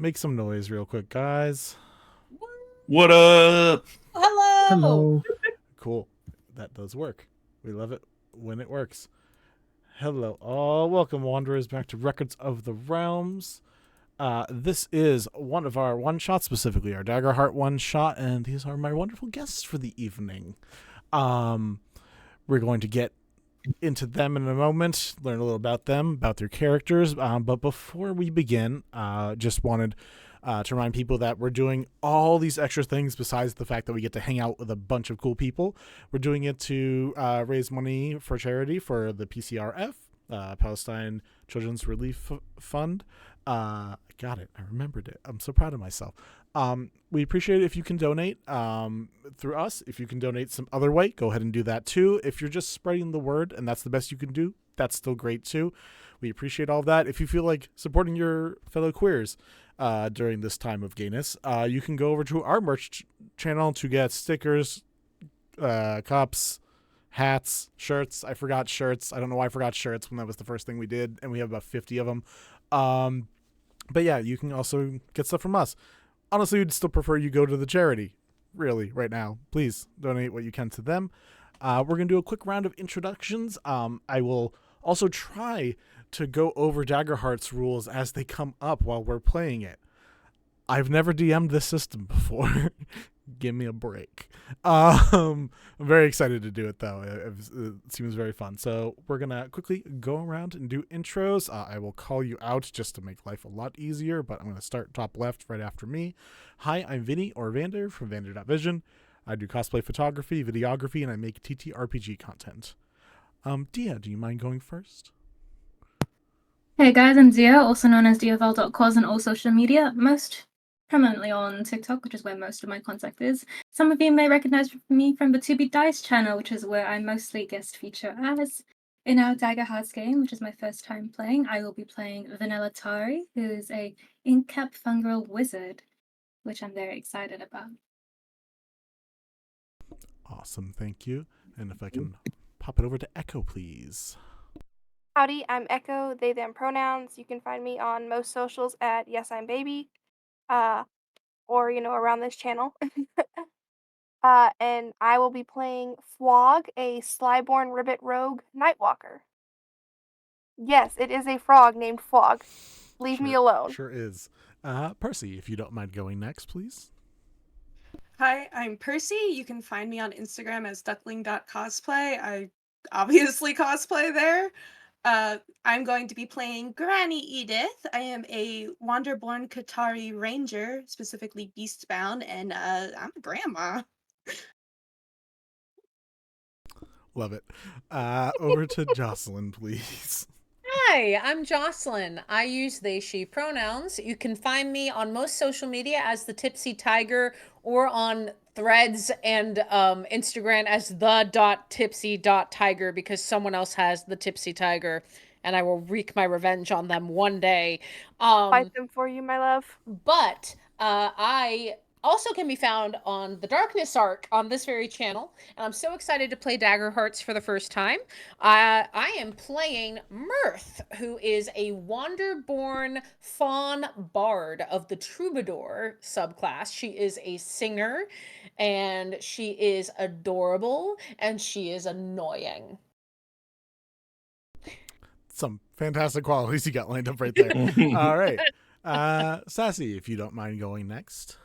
Make some noise real quick, guys. What up? Hello. Hello. Cool. That does work. We love it when it works. Hello all. Welcome, Wanderers, back to Records of the Realms. This is one of our one-shots, specifically our Daggerheart one-shot, and these are my wonderful guests for the evening. We're going to get into them in a moment, learn a little about them, about their characters, but before we begin, just wanted to remind people that we're doing all these extra things besides the fact that we get to hang out with a bunch of cool people. We're doing it to raise money for charity for the PCRF, Palestine Children's Relief Fund. I got it. I remembered it. I'm so proud of myself. We appreciate it if you can donate through us. If you can donate some other way, go ahead and do that too. If you're just spreading the word and that's the best you can do, that's still great too. We appreciate all of that. If you feel like supporting your fellow queers during this time of gayness, you can go over to our merch channel to get stickers, cups, hats, shirts. I forgot shirts. I don't know why I forgot shirts when that was the first thing we did, and we have about 50 of them. But yeah, you can also get stuff from us. Honestly, we'd still prefer you go to the charity, really, right now. Please donate what you can to them. We're going to do a quick round of introductions. I will also try to go over Daggerheart's rules as they come up while we're playing it. I've never DM'd this system before. Give me a break. I'm very excited to do it, though. It seems very fun. So we're going to quickly go around and do intros. I will call you out just to make life a lot easier, but I'm going to start top left right after me. Hi, I'm Vinny, or Vander, from Vander.vision. I do cosplay photography, videography, and I make TTRPG content. Dia, do you mind going first? Hey guys, I'm Dia, also known as diavel.cos on all social media, most prominently on TikTok, which is where most of my contact is. Some of you may recognize me from the To Be Dice channel, which is where I mostly guest feature as. In our Daggerheart game, which is my first time playing, I will be playing Venella, who is a ink-cap fungal wizard, which I'm very excited about. Awesome, thank you. And if I can pop it over to Echo, please. Howdy, I'm Echo, they, them pronouns. You can find me on most socials at Yes I'm Baby, or, around this channel. And I will be playing Fwuag, a Slyborn Ribbit Rogue Nightwalker. Yes, it is a frog named Fwuag. Leave me alone. Sure is. Percy, if you don't mind going next, please. Hi, I'm Percy. You can find me on Instagram as duckling.cosplay. I obviously cosplay there. I'm going to be playing Granny Edith. I am a Wanderborn Qatari ranger, specifically beastbound, and I'm a grandma. Love it. Over to Jocelyn, please. Hi, I'm Jocelyn. I use they, she pronouns. You can find me on most social media as the Tipsy Tiger or on Threads and Instagram as the.tipsy.tiger because someone else has the Tipsy Tiger and I will wreak my revenge on them one day. Fight them for you, my love. But I also can be found on the Darkness Arc on this very channel, and I'm so excited to play Daggerhearts for the first time. I am playing Mirthe, who is a Wanderborn Fawn Bard of the Troubadour subclass. She is a singer, and she is adorable, and she is annoying. Some fantastic qualities you got lined up right there. All right. Sassy, if you don't mind going next.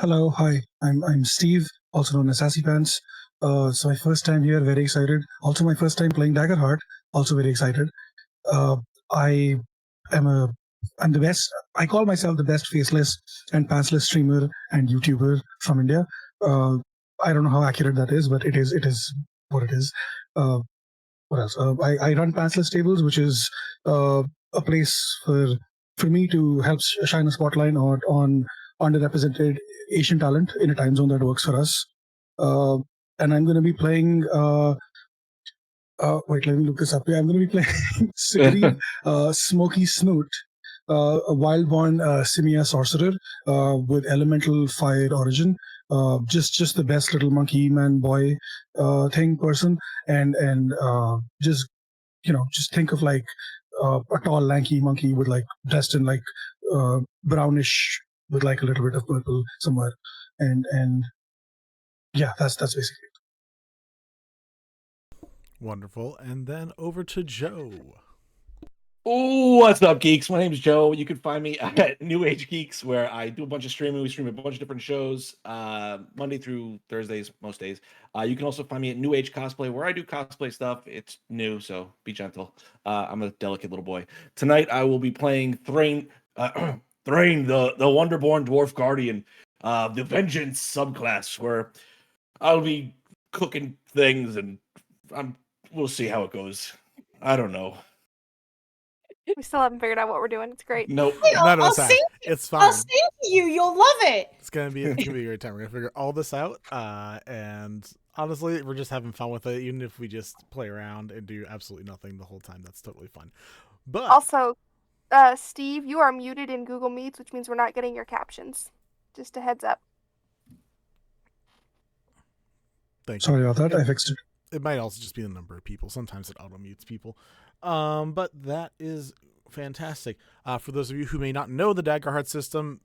Hello, hi, I'm Steve, also known as Sassypants. So my first time here, very excited. Also my first time playing Daggerheart, also very excited. I'm the best. I call myself the best faceless and pantsless streamer and YouTuber from India. I don't know how accurate that is, but it is what it is. What else? I run Pantsless Tables, which is a place for me to help shine a spotlight on underrepresented Asian talent in a time zone that works for us. And I'm going to be playing. Wait, let me look this up. I'm going to be playing Smokey Snoot, a wild-born Simia sorcerer with elemental fire origin. Just the best little monkey man boy person, and just think of like a tall, lanky monkey with like dressed in like brownish with like a little bit of purple somewhere, and yeah, that's basically it. Wonderful. And then over to Joe. What's up, geeks? My name is Joe. You can find me at New Age Geeks, where I do a bunch of streaming. We stream a bunch of different shows, Monday through Thursdays, most days. You can also find me at New Age Cosplay, where I do cosplay stuff. It's new, so be gentle. I'm a delicate little boy. Tonight, I will be playing Thrain, Thrain, the Wonderborn Dwarf Guardian, the Vengeance subclass, where I'll be cooking things, and we'll see how it goes. I don't know. We still haven't figured out what we're doing. It's great. Nope. None of I'll us have. sing- It's I'll fine. sing to you. You'll love it. It's gonna be a great time. We're gonna figure all this out, and honestly, we're just having fun with it. Even if we just play around and do absolutely nothing the whole time, that's totally fun. But Also, Steve, you are muted in Google Meets, which means we're not getting your captions. Just a heads up. thank you. Sorry about that. I fixed it. It might also just be the number of people. Sometimes it auto mutes people. But that is fantastic. For those of you who may not know the Daggerheart system,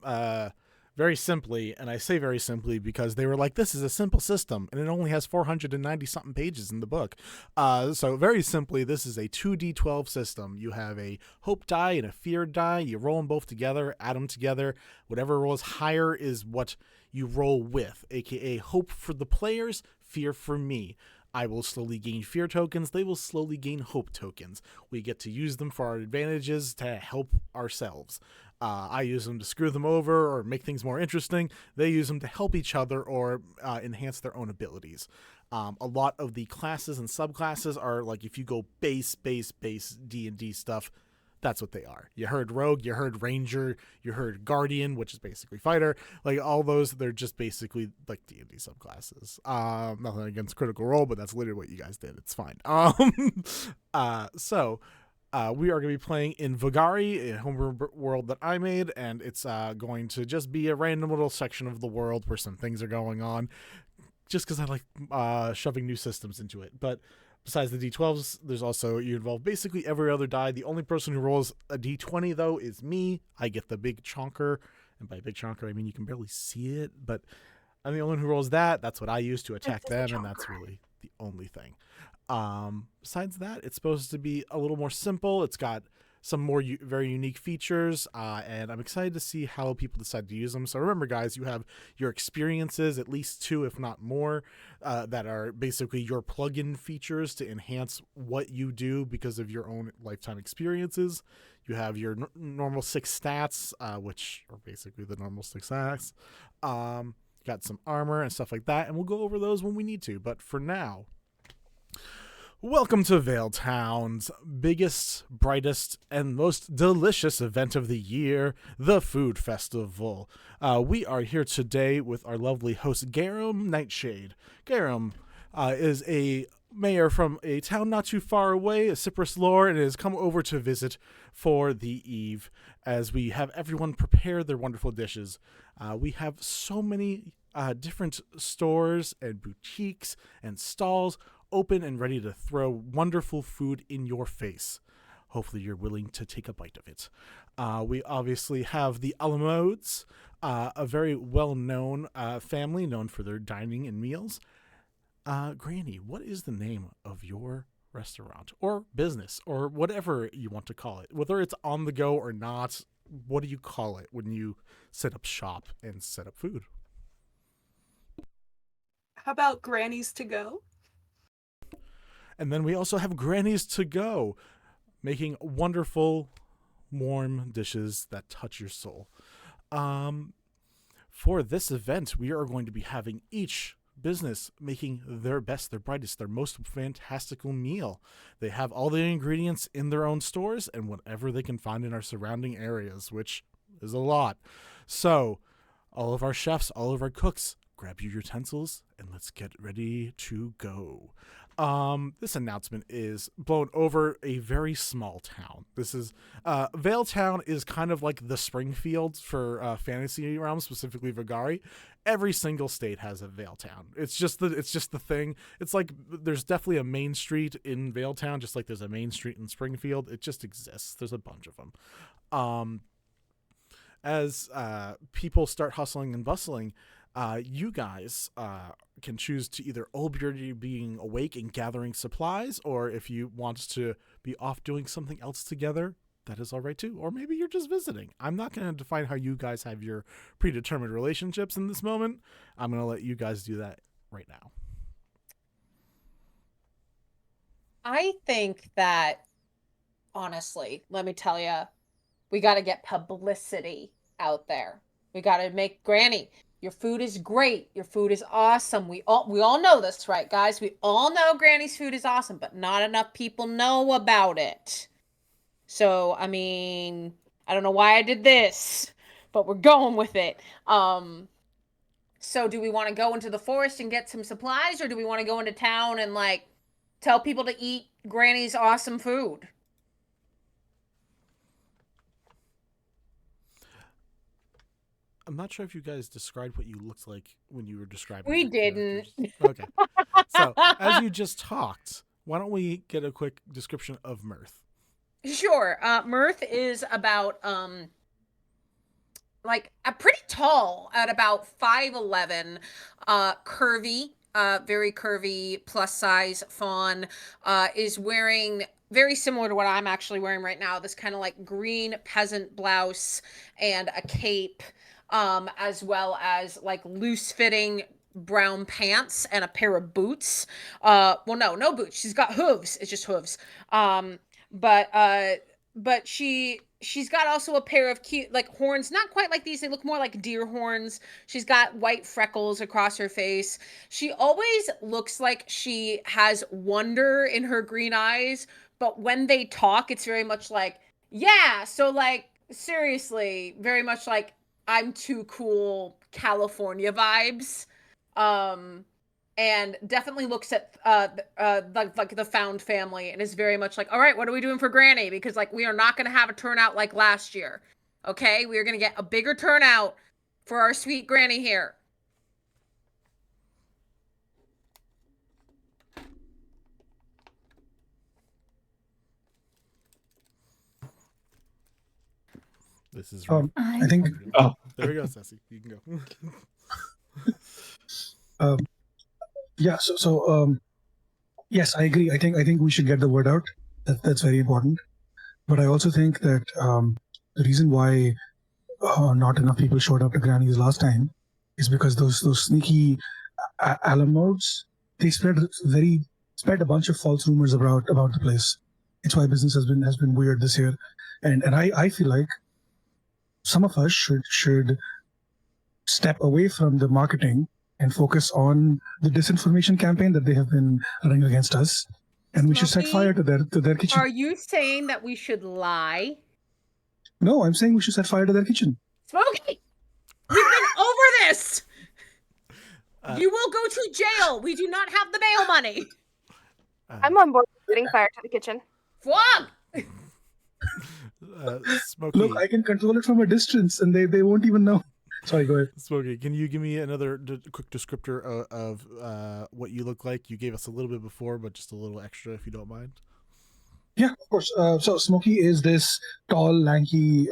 very simply, and I say very simply because they were like, this is a simple system, and it only has 490 something pages in the book. So very simply, this is a 2d12 system. You have a hope die and a fear die. You roll them both together, add them together. Whatever rolls higher is what you roll with, aka hope for the players, fear for me. I will slowly gain fear tokens. They will slowly gain hope tokens. We get to use them for our advantages to help ourselves. I use them to screw them over or make things more interesting. They use them to help each other or enhance their own abilities. A lot of the classes and subclasses are like, if you go base D&D stuff, that's what they are. You heard Rogue, you heard Ranger, you heard Guardian, which is basically Fighter. Like all those, they're just basically like D&D subclasses. Nothing against Critical Role, but that's literally what you guys did. It's fine. So we are going to be playing in Vagari, a homebrew world that I made, and it's going to just be a random little section of the world where some things are going on, just because I like shoving new systems into it. But besides the D12s, there's also, you involve basically every other die. The only person who rolls a D20, though, is me. I get the big chonker. And by big chonker, I mean you can barely see it. But I'm the only one who rolls that. That's what I use to attack them, and that's really the only thing. Besides that, it's supposed to be a little more simple. It's got some more very unique features, and I'm excited to see how people decide to use them. So remember, guys, you have your experiences, at least 2, if not more, that are basically your plug-in features to enhance what you do because of your own lifetime experiences. You have your normal 6 stats, which are basically the normal 6 stats. Got some armor and stuff like that, and we'll go over those when we need to. But for now, welcome to Vale Town's biggest, brightest, and most delicious event of the year, the Food Festival. We are here today with our lovely host, Garum Nightshade. Garum is a mayor from a town not too far away, Cypress Lore, and has come over to visit for the eve as we have everyone prepare their wonderful dishes. We have so many different stores and boutiques and stalls open and ready to throw wonderful food in your face. Hopefully you're willing to take a bite of it. We obviously have the Alamodes, a very well-known family known for their dining and meals. Granny, what is the name of your restaurant or business or whatever you want to call it? Whether it's on the go or not, what do you call it when you set up shop and set up food? How about Grannies to Go? And then we also have Grannies to Go, making wonderful, warm dishes that touch your soul. For this event, we are going to be having each business making their best, their brightest, their most fantastical meal. They have all the ingredients in their own stores and whatever they can find in our surrounding areas, which is a lot. So all of our chefs, all of our cooks, grab your utensils and let's get ready to go. This announcement is blown over a very small town. This is Vale Town is kind of like the Springfield for fantasy realms, specifically Vagari. Every single state has a Vale Town. It's just the thing. It's like there's definitely a main street in Vale Town, just like there's a main street in Springfield. It just exists. There's a bunch of them. As people start hustling and bustling, you guys can choose to either all be being awake and gathering supplies, or if you want to be off doing something else together, that is all right too. Or maybe you're just visiting. I'm not going to define how you guys have your predetermined relationships in this moment. I'm going to let you guys do that right now. I think that, honestly, let me tell you, we got to get publicity out there. We got to make Granny. Your food is great. Your food is awesome. We all know this, right, guys? We all know Granny's food is awesome, but not enough people know about it. So, I mean, I don't know why I did this, but we're going with it. So do we want to go into the forest and get some supplies, or do we want to go into town and, like, tell people to eat Granny's awesome food? I'm not sure if you guys described what you looked like when you were describing. We your didn't. characters. Okay. So, as you just talked, why don't we get a quick description of Mirthe? Sure. Mirthe is about like a pretty tall, at about 5'11", curvy, very curvy, plus size fawn, is wearing very similar to what I'm actually wearing right now, this kind of like green peasant blouse and a cape, as well as like loose fitting brown pants and a pair of boots. Well, no boots. She's got hooves. It's just hooves. But she's got also a pair of cute, like, horns, not quite like these. They look more like deer horns. She's got white freckles across her face. She always looks like she has wonder in her green eyes, but when they talk, it's very much like, yeah, so, like, seriously, very much like, I'm too cool California vibes. And definitely looks at like the found family and is very much like, all right, what are we doing for Granny? Because, like, we are not going to have a turnout like last year. Okay, we are going to get a bigger turnout for our sweet Granny here. This is I think. Oh, there we go, Sassy. You can go. Yeah. Yes, I agree. I think we should get the word out. That's very important. But I also think that the reason why not enough people showed up to Granny's last time is because those sneaky alum modes, they spread a bunch of false rumors about the place. It's why business has been weird this year, and I feel like some of us should step away from the marketing and focus on the disinformation campaign that they have been running against us, and we should set fire to their kitchen. Are you saying that we should lie? No, I'm saying we should set fire to their kitchen. Smokey, we've been over this. You will go to jail. We do not have the bail money. I'm on board with setting fire to the kitchen. Fwuag! Smokey. Look, I can control it from a distance, and they won't even know. Sorry, go ahead. Smokey, can you give me another quick descriptor of what you look like? You gave us a little bit before, but just a little extra if you don't mind. Yeah, of course. So Smokey is this tall, lanky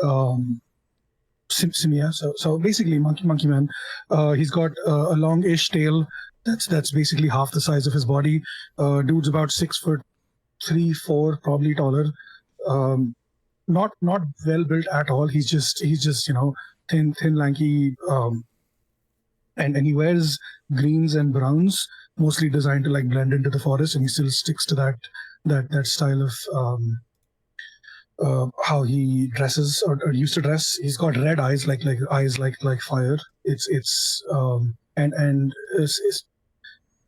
simia. So basically, monkey man. He's got a longish tail that's basically half the size of his body. Dude's about 6'3", 4", probably taller. Not well built at all. He's just thin, lanky, and he wears greens and browns, mostly designed to like blend into the forest, and he still sticks to that style of how he dresses or used to dress. He's got red eyes, like fire. And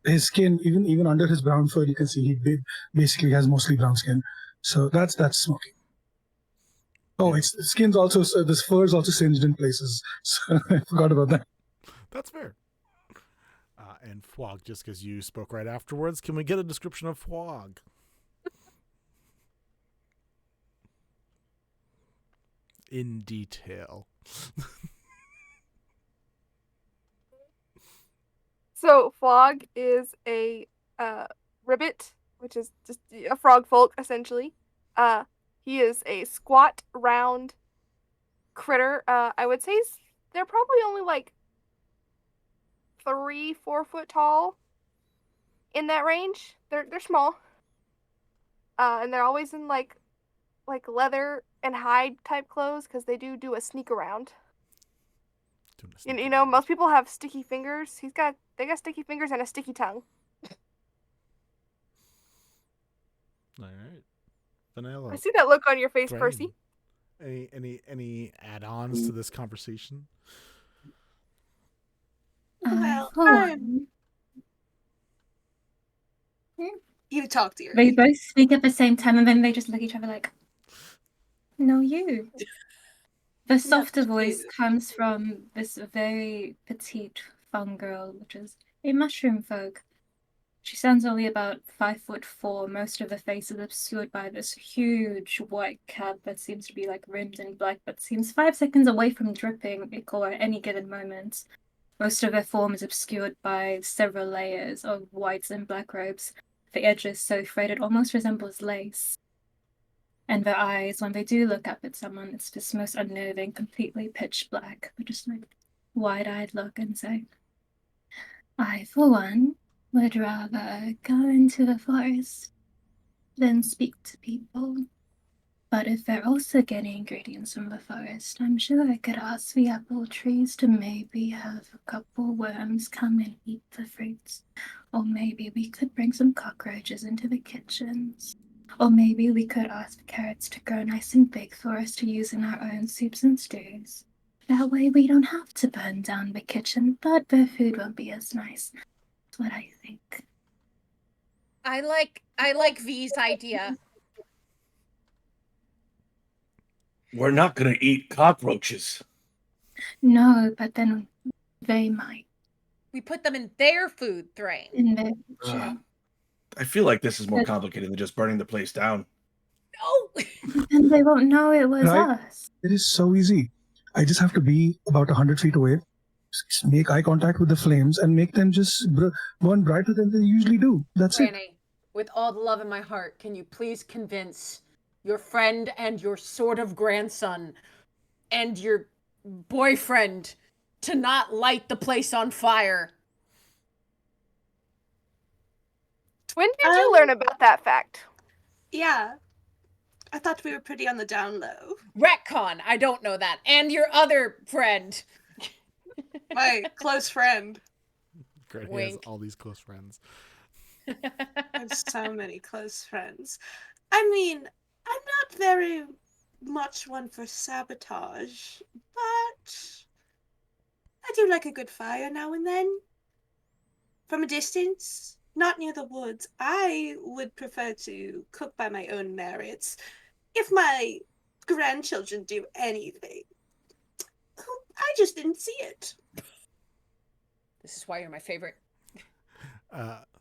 his skin, even under his brown fur, you can see he basically has mostly brown skin. So that's Smokey. Oh, the skin's also, this fur is also singed in places. So I forgot about that. That's fair. And Fwuag, just because you spoke right afterwards, can we get a description of Fwuag? In detail. So Fwuag is a ribbit, which is just a frog folk essentially. He is a squat, round critter. I would say they're probably only like 3-4 foot tall. In that range, they're small. And they're always in like leather and hide type clothes because they do a sneak around. You know, most people have sticky fingers. They got sticky fingers and a sticky tongue. All right. Venella. I see that look on your face, Thrain. Percy. Any add-ons to this conversation? Well, For one, You talk to your they both speak at the same time and then they just look at each other like, no, you. The softer voice you. comes from this very petite fun girl, which is a mushroom folk. She stands only about 5'4". Most of the face is obscured by this huge white cap that seems to be like rimmed in black, but seems 5 seconds away from dripping ichor at any given moment. Most of her form is obscured by several layers of whites and black robes. The edges so frayed it almost resembles lace. And their eyes, when they do look up at someone, it's this most unnerving, completely pitch black, but just like wide-eyed look and say, I, for one, would rather go into the forest than speak to people. But if they're also getting ingredients from the forest, I'm sure I could ask the apple trees to maybe have a couple worms come and eat the fruits. Or maybe we could bring some cockroaches into the kitchens. Or maybe we could ask the carrots to grow nice and big for us to use in our own soups and stews. That way we don't have to burn down the kitchen, but the food won't be as nice. That's what I think. I like V's idea. We're not gonna eat cockroaches. No, but then they might. We put them in their food, Thrain. In their kitchen. I feel like this is more complicated than just burning the place down. No! And they won't know it was Right. us. It is so easy. I just have to be about 100 feet away, make eye contact with the flames, and make them just burn brighter than they usually do. That's it. Granny, with all the love in my heart, can you please convince your friend and your sort of grandson and your boyfriend to not light the place on fire? When did you learn about that fact? Yeah. I thought we were pretty on the down low. Retcon, I don't know that. And your other friend. My close friend. Great, he has Wink. all these close friends. I have so many close friends. I mean, I'm not very much one for sabotage, but I do like a good fire now and then. From a distance, not near the woods. I would prefer to cook by my own merits. If my grandchildren do anything, I just didn't see it. This is why you're my favorite.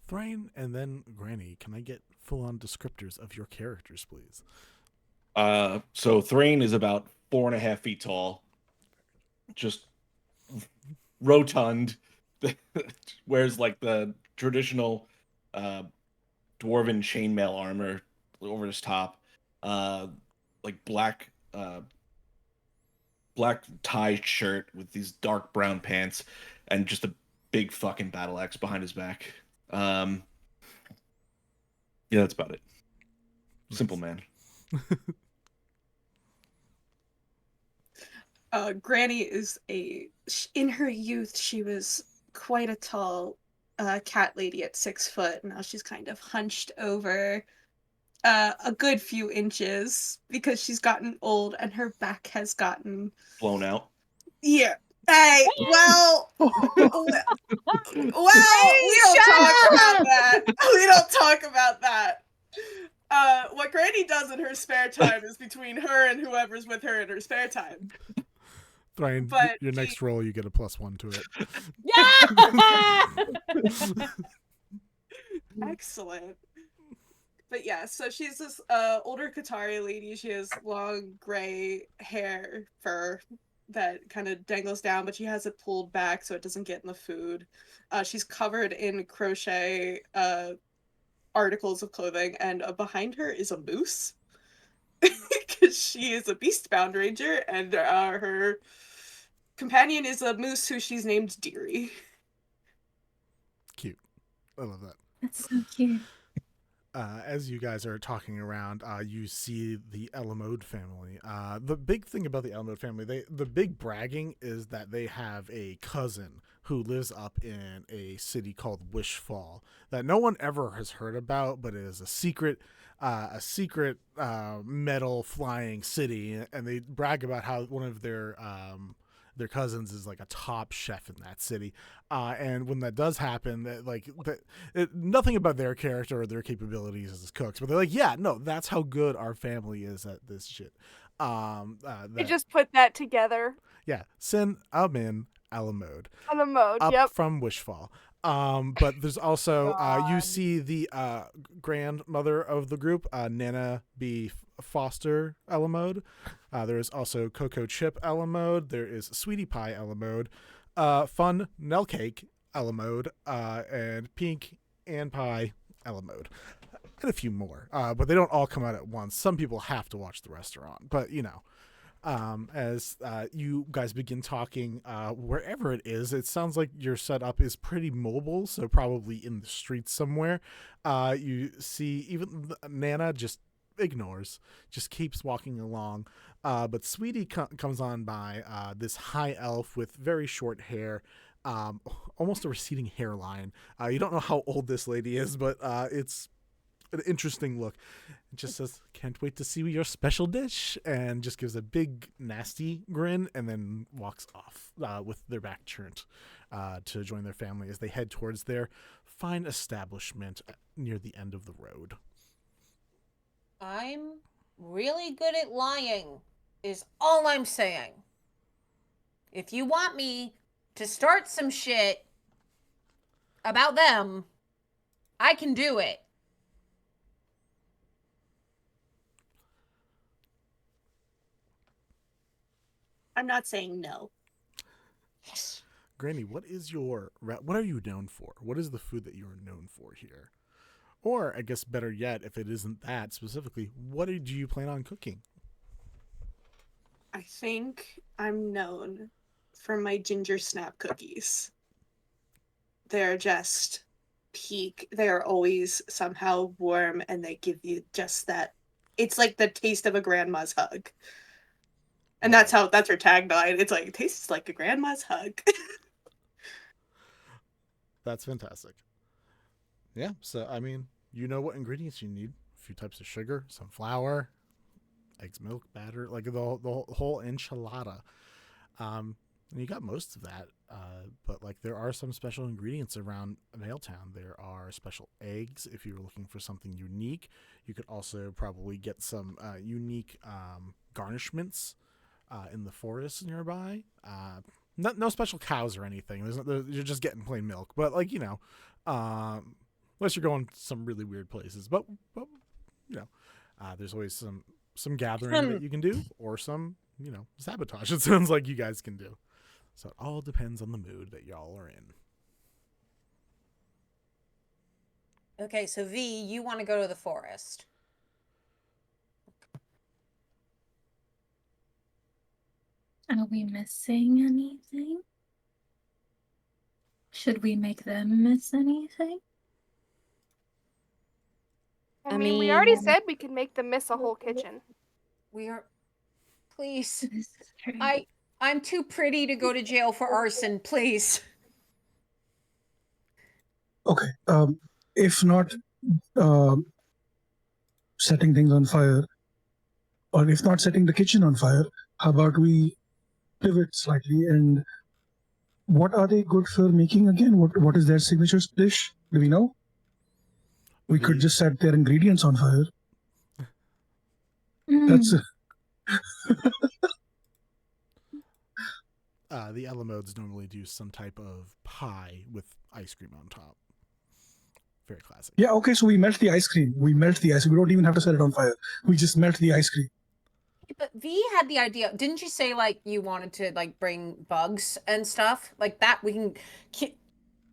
Thrain and then Granny, can I get full-on descriptors of your characters, please? So Thrain is about 4.5 feet tall, just rotund, wears like the traditional dwarven chainmail armor over his top, like black tie shirt with these dark brown pants, and just a big fucking battle axe behind his back. Yeah, that's about it. Simple man. Granny is in her youth, she was quite a tall cat lady at 6 foot. Now she's kind of hunched over a good few inches because she's gotten old and her back has gotten Blown out. yeah. Hey, well, we don't talk about that. We don't talk about that. What Granny does in her spare time is between her and whoever's with her in her spare time. Thrain, But your next roll, you get a +1 to it. Yeah. excellent. But yeah, so she's this older Qatari lady. She has long gray hair, fur that kind of dangles down, but she has it pulled back so it doesn't get in the food. She's covered in crochet articles of clothing, and behind her is a moose. Because she is a beastbound ranger, and her companion is a moose who she's named Deary. Cute. I love that. That's so cute. As you guys are talking around, you see the Elamode family. The big thing about the Elamode family, the big bragging is that they have a cousin who lives up in a city called Wishfall that no one ever has heard about, but it is a secret metal flying city, and they brag about how one of their cousins is like a top chef in that city, and when that does happen, nothing about their character or their capabilities as cooks, but they're like, yeah, no, that's how good our family is at this shit. They just put that together. Yeah, Sin Amin Alamode. On the mode, Up yep. from Wishfall. But there's also you God. see the grandmother of the group, Nana B. Foster Elamode. There is also Cocoa Chip Elamode. There is Sweetie Pie Elamode, Fun Nell Cake Elamode, and Pink and Pie Elamode, and a few more. But they don't all come out at once. Some people have to watch the restaurant, but you know. As you guys begin talking, wherever it is, it sounds like your setup is pretty mobile, so probably in the streets somewhere. You see even Nana just ignores, just keeps walking along, but Sweetie comes on by, this high elf with very short hair, almost a receding hairline. You don't know how old this lady is, but it's an interesting look. It just says, "Can't wait to see your special dish," and just gives a big nasty grin, and then walks off with their back turned to join their family as they head towards their fine establishment near the end of the road. I'm really good at lying, is all I'm saying. If you want me to start some shit about them, I can do it. I'm not saying no. Yes. Granny, what are you known for? What is the food that you are known for here? Or, I guess better yet, if it isn't that specifically, what do you plan on cooking? I think I'm known for my ginger snap cookies. They're just peak. They are always somehow warm, and they give you just that. It's like the taste of a grandma's hug. And that's her tagline. It's like, it tastes like a grandma's hug. That's fantastic. Yeah, so, I mean, you know what ingredients you need. A few types of sugar, some flour, eggs, milk, batter, like the whole enchilada. And you got most of that, but like there are some special ingredients around Mailtown. There are special eggs if you're looking for something unique. You could also probably get some unique garnishments in the forest nearby. No special cows or anything. You're just getting plain milk, but like, you know, unless you're going some really weird places. But you know, there's always some gathering that you can do, or some, you know, sabotage. It sounds like you guys can do. So it all depends on the mood that y'all are in. Okay, so V, you want to go to the forest. Are we missing anything? Should we make them miss anything? I mean, we already said we could make them miss a whole kitchen. We are... Please. This is true. I'm too pretty to go to jail for arson, please. Okay. If not setting things on fire, or if not setting the kitchen on fire, how about we pivot slightly? And what are they good for making again? What is their signature dish? Do we know? We could just set their ingredients on fire. That's The Alamodes normally do some type of pie with ice cream on top. Very classic. Yeah, okay, so we melt the ice cream. We don't even have to set it on fire. We just melt the ice cream. But V had the idea. Didn't you say like you wanted to like bring bugs and stuff like that? We can,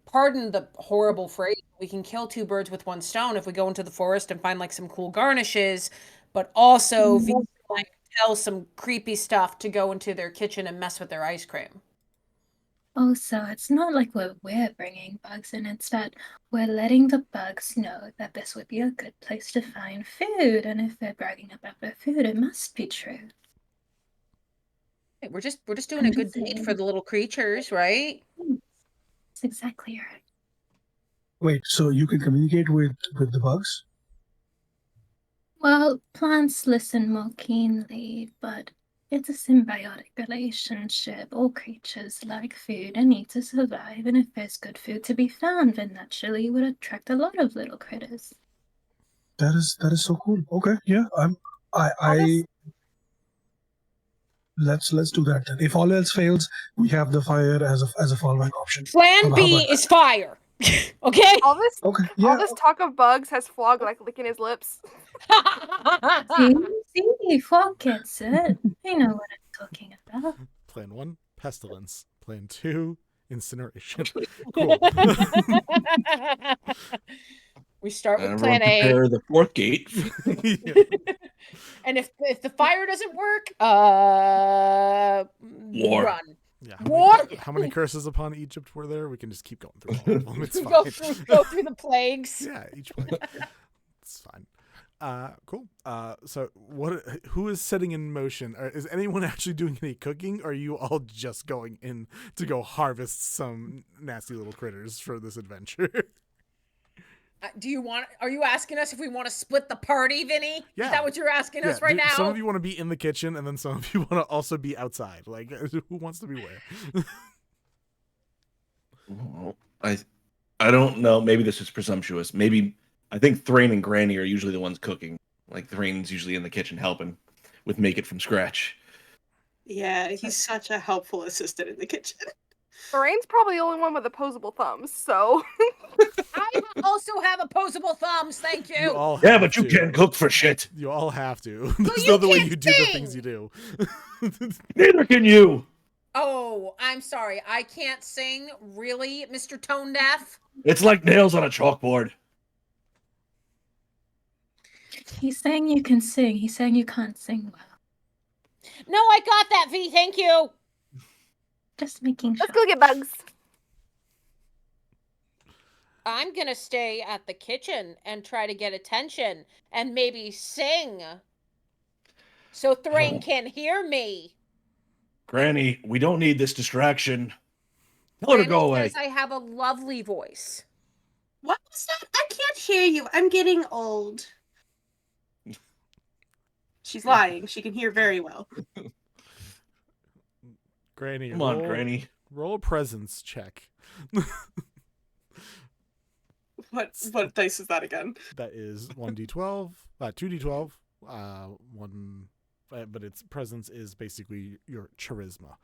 pardon the horrible phrase, we can kill two birds with one stone if we go into the forest and find like some cool garnishes, but also V like tell some creepy stuff to go into their kitchen and mess with their ice cream. Also, it's not like we're bringing bugs in. It's that we're letting the bugs know that this would be a good place to find food. And if they're bragging about their food, it must be true. We're just doing a good deed for the little creatures, right? That's exactly right. Wait, so you can communicate with the bugs? Well, plants listen more keenly, but it's a symbiotic relationship. All creatures like food and need to survive, and if there's good food to be found, then naturally it would attract a lot of little critters. That is so cool. Okay, yeah, let's do that then. If all else fails, we have the fire as a fallback option. Plan B is fire. Okay. All this Yeah. talk of bugs has Fwuag like licking his lips. See, Fwuag gets it. I know what I'm talking about. Plan 1, pestilence. Plan 2, incineration. Cool. We start with Everyone plan A. prepare the fourth gate. And if the fire doesn't work, War. run. Yeah. What? How many curses upon Egypt were there? We can just keep going through all of them. It's fine. Go through the plagues. Yeah, each plague. It's fine. Cool. So who is setting in motion? Is anyone actually doing any cooking, or are you all just going in to go harvest some nasty little critters for this adventure? Are you asking us if we want to split the party, Vinny? Yeah. Is that what you're asking us right now? Some of you want to be in the kitchen, and then some of you want to also be outside. Like, who wants to be where? I don't know. Maybe this is presumptuous. Maybe I think Thrain and Granny are usually the ones cooking. Like Thrain's usually in the kitchen helping with make it from scratch. Yeah, he's such a helpful assistant in the kitchen. Thrain's probably the only one with opposable thumbs, so. I also have opposable thumbs, thank you. Yeah, but you can't cook for shit. You all have to. There's no other way you do the things you do. Neither can you. Oh, I'm sorry. I can't sing. Really, Mr. Tone Deaf? It's like nails on a chalkboard. He's saying you can sing. He's saying you can't sing well. No, I got that, V. Thank you. Just making sure. Let's go get bugs. I'm going to stay at the kitchen and try to get attention and maybe sing so Thrain can hear me. Granny, we don't need this distraction. Tell her to go away. I have a lovely voice. What was that? I can't hear you. I'm getting old. She's lying. She can hear very well. Granny, Come on, Granny. Roll a presence check. What dice is that again? That is 1d12, 2d12, one, but its presence is basically your charisma.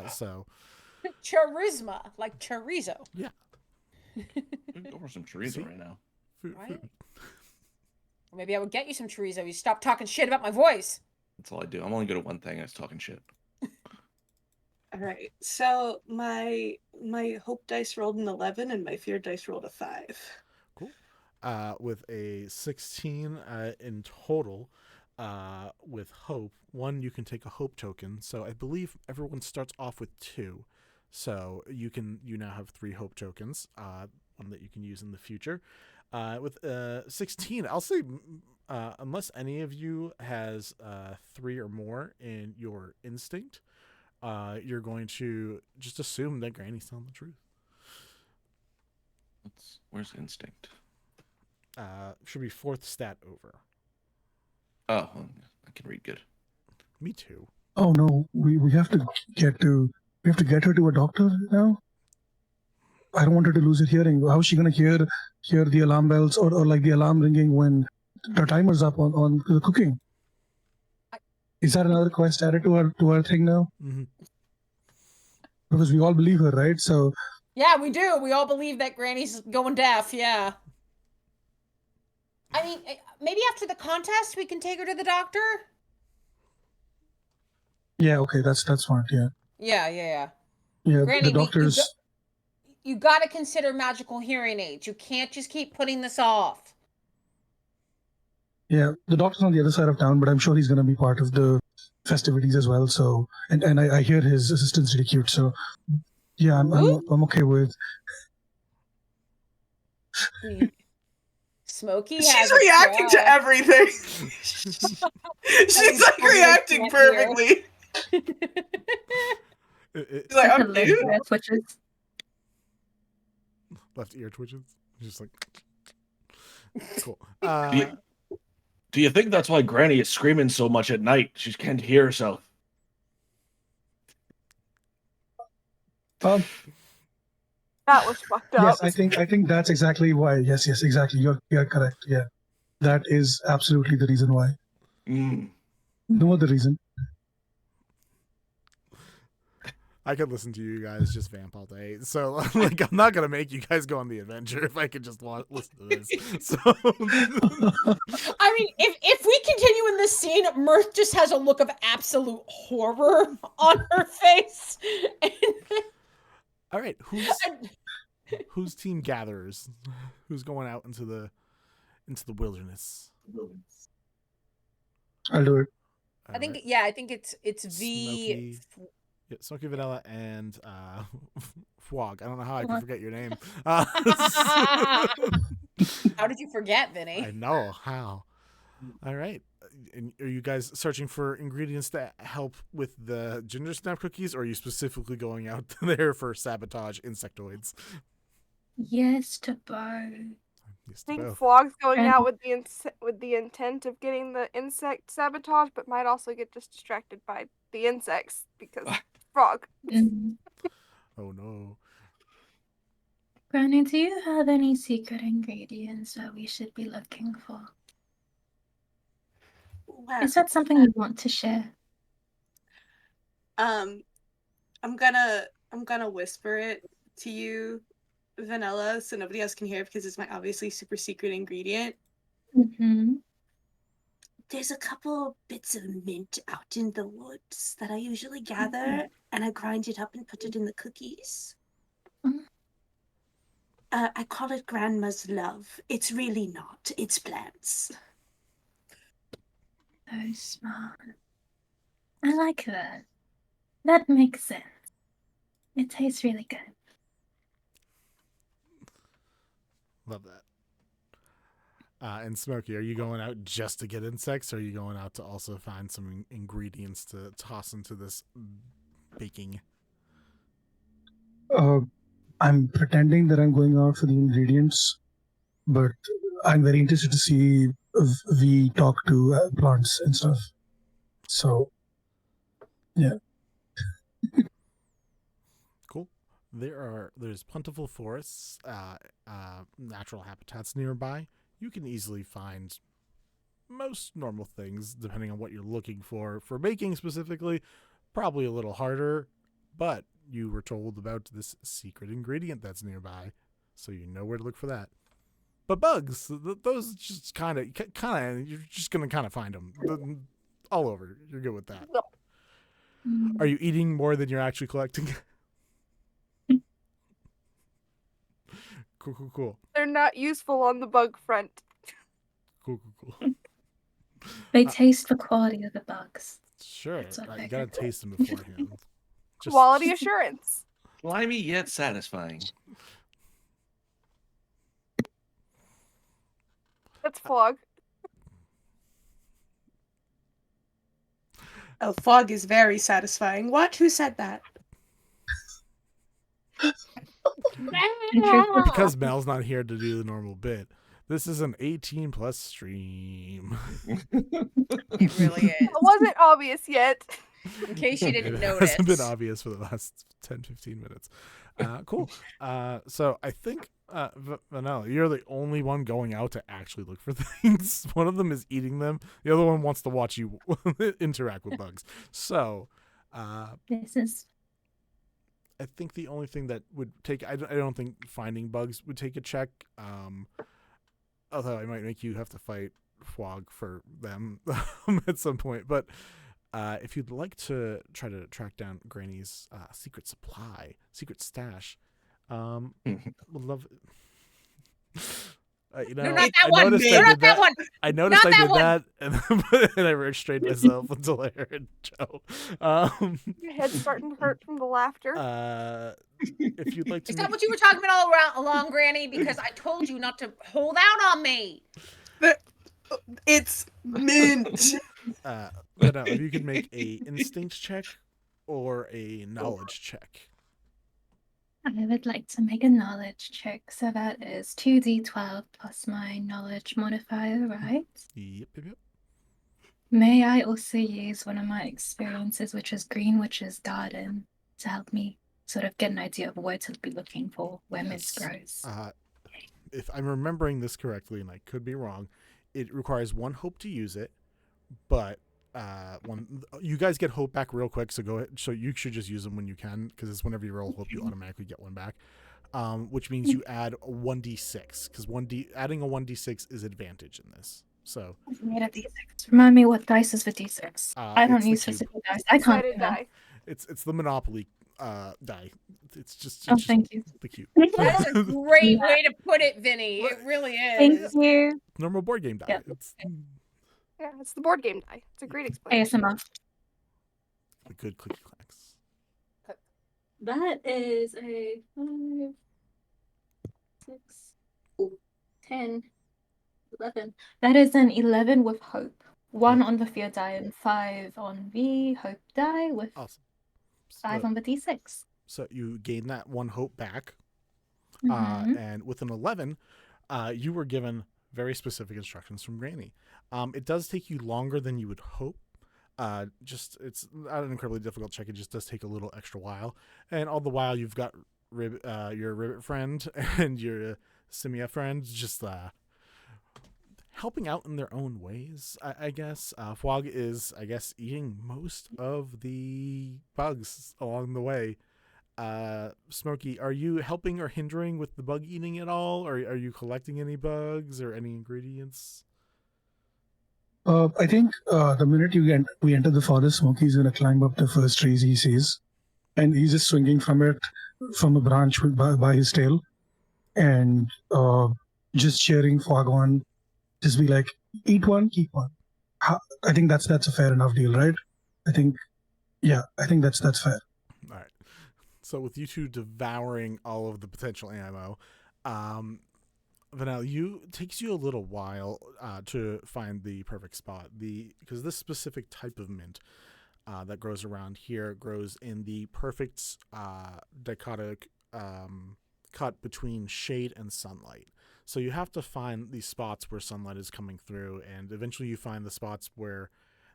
So Charisma, like chorizo. Yeah. Go for some chorizo right now. Right? Or maybe I would get you some chorizo. You stop talking shit about my voice. That's all I do. I'm only good at one thing. I was talking shit. All right. So my hope dice rolled an 11 and my fear dice rolled a 5. Cool. With a 16 in total, with hope. One, you can take a hope token. So I believe everyone starts off with 2. So you now have 3 hope tokens. One that you can use in the future. With 16, I'll say unless any of you has 3 or more in your instinct, you're going to just assume that Granny's telling the truth. Where's instinct? Should be 4th stat over. Oh, I can read good. Me too. Oh no, we have to get her to a doctor now. I don't want her to lose her hearing. How is she gonna hear the alarm bells or like the alarm ringing when the timer's up on the cooking? Is that another quest added to our thing now? Mm-hmm. because we all believe her, right? So Yeah, we do. We all believe that Granny's going deaf. Yeah. I mean, maybe after the contest, we can take her to the doctor. yeah, okay, that's smart. Yeah, Yeah. yeah. Granny, The doctors. you got to consider magical hearing aids. You can't just keep putting this off. Yeah, the doctor's on the other side of town, but I'm sure he's going to be part of the festivities as well. So, and I hear his assistant's really cute. So, yeah, I'm okay with. Smokey She's has a reacting to crowd. everything. She's like reacting perfectly. She's like, I'm Left cute. ear twitches. Left ear twitches. Just like cool. Do you think that's why Granny is screaming so much at night? She can't hear herself. Um, That was fucked up. yes, I think that's exactly why. Yes, exactly. You're correct. Yeah, that is absolutely the reason why. Mm. No other reason. I could listen to you guys just vamp all day. So, like, I'm not gonna make you guys go on the adventure if I could just listen to this. So, I mean, if we continue in this scene, Mirthe just has a look of absolute horror on her face. all right, whose team gatherers? Who's going out into the wilderness? I'll do it. All I think right. I think it's V. Smokey. Yeah, Smokey, Venella, and Fwuag. I don't know how I can forget your name. How did you forget, Vinny? I know how. All right. And are you guys searching for ingredients to help with the ginger snap cookies, or are you specifically going out there for sabotage insectoids? Yes to both. Yes, I think both. Fwug's going out with the intent of getting the insect sabotage, but might also get just distracted by the insects because Fwug. Mhm. Oh no. Granny, do you have any secret ingredients that we should be looking for? Well, Is that something you want to share? I'm gonna whisper it to you, Venella, so nobody else can hear it because it's my obviously super secret ingredient. Mm-hmm. There's a couple bits of mint out in the woods that I usually gather, and I grind it up and put it in the cookies. Mhm. I call it Grandma's Love. It's really not. It's plants. So smart. I like that. That makes sense. It tastes really good. Love that. And Smokey, are you going out just to get insects, or are you going out to also find some ingredients to toss into this baking? I'm pretending that I'm going out for the ingredients, but I'm very interested to see if we talk to plants and stuff. So, yeah. Cool. There's plentiful forests, natural habitats nearby. You can easily find most normal things, depending on what you're looking for. For baking specifically, probably a little harder, but you were told about this secret ingredient that's nearby, so you know where to look for that. But bugs, those just kind of, you're just gonna kind of find them all over. You're good with that. Mm. Are you eating more than you're actually collecting? Cool. They're not useful on the bug front. Cool. They taste the quality of the bugs. Sure, That's what you I gotta got. taste them beforehand. Quality assurance. Slimy yet satisfying. That's Fwug. Oh, fog is very satisfying. What? Who said that? Because Mel's not here to do the normal bit. This is an 18+ stream. It really is. It wasn't obvious yet. In case you didn't It notice. hasn't been obvious for the last 10-15 minutes. Cool. So I think, Venella, you're the only one going out to actually look for things. One of them is eating them. The other one wants to watch you interact with bugs. So, This is I think the only thing that would take, I don't think finding bugs would take a check. Although I might make you have to fight Fwuag for them at some point. But if you'd like to try to track down Granny's secret stash, would love it. No, not that one. Noticed No, I not did that one. I noticed Not I that did one. that, and I restrained myself until I heard Joe. Your head's starting to hurt from the laughter. If you'd like to, Is that what you were talking about along, Granny? Because I told you not to hold out on me. It's mint. but if you could make a instinct check or a knowledge check. I would like to make a knowledge check, so that is 2d12 plus my knowledge modifier, right? Yep. May I also use one of my experiences, which is Green Witch's Garden, to help me sort of get an idea of where to be looking for where mint grows? If I'm remembering this correctly, and I could be wrong, it requires 1 hope to use it, but you guys get hope back real quick, so go ahead. So you should just use them when you can, because it's whenever you roll hope, you automatically get 1 back. Which means you add a 1d6, because adding a 1d6 is advantage in this. So I made a d6. Remind me what dice is for d6. I don't it's the use cube. specific dice. I can't Decided do that. die. It's the Monopoly die. It's just Thank you. the cube. That's a great way to put it, Vinny. It really is. Thank you. Normal board game die. Yeah. It's Yeah, it's the board game die. It's a great explanation. ASMR. the good clicky clacks. That is a 5, 6, 10, 11. That is an 11 with hope. 1 on the fear die and 5 on the hope die with Awesome. 5 on the d6. So you gain that 1 hope back. Mhm. And with an 11, you were given very specific instructions from Granny. It does take you longer than you would hope. It's not an incredibly difficult check. It just does take a little extra while. And all the while, you've got your ribbit friend and your simia friend just helping out in their own ways, I guess. Fwuag is, I guess, eating most of the bugs along the way. Smokey, are you helping or hindering with the bug eating at all? Or are you collecting any bugs or any ingredients? I think the minute we enter the forest, Smokey's gonna climb up the first trees he sees, and he's just swinging from a branch by his tail, and just cheering Fwuag on. Just be like, eat one, keep one. I think that's a fair enough deal, right? I think that's fair. All right. So with you two devouring all of the potential ammo, Venella, takes you a little while to find the perfect spot. Because this specific type of mint that grows around here grows in the perfect dichotic cut between shade and sunlight. So you have to find these spots where sunlight is coming through, and eventually you find the spots where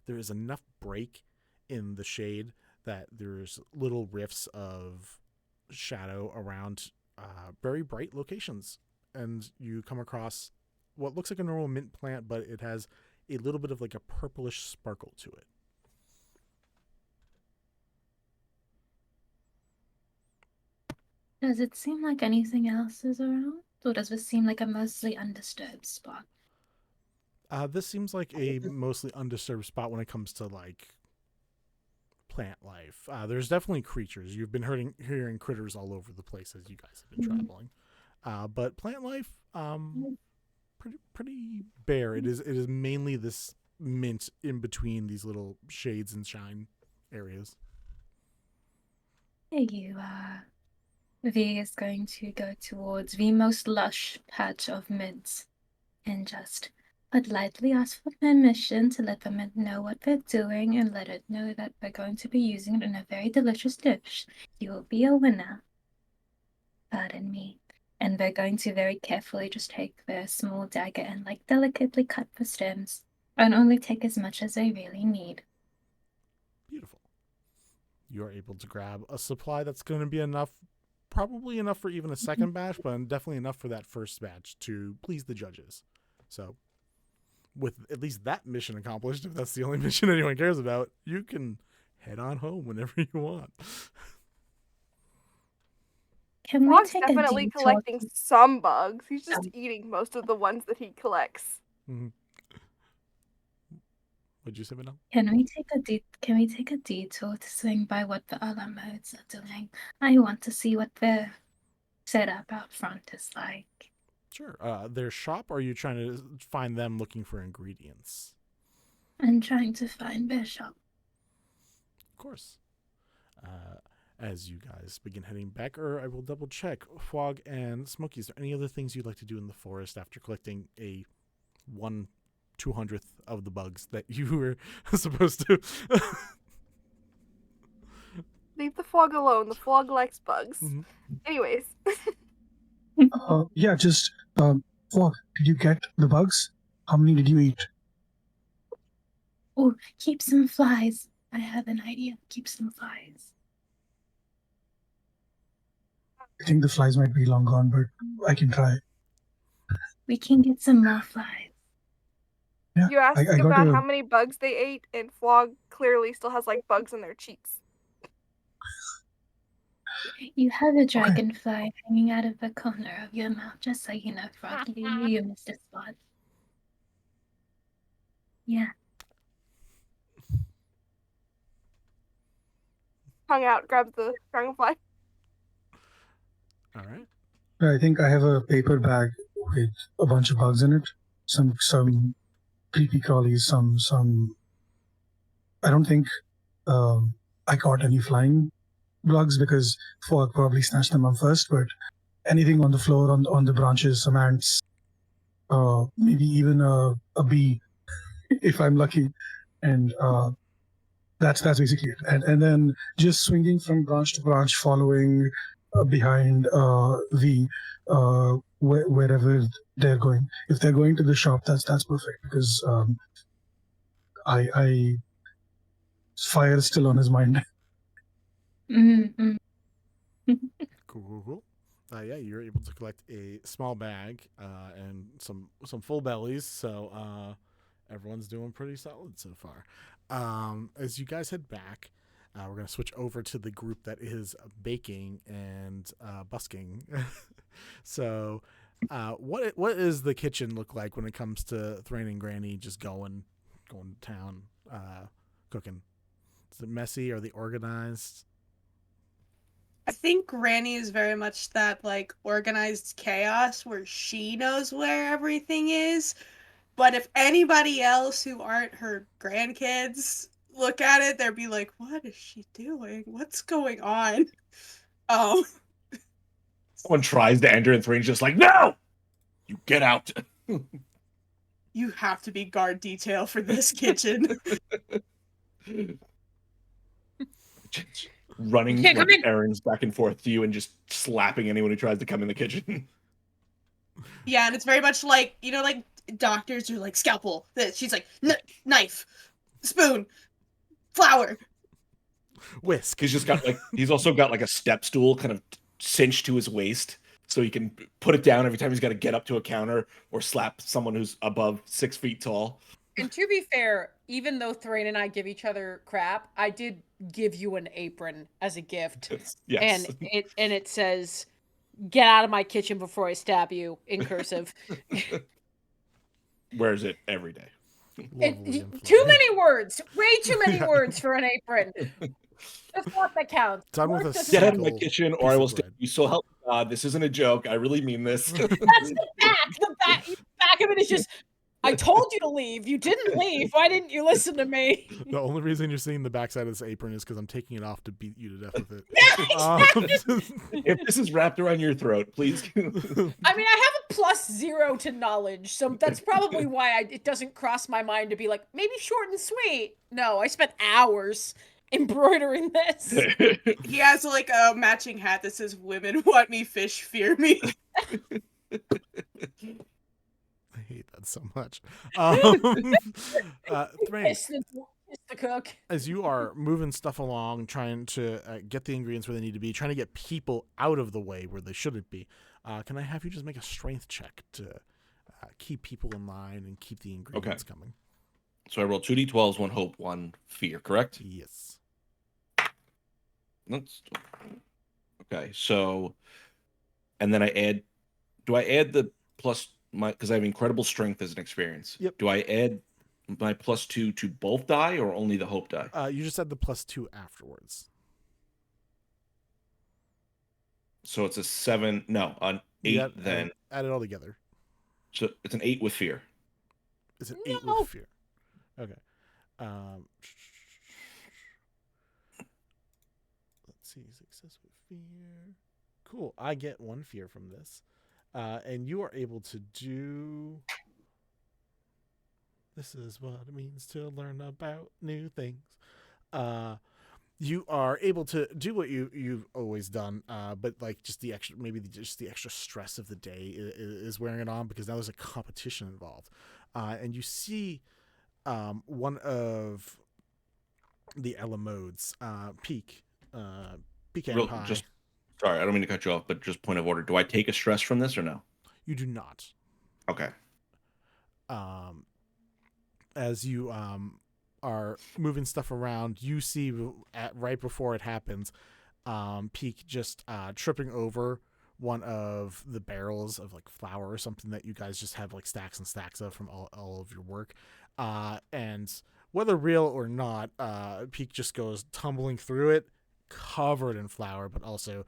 there is enough break in the shade that there's little rifts of shadow around very bright locations. And you come across what looks like a normal mint plant, but it has a little bit of like a purplish sparkle to it. Does it seem like anything else is around? Or does this seem like a mostly undisturbed spot? This seems like a mostly undisturbed spot when it comes to like plant life. There's definitely creatures. You've been hearing critters all over the place as you guys have been traveling. But plant life, pretty bare. It is mainly this mint in between these little shades and shine areas. Here you are. V is going to go towards the most lush patch of mint and just politely ask for permission to let the mint know what they're doing and let it know that we're going to be using it in a very delicious dish. You will be a winner. Pardon me. And they're going to very carefully just take their small dagger and like delicately cut the stems and only take as much as they really need. Beautiful. You are able to grab a supply that's going to be enough, probably enough for even a second batch, but definitely enough for that first batch to please the judges. So with at least that mission accomplished, if that's the only mission anyone cares about, you can head on home whenever you want. Can we Fwug's take a definitely detour? collecting some bugs. He's just eating most of the ones that he collects. Mhm. What'd you say, Venella? Can we take a detour to swing by what the other modes are doing? I want to see what their setup out front is like. Sure. Their shop, or are you trying to find them looking for ingredients? I'm trying to find their shop. Of course. As you guys begin heading back, or I will double check, Fwuag and Smokey, is there any other things you'd like to do in the forest after collecting a 1/200th of the bugs that you were supposed to? Leave the Fwug alone. The Fwug likes bugs. Mhm. Anyways. Yeah, just Fwug, did you get the bugs? How many did you eat? Oh, keep some flies. I have an idea. Keep some flies. I think the flies might be long gone, but I can try. We can get some more flies. Yeah, You asked I got about a- how many bugs they ate, and Fwug clearly still has like bugs in their cheeks. You have a dragonfly hanging out of the corner of your mouth, just so you know, Frog. You missed a spot. Yeah. Hung out, grabs the dragonfly. All right. I think I have a paper bag with a bunch of bugs in it. Some creepy crawlies, some. I don't think I caught any flying bugs because Fwug probably snatched them up first. But anything on the floor, on the branches, some ants, maybe even a bee, if I'm lucky, and that's basically it. And then just swinging from branch to branch, following behind wherever they're going. If they're going to the shop, that's perfect because I fire is still on his mind. Mm-hmm. Cool. Yeah, you're able to collect a small bag and some full bellies, so everyone's doing pretty solid so far. As you guys head back, we're going to switch over to the group that is baking and busking. So what is the kitchen look like when it comes to Thrain and Granny just going to town cooking? Is it messy? Are they organized? I think Granny is very much that like organized chaos where she knows where everything is. But if anybody else who aren't her grandkids look at it, they'll be like, "What is she doing? What's going on?" Oh, Someone tries to enter, and Thrain's just like, "No, you get out." you have to be guard detail for this kitchen. Just running can't come like in. errands back and forth to you, and just slapping anyone who tries to come in the kitchen. Yeah, and it's very much like, you know, like doctors are like scalpel. That she's like knife, spoon, flour. Whisk. He's also got like a step stool kind of cinched to his waist, so he can put it down every time he's got to get up to a counter or slap someone who's above 6 feet tall. And to be fair, even though Thrain and I give each other crap, I did give you an apron as a gift. Yes. And it says, "Get out of my kitchen before I stab you," in cursive. Wears it every day. Too many words. Way too many words for an apron. The thought that counts. Done with a Get out of my single kitchen, piece or I of will stab bread. you. So help me God, this isn't a joke. I really mean this. That's the back. The back of it is just, "I told you to leave. You didn't leave. Why didn't you listen to me?" The only reason you're seeing the backside of this apron is because I'm taking it off to beat you to death with it. If this is wrapped around your throat, please. I mean, I have a +0 to knowledge, so that's probably why it doesn't cross my mind to be like, maybe short and sweet. No, I spent hours embroidering this. He has like a matching hat that says "Women want me, fish fear me." I hate that so much. Thrain, It's the cook. as you are moving stuff along, trying to get the ingredients where they need to be, trying to get people out of the way where they shouldn't be, can I have you just make a strength check to keep people in line and keep the ingredients coming? So I rolled 2d12s, 1 hope, 1 fear, correct? Yes. Okay, so and then I add. Do I add the plus my because I have incredible strength as an experience? Yep. Do I add my +2 to both die or only the hope die? You just had the +2 afterwards. So it's a 7. No, an 8 then. Add it all together. So it's an 8 with fear. It's an 8 No. with fear. Okay. Let's see. Success with fear. Cool. I get 1 fear from this. And you are able to do... This is what it means to learn about new things. You are able to do what you've always done, but like just the extra, maybe just the extra stress of the day is wearing it on because now there's a competition involved, and you see one of the Ella modes, peak and pie. Just sorry, I don't mean to cut you off, but just point of order. Do I take a stress from this or no? You do not. Okay. As you are moving stuff around, you see right before it happens, Peak just tripping over one of the barrels of like flour or something that you guys just have like stacks and stacks of from all of your work. And whether real or not, Peak just goes tumbling through it, covered in flour, but also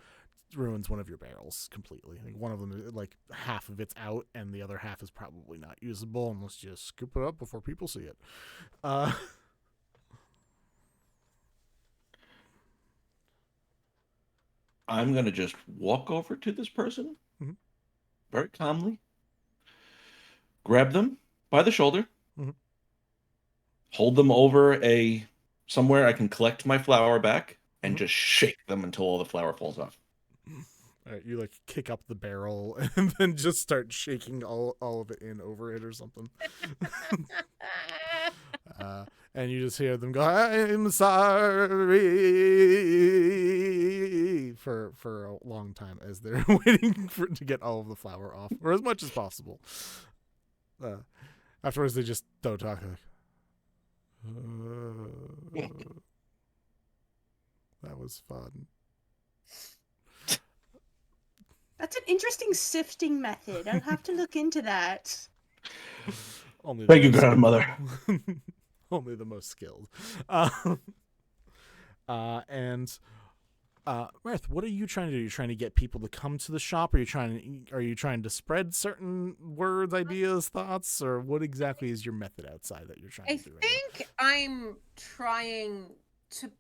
ruins one of your barrels completely. Like one of them, like half of it's out, and the other half is probably not usable unless you scoop it up before people see it. I'm gonna just walk over to this person very calmly, grab them by the shoulder, hold them over somewhere I can collect my flour back, and just shake them until all the flour falls off. All right, you like kick up the barrel and then just start shaking all of it in over it or something. And you just hear them go, "I'm sorry," for a long time as they're waiting to get all of the flour off, or as much as possible. Afterwards, they just don't talk. Like, that was fun. That's an interesting sifting method. I'll have to look into that. Thank you, grandmother. Only the most skilled. And Mirthe, what are you trying to do? Are you trying to get people to come to the shop? Are you trying to spread certain words, ideas, thoughts, or what exactly is your method outside that you're trying to do? I think I'm trying to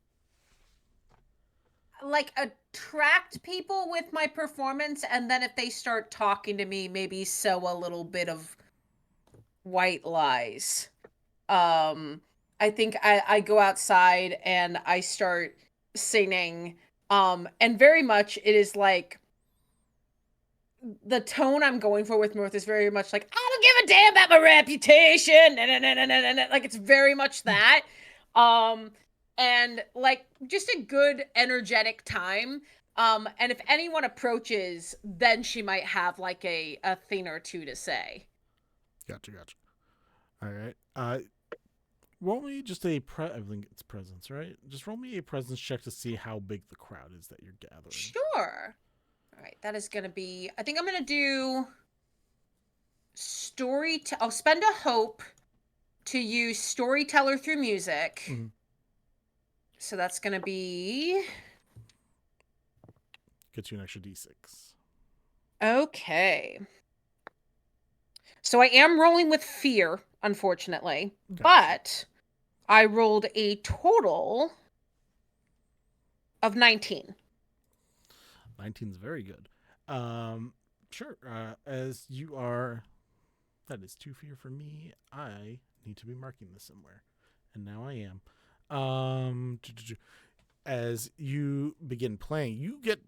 like attract people with my performance, and then if they start talking to me, maybe sow a little bit of white lies. I think I go outside and I start singing, and very much it is like the tone I'm going for with Mirthe is very much like, I don't give a damn about my reputation, like it's very much that. And like just a good energetic time. And if anyone approaches, then she might have like a thing or two to say. Gotcha. All right. Roll me just I think it's presence, right? Just roll me a presence check to see how big the crowd is that you're gathering. Sure. All right, that is going to be, I think I'm going to do I'll spend a hope to use storyteller through music. Mm-hmm. So that's going to be... Get you an extra D6. Okay. So I am rolling with fear, unfortunately. Gotcha. But I rolled a total of 19. 19 is very good. Sure. As you are... That is 2 fear for me. I need to be marking this somewhere. And now I am. As you begin playing, you get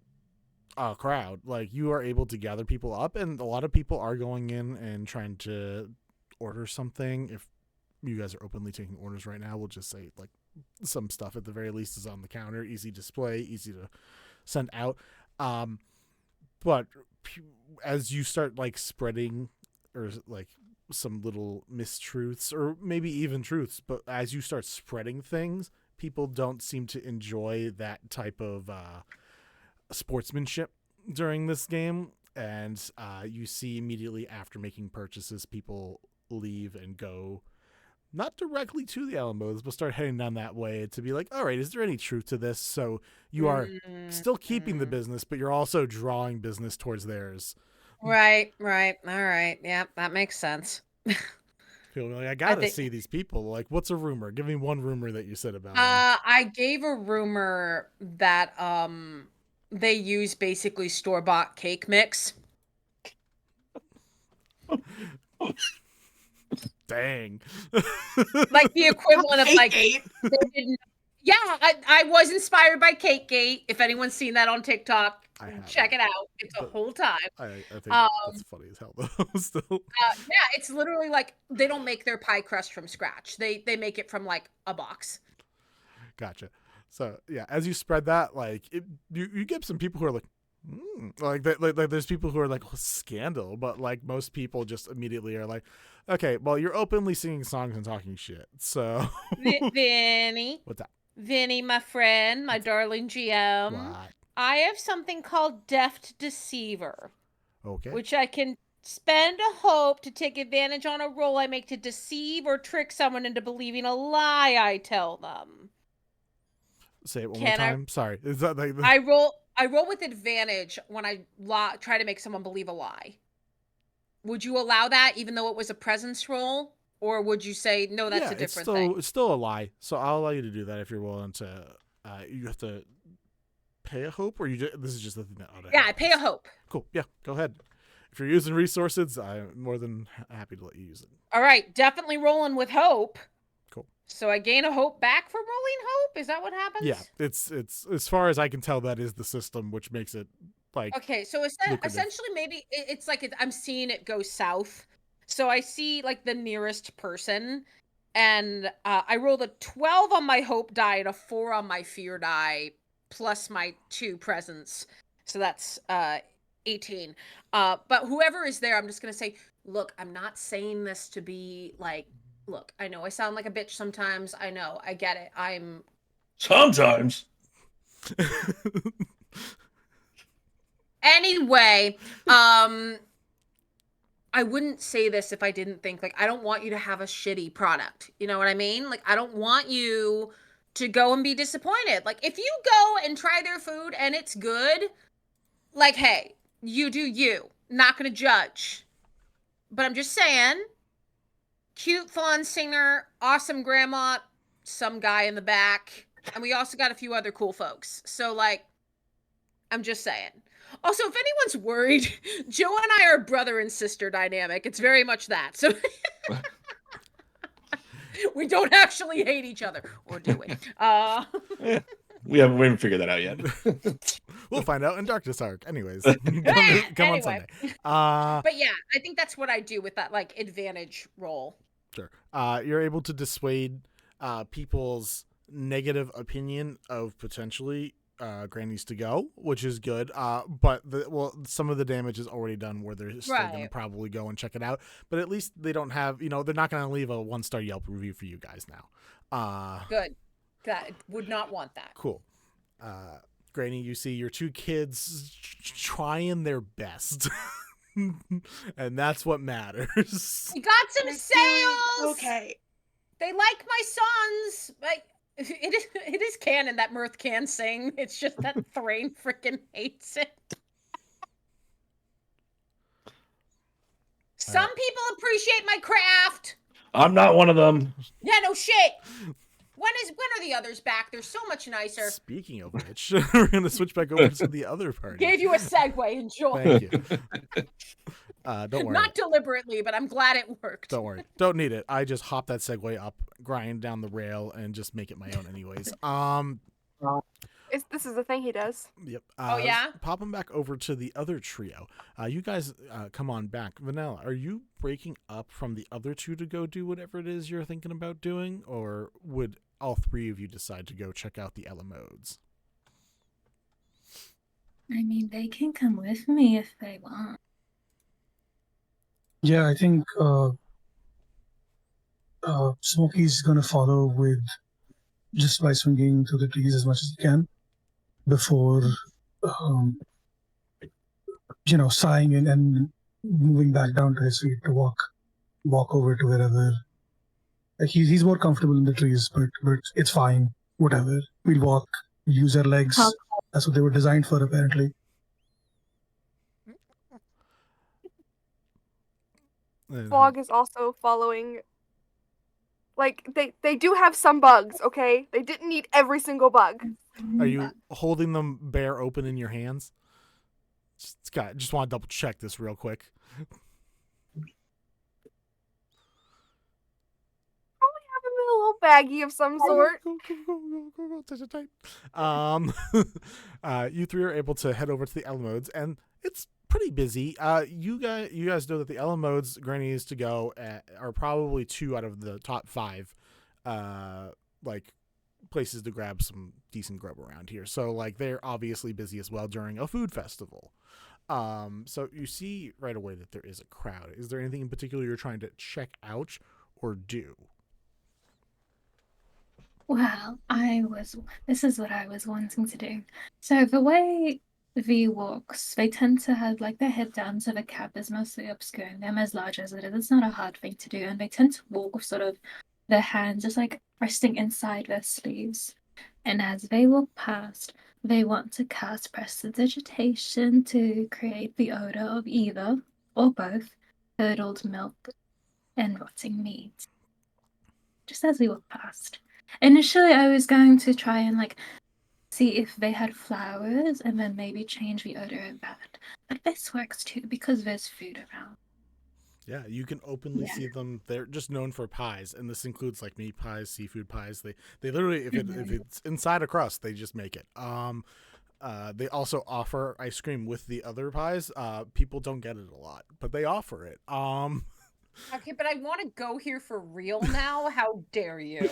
a crowd. Like, you are able to gather people up, and a lot of people are going in and trying to order something. If you guys are openly taking orders right now, we'll just say, like, some stuff at the very least is on the counter. Easy display, easy to send out. But as you start, like, spreading, or, like, some little mistruths, or maybe even truths, but as you start spreading things, people don't seem to enjoy that type of sportsmanship during this game. and you see immediately after making purchases, people leave and go not directly to the Alamos, but start heading down that way to be like, all right, is there any truth to this? So you are still keeping the business, but you're also drawing business towards theirs. Right. All right. Yeah, that makes sense. People are like, I gotta see these people. Like, what's a rumor? Give me one rumor that you said about them. I gave a rumor that they use basically store-bought cake mix. Dang. Like the equivalent of like Cake yeah, I was inspired by Cakegate. If anyone's seen that on TikTok, check it out. It's a whole time. I think that's funny as hell though. Still. Yeah, it's literally like they don't make their pie crust from scratch. They make it from like a box. Gotcha. So yeah, as you spread that, like you get some people who are like, like there's people who are like, oh, scandal, but like most people just immediately are like, okay, well, you're openly singing songs and talking shit. So Vinny, what's that? Vinny, my friend, my darling GM. What? I have something called Deft Deceiver. Okay. Which I can spend a hope to take advantage on a roll I make to deceive or trick someone into believing a lie I tell them. Say it one more time. Sorry. Is that like I roll with advantage when I try to make someone believe a lie. Would you allow that even though it was a presence roll? Or would you say, no, that's a different thing? It's still a lie. So I'll allow you to do that if you're willing to. You have to pay a hope, or this is just the thing that ought to I pay a hope. Cool. Yeah, go ahead. If you're using resources, I'm more than happy to let you use it. All right, definitely rolling with hope. Cool. So I gain a hope back for rolling hope? Is that what happens? Yeah, it's as far as I can tell, that is the system, which makes it like okay. So essentially, maybe it's like I'm seeing it go south. So I see like the nearest person, and I rolled a 12 on my hope die and a 4 on my fear die, plus my 2 presence. So that's 18. But whoever is there, I'm just gonna say, look, I'm not saying this to be like, look, I know I sound like a bitch sometimes. I know, I get it. I'm sometimes. Anyway, I wouldn't say this if I didn't think, like, I don't want you to have a shitty product. You know what I mean? Like, I don't want you to go and be disappointed. Like, if you go and try their food and it's good, like, hey, you do you. Not gonna judge. But I'm just saying, cute fawn singer, awesome grandma, some guy in the back, and we also got a few other cool folks. So, like, I'm just saying. Also, if anyone's worried, Joe and I are brother and sister dynamic. It's very much that. So we don't actually hate each other, or do we? Yeah, we haven't figured that out yet. We'll find out in Darkness Arc. Anyways, come on Sunday. But yeah, I think that's what I do with that like advantage roll. Sure. You're able to dissuade people's negative opinion of potentially Granny's to go, which is good. But some of the damage is already done where they're still going to probably go and check it out. But at least they don't have, they're not going to leave a 1-star Yelp review for you guys now. Good. That would not want that. Cool. Granny, you see your 2 kids trying their best. And that's what matters. We got some sales. Okay. They like my sons. Like, it is canon that Mirthe can sing. It's just that Thrain freaking hates it. Some people appreciate my craft. I'm not one of them. Yeah, no shit. When are the others back? They're so much nicer. Speaking of which, we're gonna switch back over to the other party. Gave you a segue. Enjoy. Thank you. Don't worry. Not deliberately, but I'm glad it worked. Don't worry. Don't need it. I just hop that segue up, grind down the rail, and just make it my own anyways. This is the thing he does. Yep. Oh, yeah? Pop them back over to the other trio. You guys come on back. Venella, are you breaking up from the other 2 to go do whatever it is you're thinking about doing? Or would all 3 of you decide to go check out the Alamodes? I mean, they can come with me if they want. Yeah, I think Smokey's gonna follow with just by swinging through the trees as much as he can before sighing and moving back down to his feet to walk over to wherever. Like he's more comfortable in the trees, but it's fine. Whatever. We'll walk. Use our legs. How- That's what they were designed for, apparently. Fwuag is also following. Like they do have some bugs, okay? They didn't eat every single bug. Are you holding them bare open in your hands? Just want to double check this real quick. Probably have them in a little baggie of some sort. Go, touch it tight. You three are able to head over to the Alamodes, and it's pretty busy. You guys know that the Alamodes Granny is to go are probably 2 out of the top 5, like places to grab some decent grub around here. So like they're obviously busy as well during a food festival. So you see right away that there is a crowd. Is there anything in particular you're trying to check out or do? Well, this is what I was wanting to do. So the way V walks, they tend to have like their head down, so the cap is mostly obscuring them. As large as it is, it's not a hard thing to do, and they tend to walk with sort of their hands just like resting inside their sleeves. And as they walk past, they want to cast prestidigitation to create the odor of either or both curdled milk and rotting meat. Just as we walk past. Initially, I was going to try and like see if they had flowers and then maybe change the odor of that. But this works too because there's food around. Yeah, you can openly see them. They're just known for pies, and this includes like meat pies, seafood pies. They literally, if it's inside a crust, they just make it. They also offer ice cream with the other pies. People don't get it a lot, but they offer it. Okay, but I want to go here for real now. How dare you?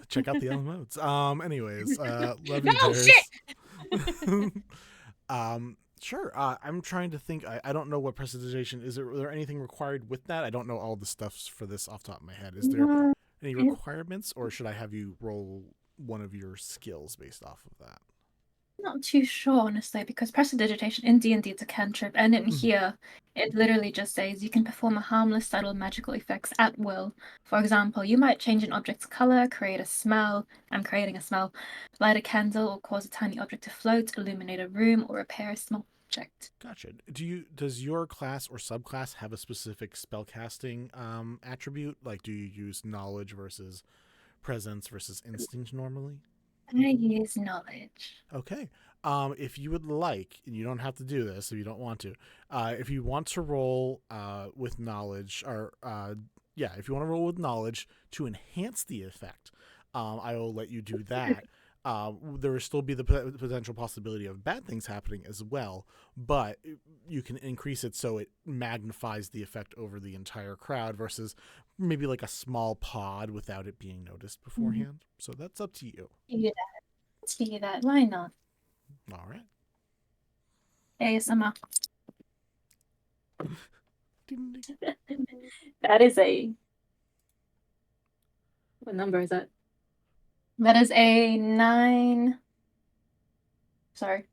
Check out the Alamodes. Anyways, love you, No, Paris. shit! Sure. I'm trying to think. I don't know what prestidigitation is. There anything required with that? I don't know all the stuffs for this off the top of my head. Is there any requirements, or should I have you roll one of your skills based off of that? Not too sure, honestly, because prestidigitation in D&D is a cantrip, and in here, it literally just says you can perform a harmless, subtle magical effects at will. For example, you might change an object's color, create a smell, I'm creating a smell, light a candle, or cause a tiny object to float, illuminate a room, or repair a small object. Gotcha. Does your class or subclass have a specific spellcasting attribute? Like, do you use knowledge versus presence versus instinct normally? I use knowledge. Okay. If you would like, and you don't have to do this if you don't want to, if you want to roll with knowledge, or if you want to roll with knowledge to enhance the effect, I will let you do that. There will still be the potential possibility of bad things happening as well, but you can increase it so it magnifies the effect over the entire crowd versus maybe like a small pod without it being noticed beforehand. So that's up to you. Yeah, let's do that. Why not? All right. ASMR. Ding, ding. That is a... What number is that? That is a 9. Sorry.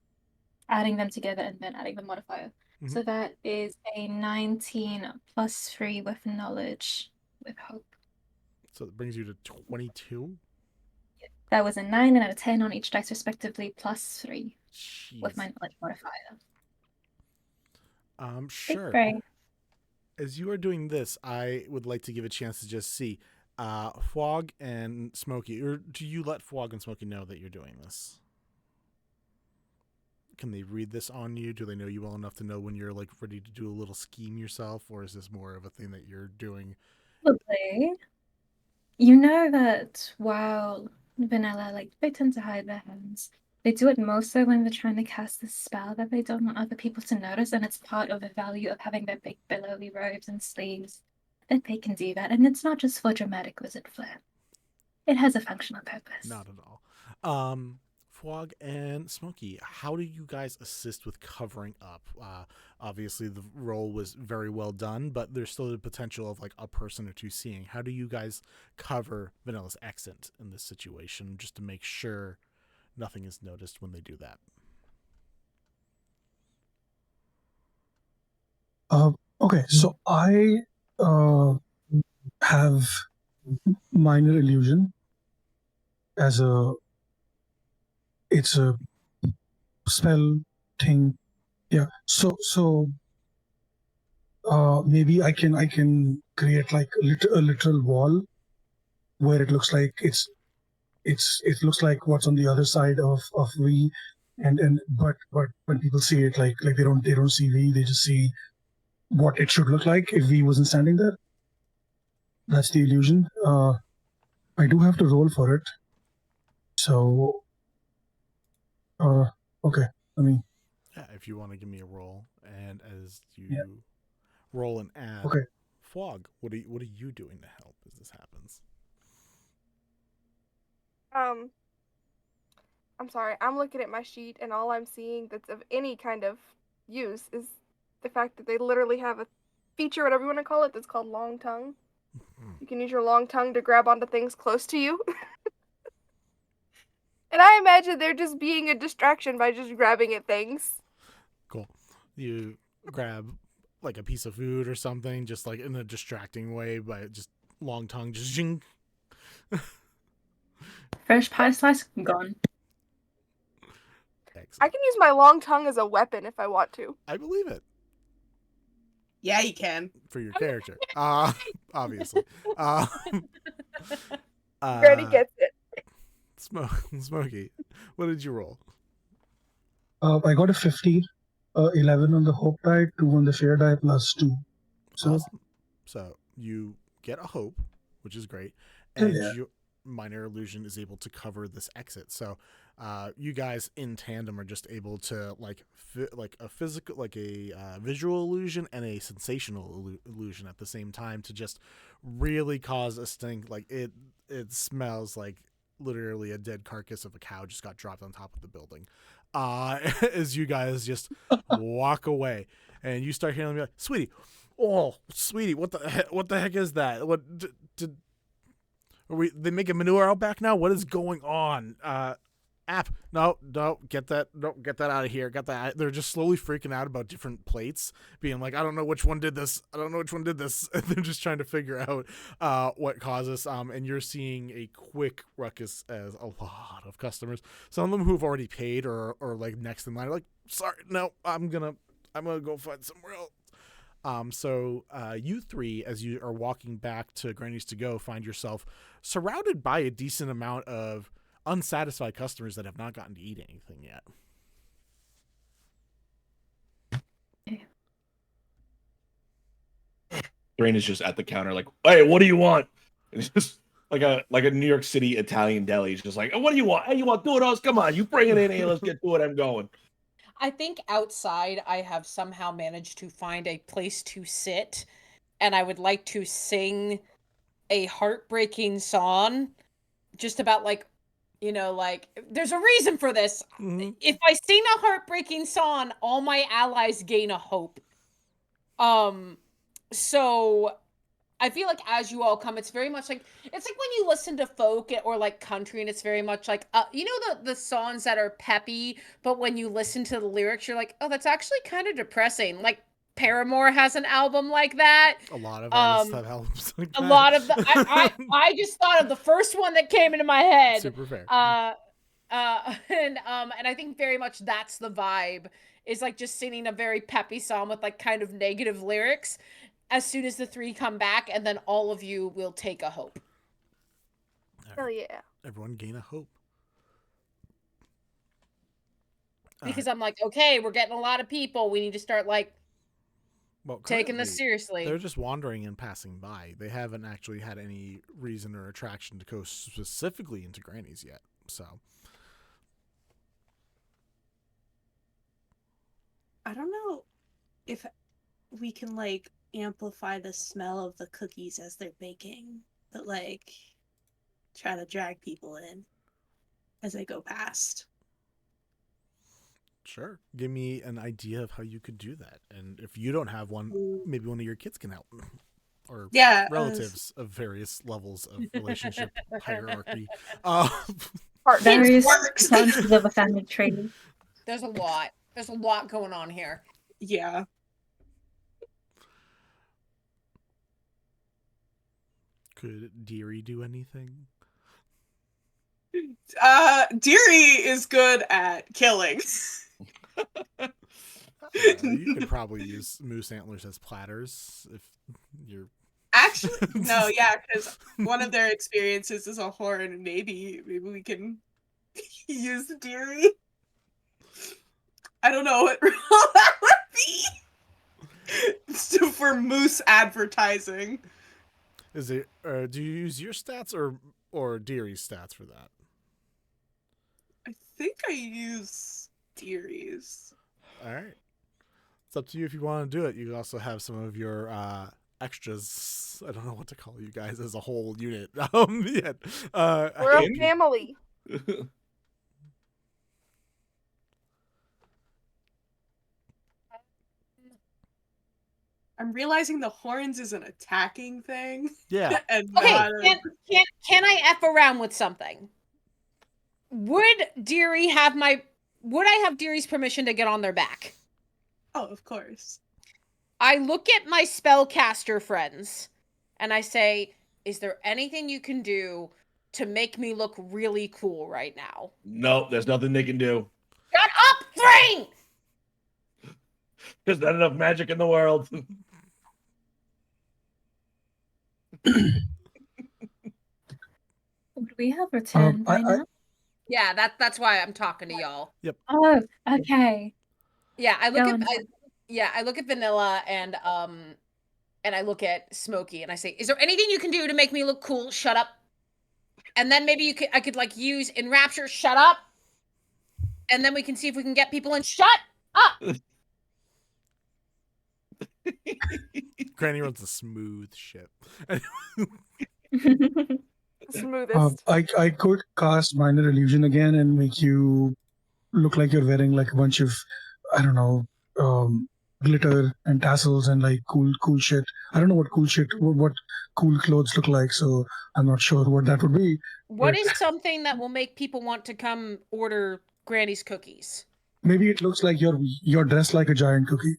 Adding them together and then adding the modifier. So that is a 19 plus 3 with knowledge with hope. So it brings you to 22? That was a 9 and a 10 on each dice respectively, plus 3 Jeez. with my knowledge modifier. Sure. Great. As you are doing this, I would like to give a chance to just see Fwuag and Smokey, or do you let Fwuag and Smokey know that you're doing this? Can they read this on you? Do they know you well enough to know when you're like ready to do a little scheme yourself, or is this more of a thing that you're doing? Probably. You know that while Venella, like, they tend to hide their hands. They do it mostly when they're trying to cast a spell that they don't want other people to notice, and it's part of the value of having their big billowy robes and sleeves that they can do that, and it's not just for dramatic wizard flair. It has a functional purpose. Not at all. Fwuag and Smokey, how do you guys assist with covering up? Obviously, the role was very well done, but there's still the potential of like a person or two seeing. How do you guys cover Venella's accent in this situation, just to make sure nothing is noticed when they do that? Okay, so I have minor illusion as it's a spell thing. Yeah. So maybe I can create like a literal wall where it looks like it looks like what's on the other side of V, but when people see it, like they don't see V, they just see what it should look like if V wasn't standing there. That's the illusion. I do have to roll for it. So, okay. I mean, Yeah, if you want to give me a roll, and as you roll and add, okay. Fwuag, what are you doing to help as this happens? I'm sorry. I'm looking at my sheet, and all I'm seeing that's of any kind of use is the fact that they literally have a feature, whatever you want to call it, that's called long tongue. You can use your long tongue to grab onto things close to you. And I imagine they're just being a distraction by just grabbing at things. Cool. You grab like a piece of food or something, just like in a distracting way, by just long tongue, just zing. Fresh pie slice gone. I Excellent. can use my long tongue as a weapon if I want to. I believe it Yeah, you can. for your character. Obviously. Granny gets it. Smokey, what did you roll? I got a 50, 11 on the hope die, 2 on the fear die, plus 2. So, Awesome. So you get a hope, which is great, and yeah. your minor illusion is able to cover this exit. So you guys in tandem are just able to like a physical, like a visual illusion and a sensational illusion at the same time to just really cause a stink. Like it smells like literally a dead carcass of a cow just got dropped on top of the building. As you guys just walk away, and you start hearing me like, "Sweetie, oh, sweetie, what the heck is that? What did they make a manure out back now? What is going on? App, no, get that out of here. Got that." They're just slowly freaking out about different plates, being like, I don't know which one did this. And they're just trying to figure out what caused this. And you're seeing a quick ruckus as a lot of customers, some of them who've already paid or like next in line, are like, sorry, no, I'm gonna go find somewhere else. So you three, as you are walking back to Granny's to Go, find yourself surrounded by a decent amount of unsatisfied customers that have not gotten to eat anything yet. Thrain is just at the counter, like, "Hey, what do you want?" And it's just like a New York City Italian deli. He's just like, "Oh, what do you want? Hey, you want Doodles? Come on, you bring it in here. Let's get to it. I'm going." I think outside I have somehow managed to find a place to sit, and I would like to sing a heartbreaking song just about like, like there's a reason for this. Mm-hmm. If I sing a heartbreaking song, all my allies gain a hope. So I feel like as you all come, it's very much like, it's like when you listen to folk or like country, and it's very much like, the songs that are peppy, but when you listen to the lyrics, you're like, oh, that's actually kind of depressing. Like Paramore has an album like that. A lot of artists have albums like that. A lot of I just thought of the first one that came into my head. Super fair. And I think very much that's the vibe, is like just singing a very peppy song with like kind of negative lyrics as soon as the three come back, and then all of you will take a hope. Hell yeah. Everyone gain a hope. Because I'm like, okay, we're getting a lot of people. We need to start like taking this seriously. They're just wandering and passing by. They haven't actually had any reason or attraction to go specifically into Granny's yet. So I don't know if we can like amplify the smell of the cookies as they're baking, but like try to drag people in as they go past. sure, give me an idea of how you could do that, and if you don't have one, maybe one of your kids can help, or relatives of various levels of relationship hierarchy. Various branches of a family tree. There's a lot going on here. Yeah. Could Deary do anything? Deary is good at killing. You could probably use moose antlers as platters if you're. Actually, no, yeah, because one of their experiences is a horn, and maybe we can use Deary. I don't know what role that would be. For moose advertising. Is it? Do you use your stats or Deary's stats for that? I think I use Deary's. All right. It's up to you if you want to do it. You also have some of your extras. I don't know what to call you guys as a whole unit. Yet. We're a family. I'm realizing the horns is an attacking thing. Yeah. And Okay, not can I F around with something? Would I have Deary's permission to get on their back? Oh, of course. I look at my spellcaster friends and I say, is there anything you can do to make me look really cool right now? No, there's nothing they can do. Shut up, Thrain! There's not enough magic in the world. Would we have returned by now? Yeah, that's why I'm talking to y'all. Oh, okay. Yeah, I look Go at on. I look at Venella and I look at Smokey and I say, "Is there anything you can do to make me look cool? Shut up." And then maybe I could like use Enrapture, shut up. And then we can see if we can get people in shut up. Granny runs a smooth ship. Smoothest. I could cast minor illusion again and make you look like you're wearing like a bunch of, I don't know, glitter and tassels and like cool shit. I don't know what cool clothes look like, so I'm not sure what that would be. What But is something that will make people want to come order Granny's cookies? maybe it looks like you're dressed like a giant cookie.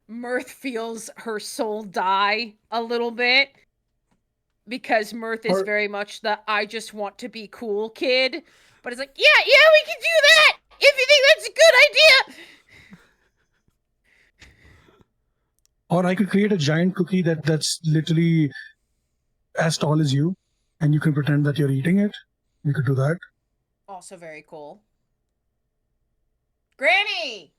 Mirthe feels her soul die a little bit because Mirthe is Or- very much the I just want to be cool kid. But it's like, yeah, we can do that if you think that's a good idea. Or I could create a giant cookie that's literally as tall as you, and you can pretend that you're eating it. We could do that. Also very cool. Granny,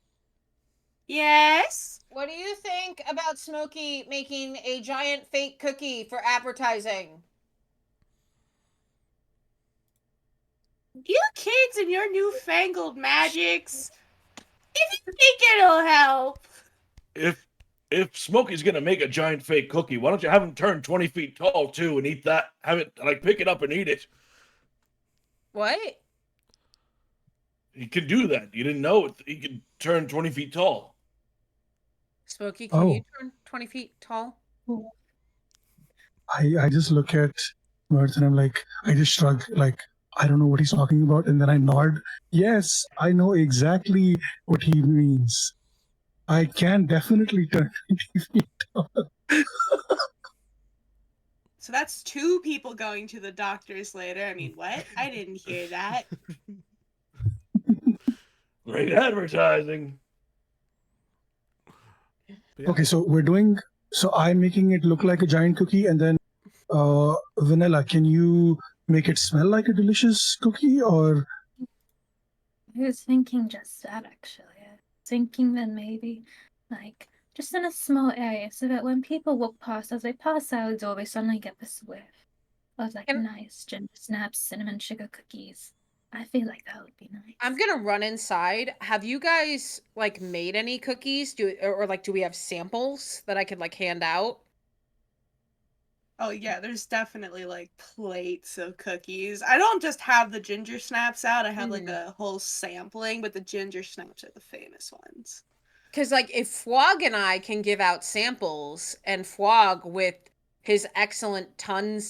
Yes? what do you think about Smokey making a giant fake cookie for advertising? You kids and your newfangled magics. If you think it'll help. If Smokey's gonna make a giant fake cookie, why don't you have him turn 20 feet tall too and eat that? Have it like pick it up and eat it. What? He could do that. You didn't know it. He could turn 20 feet tall. Smokey, can you Oh. turn 20 feet tall? I just look at Mirthe and I'm like, I just shrug, like, I don't know what he's talking about. And then I nod. Yes, I know exactly what he means. I can definitely turn 20 feet tall. So that's 2 people going to the doctors later. I mean, what? I didn't hear that. Great advertising. But yeah. Okay, so I'm making it look like a giant cookie, and then Venella, can you make it smell like a delicious cookie? Or I was thinking just that actually. I was thinking that maybe, like, just in a small area so that when people walk past, as they pass out the door, they suddenly get this whiff of like Can- nice ginger snaps, cinnamon sugar cookies. I feel like that would be nice. I'm gonna run inside. Have you guys like made any cookies? Or like do we have samples that I could like hand out? Oh yeah, there's definitely like plates of cookies. I don't just have the ginger snaps out. I have like a whole sampling, but the ginger snaps are the famous ones. Because like if Fwuag and I can give out samples, and Fwuag with his excellent ton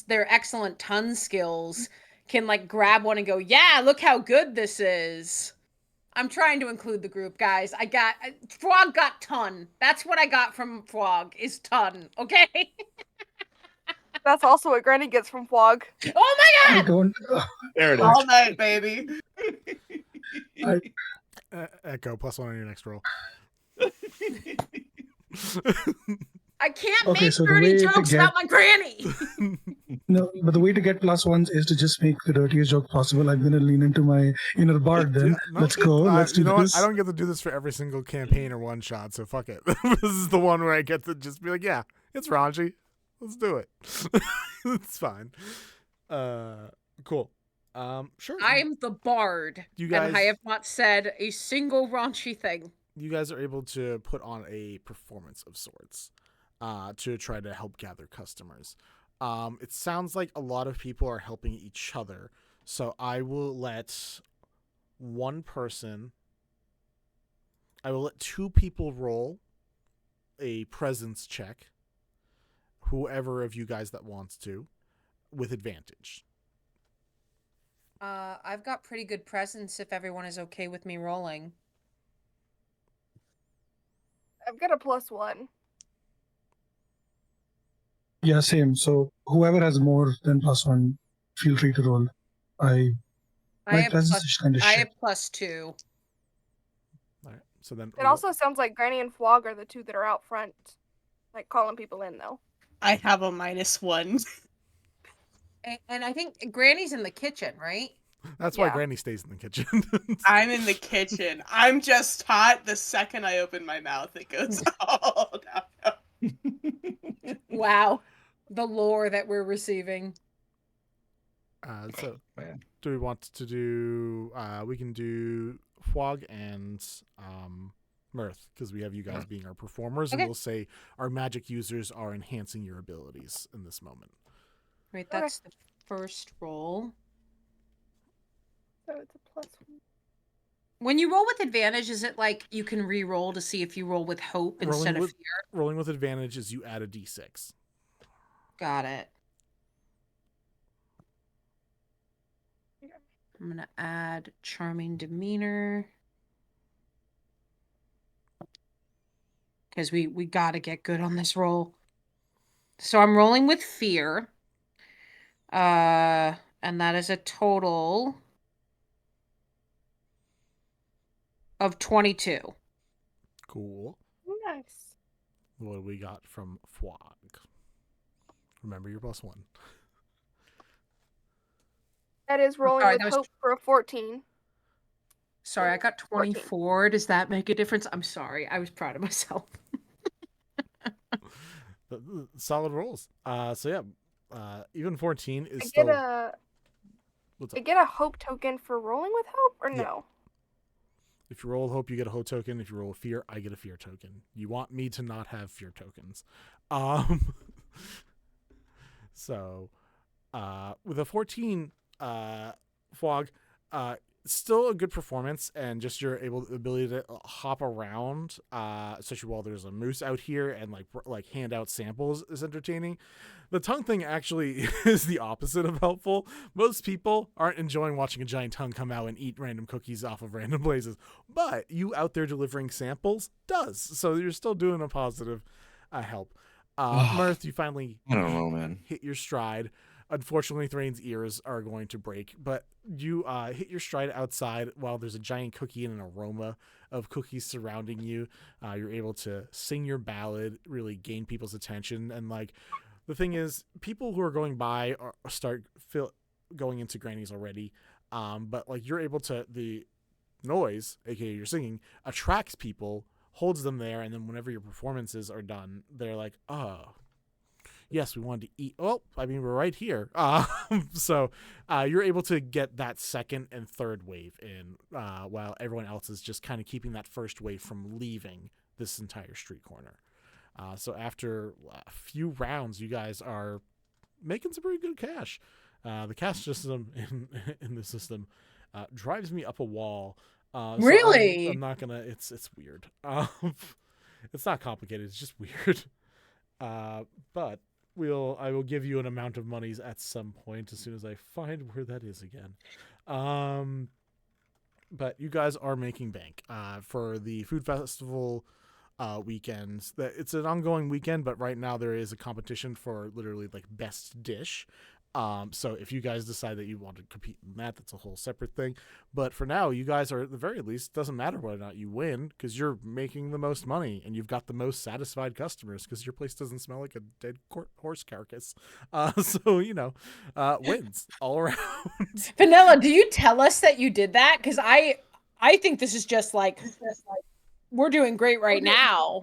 skills can like grab one and go, yeah, look how good this is. I'm trying to include the group, guys. Fwuag got ton. That's what I got from Fwuag is ton. Okay. That's also what Granny gets from Fwuag. Oh my I god! don't. There it is. All night, baby. Echo +1 on your next roll. I can't Okay, make so the way dirty to jokes get- about my granny. No, but the way to get +1s is to just make the dirtiest joke possible. I'm gonna lean into my inner bard then. Yeah, no, Let's go. Let's do you know this. what? I don't get to do this for every single campaign or one shot, so fuck it. This is the one where I get to just be like, yeah, it's raunchy. Let's do it. It's fine. Cool. Sure. I'm the bard, You and I guys- have not said a single raunchy thing. You guys are able to put on a performance of sorts to try to help gather customers. It sounds like a lot of people are helping each other, so I will let two people roll a presence check, whoever of you guys that wants to, with advantage. I've got pretty good presence if everyone is okay with me rolling. I've got a +1. Yeah, same. So whoever has more than +1, feel free to roll. I My have presence plus, is kind of I shit. have +2. All right. So then It also sounds like Granny and Fwuag are the two that are out front, like calling people in though. I have a -1. And I think Granny's in the kitchen, right? that's why Yeah. Granny stays in the kitchen. I'm in the kitchen. I'm just hot. The second I open my mouth, it goes all down. Wow. The lore that we're receiving. So Man. do we want to do we can do Fwuag and Mirthe, because we have you guys being our performers, Okay. and we'll say our magic users are enhancing your abilities in this moment. Right, that's the first roll. So it's a +1. When you roll with advantage, is it like you can re-roll to see if you roll with hope instead of with, fear? Rolling with advantage is you add a d6. Got it. I'm gonna add charming demeanor. Because we gotta get good on this roll. So I'm rolling with fear. And that is a total of 22. Cool. Nice. What do we got from Fwuag? Remember your +1. That is rolling sorry, with that was- hope for a 14. Sorry, I got 14. 24. Does that make a difference? I'm sorry. I was proud of myself. Solid rolls. So yeah, even 14 is I still. get a What's I up? get a hope token for rolling with hope or Yeah. no? If you roll hope, you get a hope token. If you roll fear, I get a fear token. You want me to not have fear tokens. So with a 14, Fwuag, still a good performance, and just your ability to hop around, especially while there's a moose out here, and like hand out samples is entertaining. The tongue thing actually is the opposite of helpful. Most people aren't enjoying watching a giant tongue come out and eat random cookies off of random places, but you out there delivering samples does. So you're still doing a positive help. Mirthe, you finally I don't know, man. hit your stride. Unfortunately, Thrain's ears are going to break, but you hit your stride outside while there's a giant cookie and an aroma of cookies surrounding you. You're able to sing your ballad, really gain people's attention. And like the thing is, people who are going by start going into Granny's already. But like you're able to, the noise, aka your singing, attracts people, holds them there, and then whenever your performances are done, they're like, oh, yes, we wanted to eat. Oh, I mean, we're right here. So you're able to get that second and third wave in, while everyone else is just kind of keeping that first wave from leaving this entire street corner. So after a few rounds, you guys are making some pretty good cash. The cash system in the system drives me up a wall. So Really? I'm not gonna. It's weird. It's not complicated. It's just weird. But I will give you an amount of monies at some point as soon as I find where that is again. But you guys are making bank for the food festival. weekends. It's an ongoing weekend, but right now there is a competition for literally like best dish. So if you guys decide that you want to compete in that, that's a whole separate thing. But for now, you guys are at the very least, doesn't matter whether or not you win, because you're making the most money and you've got the most satisfied customers because your place doesn't smell like a dead horse carcass. So, wins all around. Venella, do you tell us that you did that? Because I think this is just like we're doing great right now.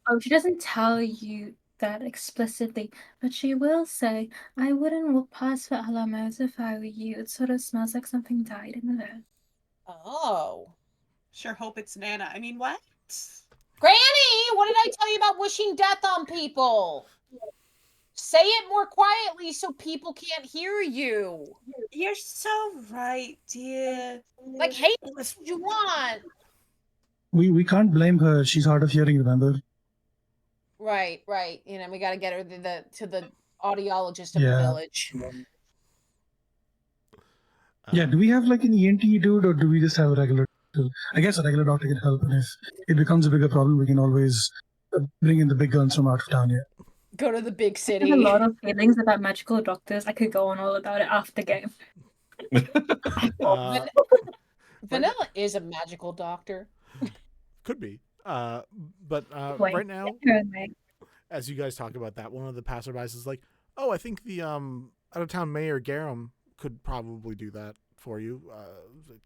Oh, she doesn't tell you that explicitly, but she will say, I wouldn't walk past the Alamos if I were you. It sort of smells like something died in there. Oh. Sure hope it's Nana. I mean, what? Granny, what did I tell you about wishing death on people? Say it more quietly so people can't hear you. You're so right, dear. Like, hey, that's what you want. We can't blame her. She's hard of hearing, remember? Right. We got to get her to the audiologist of the Yeah. village. Yeah, do we have like an ENT dude, or do we just have a regular doctor? I guess a regular doctor can help, and if it becomes a bigger problem, we can always bring in the big guns from out of town, yeah. Go to the big I city. have a lot of feelings about magical doctors. I could go on all about it after game. Vanilla is a magical doctor. Could be. But Wait, right now, anyway. as you guys talk about that, one of the passerbys is like, "Oh, I think the out-of-town mayor Garum could probably do that for you. It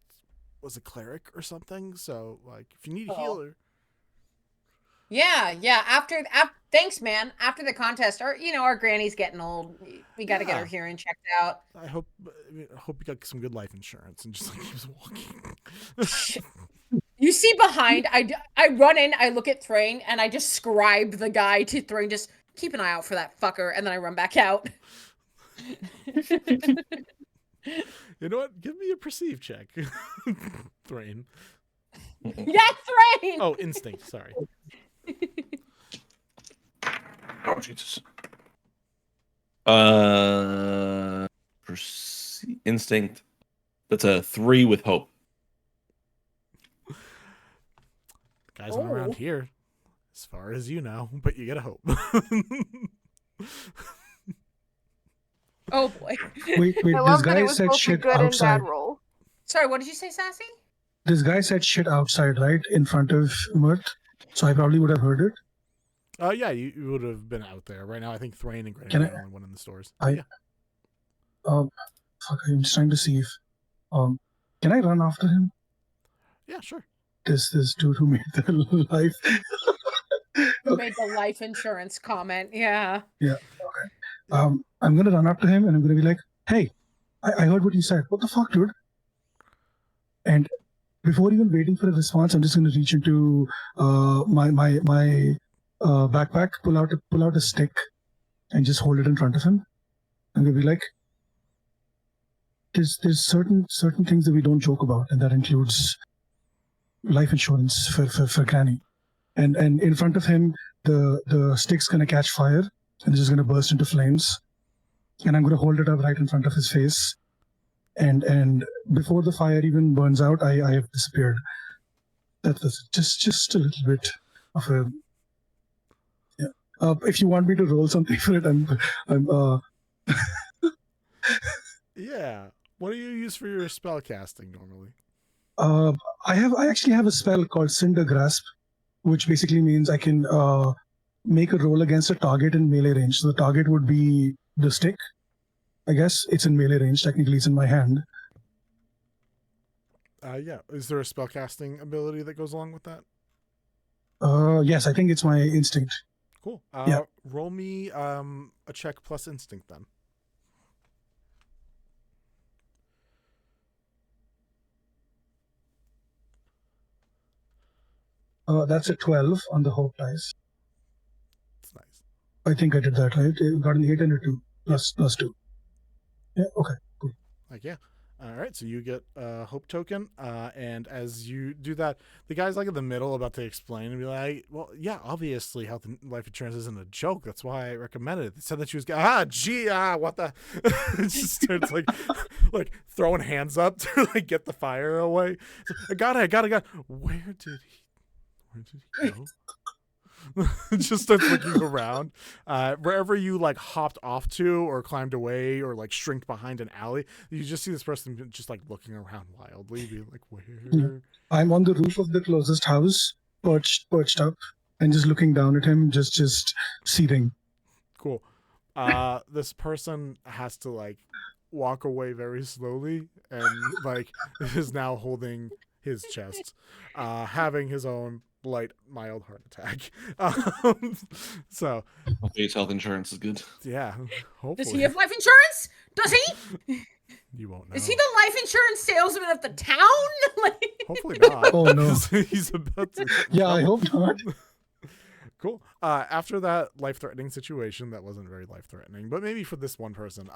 was a cleric or something. So, like, if you need a healer." Yeah. After thanks, man. After the contest, our granny's getting old. We got to get her hearing checked out. I hope you got some good life insurance and just like keeps walking. You see behind, I run in, I look at Thrain, and I just scribe the guy to Thrain, just keep an eye out for that fucker, and then I run back out. You know what? Give me a perceive check. Thrain. Yeah, Thrain! Oh, instinct, sorry. Oh, Jesus. Instinct. That's a 3 with hope. Guys aren't around here, as far as you know, but you get a hope. Oh boy. Wait, I this love that guy it was said both a shit good and outside. bad roll. Sorry, what did you say, Sassy? This guy said shit outside, right? In front of Mirthe. So I probably would have heard it. Yeah, you would have been out there. Right now, I think Thrain and Granny Can are I- the only one in the stores. Fuck, I'm just trying to see if can I run after him? Yeah, sure. This dude who made the life. Who made the life insurance comment? Yeah. I'm gonna run up to him and I'm gonna be like, "Hey, I heard what you said. What the fuck, dude?" And before even waiting for a response, I'm just gonna reach into my backpack, pull out a stick, and just hold it in front of him. I'm gonna be like, "There's certain things that we don't joke about, and that includes life insurance for Granny." And in front of him, the stick's gonna catch fire and it's just gonna burst into flames. And I'm gonna hold it up right in front of his face. And before the fire even burns out, I have disappeared. That was just a little bit of a if you want me to roll something for it, I'm Yeah. What do you use for your spell casting normally? I actually have a spell called Cinder Grasp, which basically means I can make a roll against a target in melee range. So the target would be the stick. I guess it's in melee range. Technically, it's in my hand. Yeah. Is there a spell casting ability that goes along with that? Yes, I think it's my instinct. Cool. Yeah. Roll me a check plus instinct then. That's a 12 on the hope dice. That's nice. I think I did that right. It got an 8 and a 2 plus 2. Yeah. Okay. Cool. Like, yeah. All right. So you get a hope token. And as you do that, the guy's like in the middle about to explain and be like, well, yeah, obviously health and life insurance isn't a joke. That's why I recommended it. They said that she was, what the? It just starts like throwing hands up to like get the fire away. So, I got it. Where did Where did he go? Just starts looking around. Wherever you like hopped off to or climbed away or like shrinked behind an alley, you just see this person just like looking around wildly, being like, where? I'm on the roof of the closest house, perched up, and just looking down at him, just seething. Cool. This person has to like walk away very slowly and like is now holding his chest, having his own mild heart attack. So Hopefully his health insurance is good. yeah, hopefully. Does he have life insurance? Does he? You won't know. Is he the life insurance salesman of the town? Like- Hopefully not. Oh, no. He's about to. Yeah, I hope not. Cool. After that life-threatening situation, that wasn't very life-threatening, but maybe for this one person,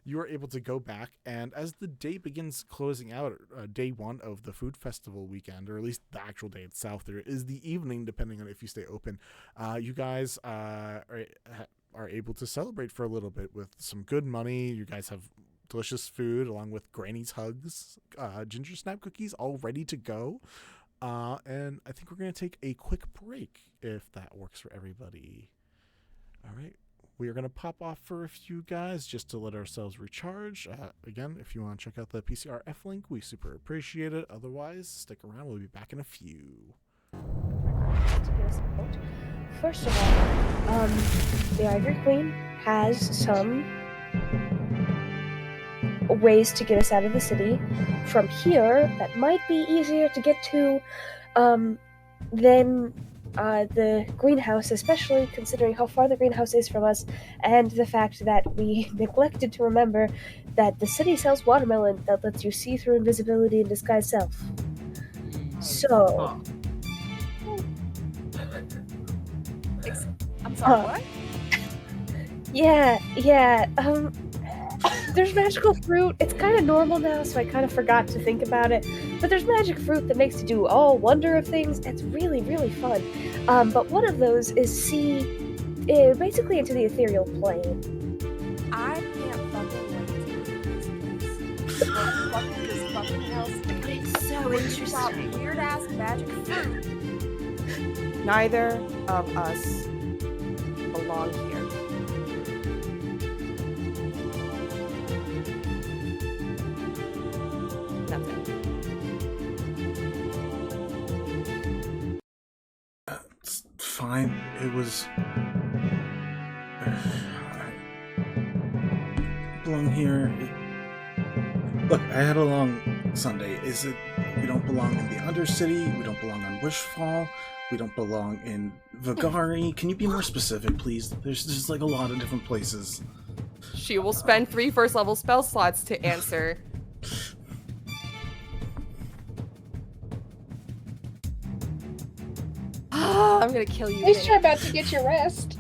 you are able to go back, and as the day begins closing out, day one of the food festival weekend, or at least the actual day itself, there is the evening, depending on if you stay open. You guys are able to celebrate for a little bit with some good money. You guys have delicious food along with Granny's hugs, ginger snap cookies all ready to go. And I think we're going to take a quick break if that works for everybody. All right. We are going to pop off for a few guys just to let ourselves recharge. Again, if you want to check out the PCRF link, we super appreciate it. Otherwise, stick around. We'll be back in a few. First of all, the Ivory Queen has some ways to get us out of the city. From here, that might be easier to get to than the greenhouse, especially considering how far the greenhouse is from us, and the fact that we neglected to remember that the city sells watermelon that lets you see through invisibility and disguise self. So... I'm sorry, what? Yeah, there's magical fruit. It's kind of normal now, so I kind of forgot to think about it. But there's magic fruit that makes you do all wonder of things. It's really, really fun. But one of those is see basically into the ethereal plane. I can't fucking wait to what fucking this fucking house. It's so interesting. Weird ass magic fruit. Neither of us belong here. That's it. It's fine. It was... I belong here. Look, I had a long Sunday. Is it... We don't belong in the Undercity. We don't belong on Wishfall. We don't belong in Vagari. Can you be more specific, please? There's just like a lot of different places. She will spend 3 first level spell slots to answer. I'm gonna kill you. At least you're about to get your rest.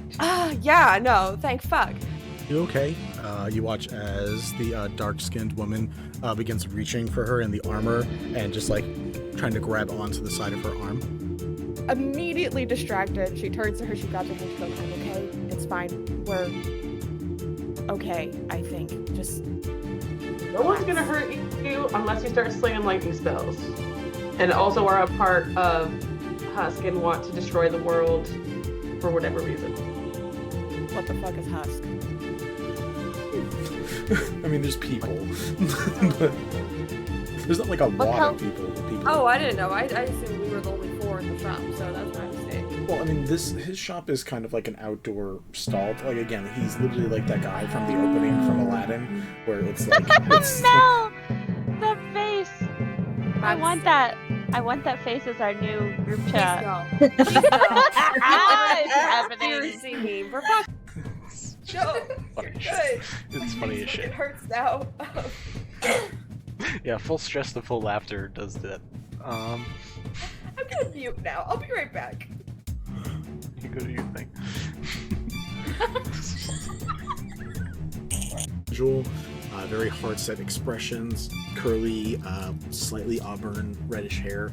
Yeah, no, thank fuck. You okay? You watch as the dark-skinned woman begins reaching for her in the armor and just like trying to grab onto the side of her arm. Immediately distracted, she turns to her, she grabs her hand, she goes, I'm okay, it's fine, we're okay, I think, just... No one's gonna hurt you unless you start slinging lightning spells. And also are a part of Husk and want to destroy the world for whatever reason. What the fuck is Husk? I mean, there's people. But there's not like a lot of people. Oh, I didn't know. I assumed we were the only 4 in the shop, so that's my mistake. Well, I mean, his shop is kind of like an outdoor stall. Like, again, he's literally like that guy from the opening from Aladdin, where it's like... It's No! The face! I want that face as our new group chat. Please no. Please no. It's happening. Seriously, me. For fuck. No. Funny Good. shit. It's funny as shit. It hurts now. Yeah, full stress to full laughter does that. I'm gonna mute now. I'll be right back. You go do your thing. Visual, very hard-set expressions, curly, slightly auburn, reddish hair.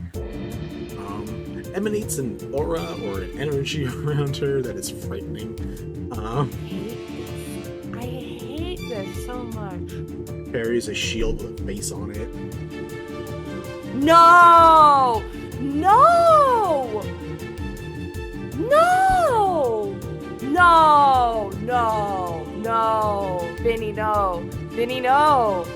Emanates an aura or an energy around her that is frightening. I hate this so much. Carries a shield with a face on it. No! No! No, Vinny, no. Vinny, no.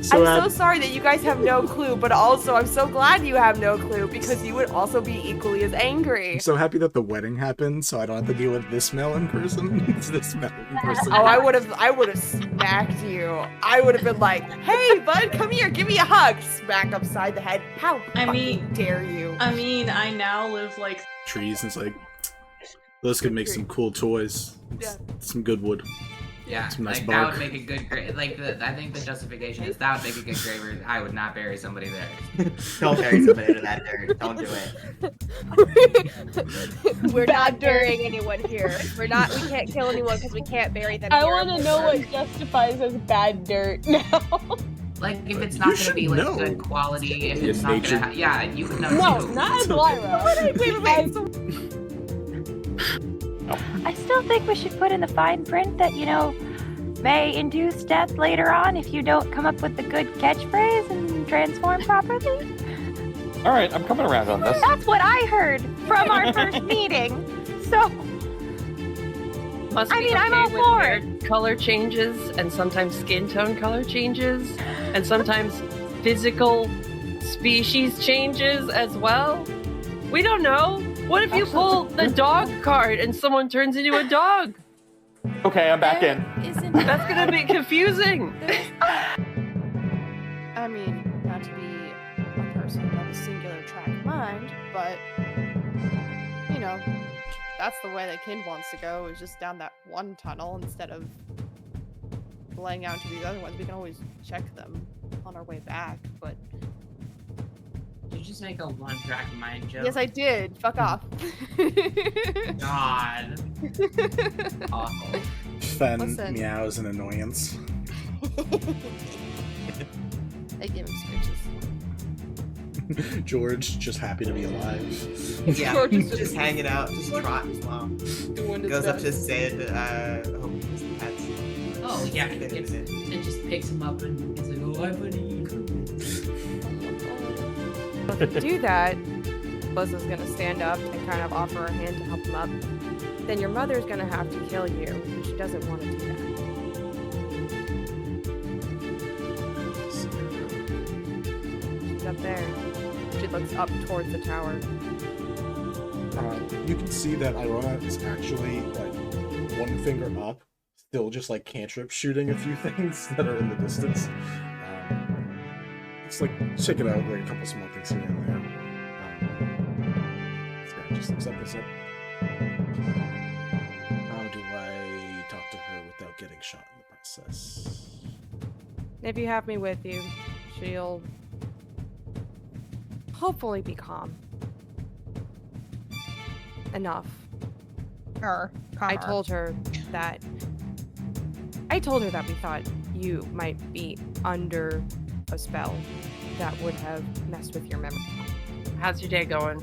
So, I'm so sorry that you guys have no clue, but also I'm so glad you have no clue because you would also be equally as angry. I'm so happy that the wedding happened, so I don't have to deal with this Mel in person. It's this Mel in person. Oh, I would have smacked you. I would have been like, "Hey, bud, come here, give me a hug." Smack upside the head. How dare you? I mean, I now live like trees, and it's like those could make some cool toys. Some good wood. Yeah, Some nice like bark. that would make a good grave. Like I think the justification is that would make a good grave. I would not bury somebody there. Don't bury somebody to that dirt. Don't do it. We're not burying anyone here. We can't kill anyone because we can't bury them. I want to know what justifies as bad dirt now. Like if it's not gonna be like know. good quality, if In it's not nature. gonna, yeah, you would know No, too. not as Lyra. Wait. I still think we should put in the fine print that, may induce death later on if you don't come up with the good catchphrase and transform properly. All right, I'm coming around on this. That's what I heard from our first meeting. So, I'm all for it. Color changes, and sometimes skin tone color changes, and sometimes physical species changes as well. We don't know. What if you pull the dog card and someone turns into a dog? Okay, I'm back in. That's gonna be confusing. I mean, not to be a person of a singular track mind, but that's the way the kid wants to go, is just down that one tunnel instead of laying out into these other ones. We can always check them on our way back, but Did you just make a one-track mind joke? yes, I did. Fuck off. God. Awful. Fen Listen. meows an annoyance. I give him scritches. George just happy to be alive. Yeah, George is just hanging out, just trotting along. Doing his Goes up best. to Sid, hope he's the pets. Oh yeah, it just picks him up and it's like, oh, I buddy. If you do that, Liza's gonna stand up and kind of offer her hand to help him up. Then your mother's gonna have to kill you. And she doesn't want to do that. She's up there. She looks up towards the tower. You can see that Irona is actually like one finger up, still just like cantrip shooting a few things that are in the distance. It's like check it out, like a couple small things here and there. This guy just looks up and said, "How do I talk to her without getting shot in the process?" If you have me with you, she'll hopefully be calm. Enough. I told her that we thought you might be under a spell that would have messed with your memory. How's your day going?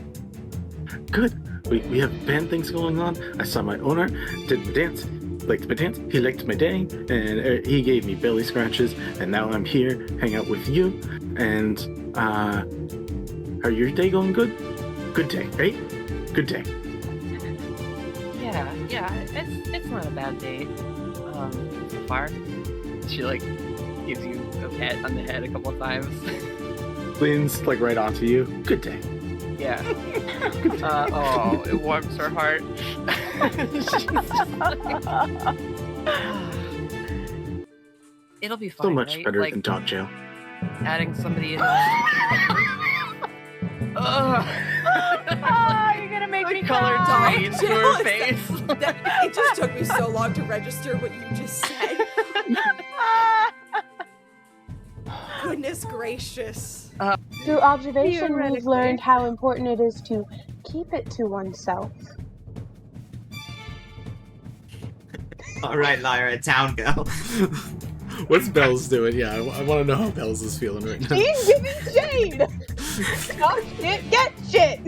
Good. We have band things going on. I saw my owner, did my dance, liked my dance, he liked my day, and he gave me belly scratches, and now I'm here, hang out with you, and, are your day going good? Good day, right? Good day. Yeah, it's not a bad day, so far. She, gives you a pat on the head a couple of times. Leans, right onto you. Good day. Yeah. It warms her heart. It'll be fine, So much right? better than dog jail. Adding somebody in. You're gonna make me Color cry. drains to her face. It just took me so long to register what you just said. Goodness gracious. Through observation, we've learned how important it is to keep it to oneself. All right, Lyra, town girl. What's Bells doing? Yeah, I want to know how Bells is feeling right now. She's giving shade! Talk shit, get shit!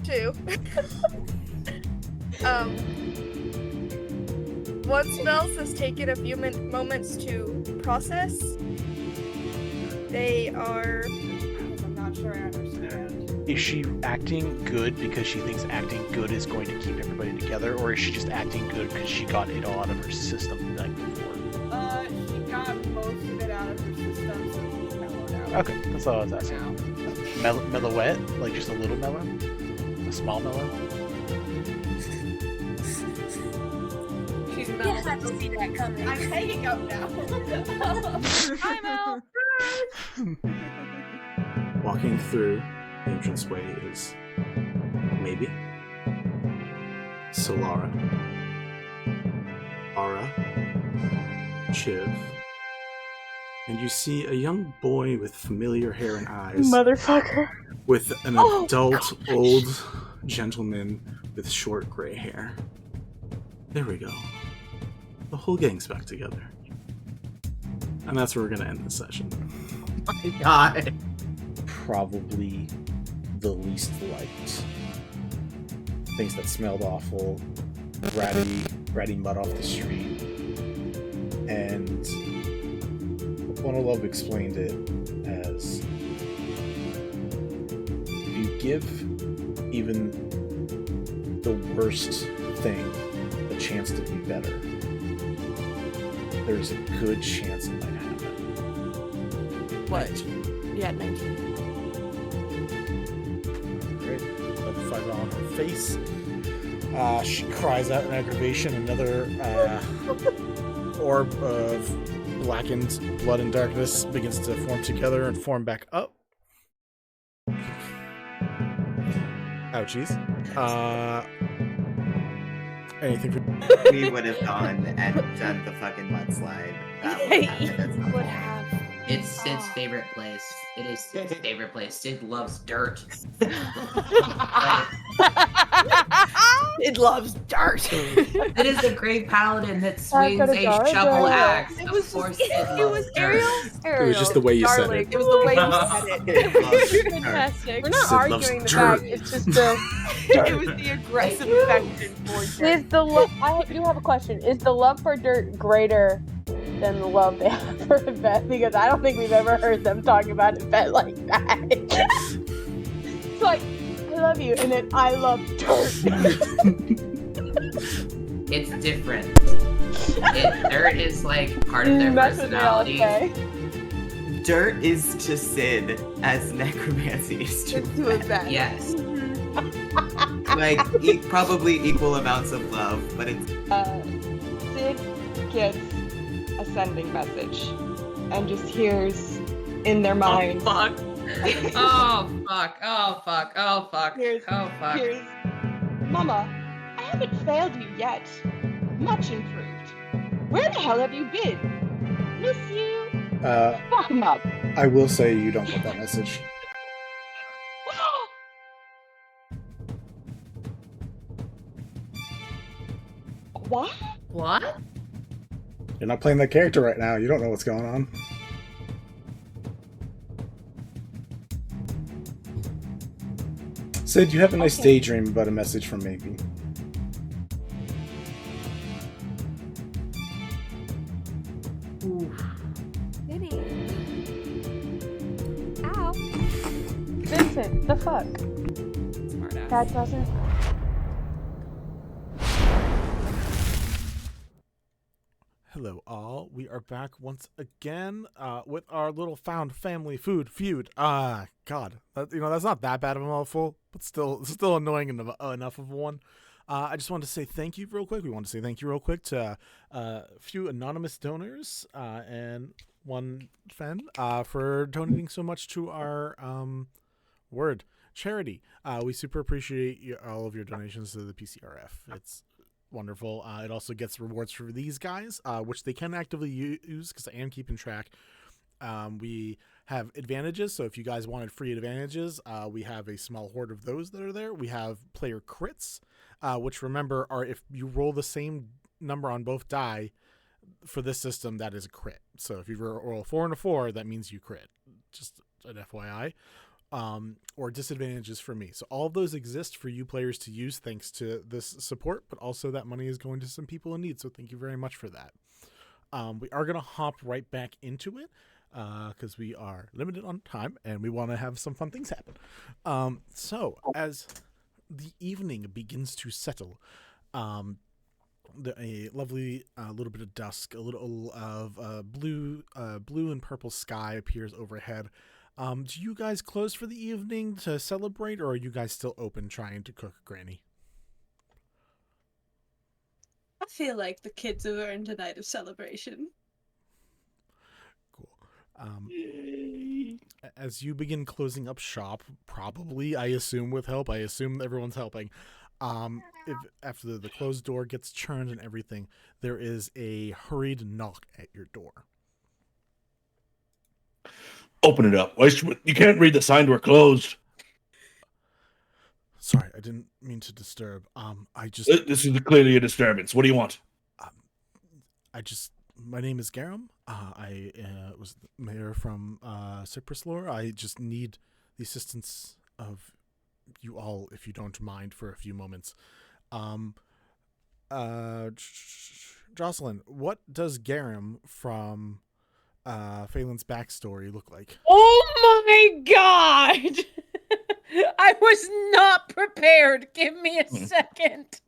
Two. What spells has taken a few moments to process? They are. I'm not sure I understand. is she acting good because she thinks acting good is going to keep everybody together, or is she just acting good because she got it all out of her system the night before? She got most of it out of her system, so she's mellowed out. Okay, that's all I was asking. Mellowette? Like just a little mellow? A small mellow? She's You had to see that coming. I'm hanging up now. I'm out. Walking through the entranceway is maybe Solara, Ara, Chiv, and you see a young boy with familiar hair and eyes. Motherfucker. With an adult old gentleman with short gray hair. There we go. The whole gang's back together. And that's where we're gonna end the session. Oh my god. Probably the least liked. Things that smelled awful, ratty mud off the street. And One Love explained it as if you give even the worst thing a chance to be better, there's a good chance it might happen. What? Yeah, 19. Great. Level 5 on her face. She cries out in aggravation. Another orb of blackened blood and darkness begins to form together and form back up. Ouchies. Anything for We would have gone and done the fucking mudslide. That would have happened. It's Sid's favorite place. It is Sid's favorite place. Sid loves dirt. It loves dirt. It is a great paladin that I've swings got a a jar, shovel jar. axe. It Of was course, just- Sid it loves was dirt. Ariel. It was just the way you said Darling, it. it was the way you said it. Fantastic. We're not Sid loves arguing the dirt. fact. It's just the. It was the aggressive affection for dirt. Is the love? I do have a question. Is the love for dirt greater than the love they have for Yvette? Because I don't think we've ever heard them talking about Yvette like that. It's like, I love you, and then I love dirt. It's different. Dirt is like part of their That's what they all personality. say. Dirt is to Sid as necromancy is to Yvette. Yes. like probably equal amounts of love, but it's Sid gets a sending message and just hears in their mind. Oh fuck. Oh fuck. Oh fuck. Here's, Oh fuck. here's, Mama, I haven't failed you yet. Much improved. Where the hell have you been? Miss you. Fuck 'em up. I will say you don't get that message. What? What? You're not playing that character right now. You don't know what's going on. Sid, you have a nice daydream about a message from Maybe. Diddy. Ow. Vincent, the fuck? That doesn't. Hello, all. We are back once again with our little found family food feud. God, that's not that bad of a mouthful, but still annoying enough of one. I just wanted to say thank you real quick. We want to say thank you real quick to a few anonymous donors and one fan for donating so much to our charity. We super appreciate all of your donations to the PCRF. It's wonderful. It also gets rewards for these guys, which they can actively use because I am keeping track. We have advantages, so if you guys wanted free advantages, we have a small horde of those that are there. We have player crits, which remember are if you roll the same number on both die for this system, that is a crit. So if you roll 4 and a 4, that means you crit. Just an FYI. Or disadvantages for me. So all of those exist for you players to use thanks to this support, but also that money is going to some people in need. So thank you very much for that. We are going to hop right back into it. because we are limited on time and we want to have some fun things happen. So as the evening begins to settle, a lovely little bit of dusk, a little of blue and purple sky appears overhead. Do you guys close for the evening to celebrate, or are you guys still open trying to cook Granny? I feel like the kids have earned a night of celebration. As you begin closing up shop, probably, I assume with help, I assume everyone's helping. If after the closed door gets churned and everything, there is a hurried knock at your door. Open it up. You can't read the sign, we're closed. Sorry, I didn't mean to disturb. This is clearly a disturbance. What do you want? My name is Garum. I was the mayor from Cypress Lore. I just need the assistance of you all, if you don't mind, for a few moments. Jocelyn, what does Garum from Phelan's backstory look like? Oh my god! I was not prepared. Give me a second.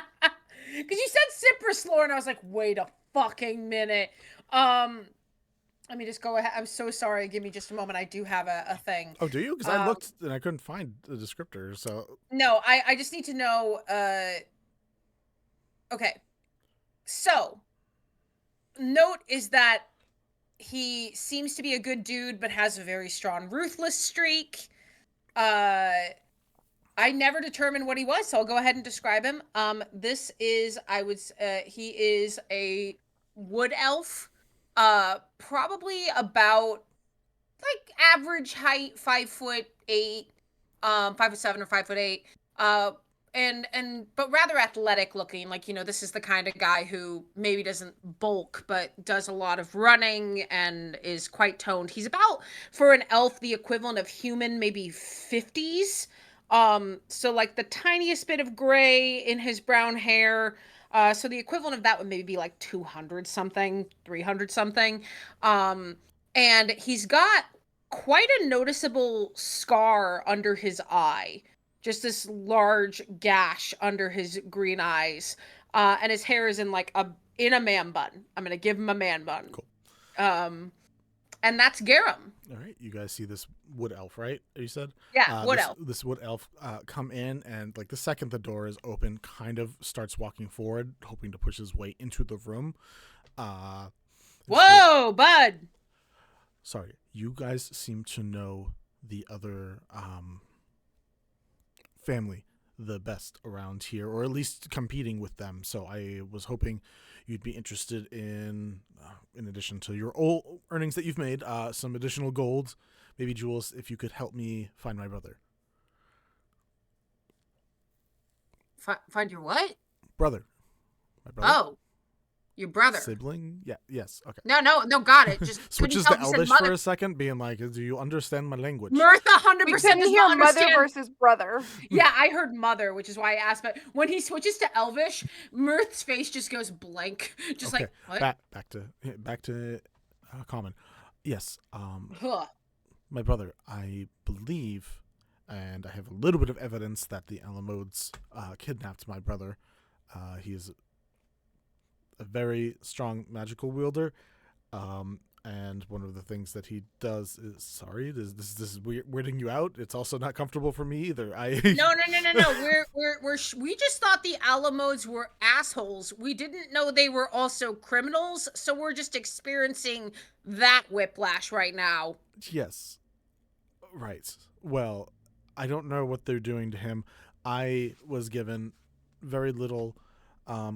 Because you said Cypress Lore, and I was like, wait a fucking minute. Let me just go ahead. I'm so sorry. Give me just a moment. I do have a thing. Oh, do you? Because I looked and I couldn't find the descriptor. So no, I just need to know. Okay. So, note is that he seems to be a good dude, but has a very strong ruthless streak. I never determined what he was, so I'll go ahead and describe him. This is, he is a wood elf, probably about like average height, 5'8", 5'7" or 5'8", but rather athletic looking. Like, this is the kind of guy who maybe doesn't bulk, but does a lot of running and is quite toned. He's about, for an elf, the equivalent of human, maybe 50s. So like the tiniest bit of gray in his brown hair. So the equivalent of that would maybe be like 200 something, 300 something. And he's got quite a noticeable scar under his eye. Just this large gash under his green eyes. And his hair is in like a man bun. I'm going to give him a man bun. Cool. And that's Garum. All right, you guys see this wood elf, right? You said? Yeah, wood elf. This wood elf come in, and like the second the door is open, kind of starts walking forward, hoping to push his way into the room. Whoa, bud! Sorry, you guys seem to know the other family the best around here, or at least competing with them. So I was hoping you'd be interested in addition to your old earnings that you've made, some additional gold, maybe jewels, if you could help me find my brother. Find your what? Brother. My brother. Oh, your brother. Sibling? Yeah. Yes. Okay. No, got it. Just switches to Elvish for a second, being like, "Do you understand my language?" Mirthe 100% does not mother understand. versus brother. Yeah, I heard mother, which is why I asked. But when he switches to Elvish, Mirthe's face just goes blank, just okay. like what? Back to common. Yes. My brother, I believe, and I have a little bit of evidence that the Alamodes kidnapped my brother. He is a very strong magical wielder, and one of the things that he does is, sorry, this is weirding you out. It's also not comfortable for me either. No. We just thought the Alamodes were assholes. We didn't know they were also criminals, so we're just experiencing that whiplash right now. Yes. Right. Well, I don't know what they're doing to him. I was given very little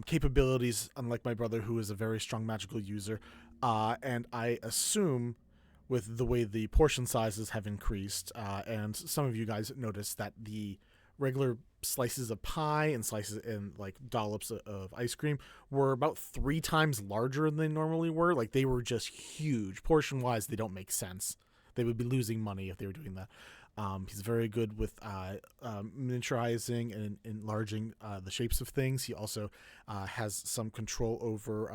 capabilities, unlike my brother, who is a very strong magical user. And I assume with the way the portion sizes have increased, and some of you guys noticed that the regular slices of pie and slices and like dollops of ice cream were about 3 times larger than they normally were. Like, they were just huge. Portion-wise, they don't make sense. They would be losing money if they were doing that. He's very good with miniaturizing and enlarging the shapes of things. He also has some control over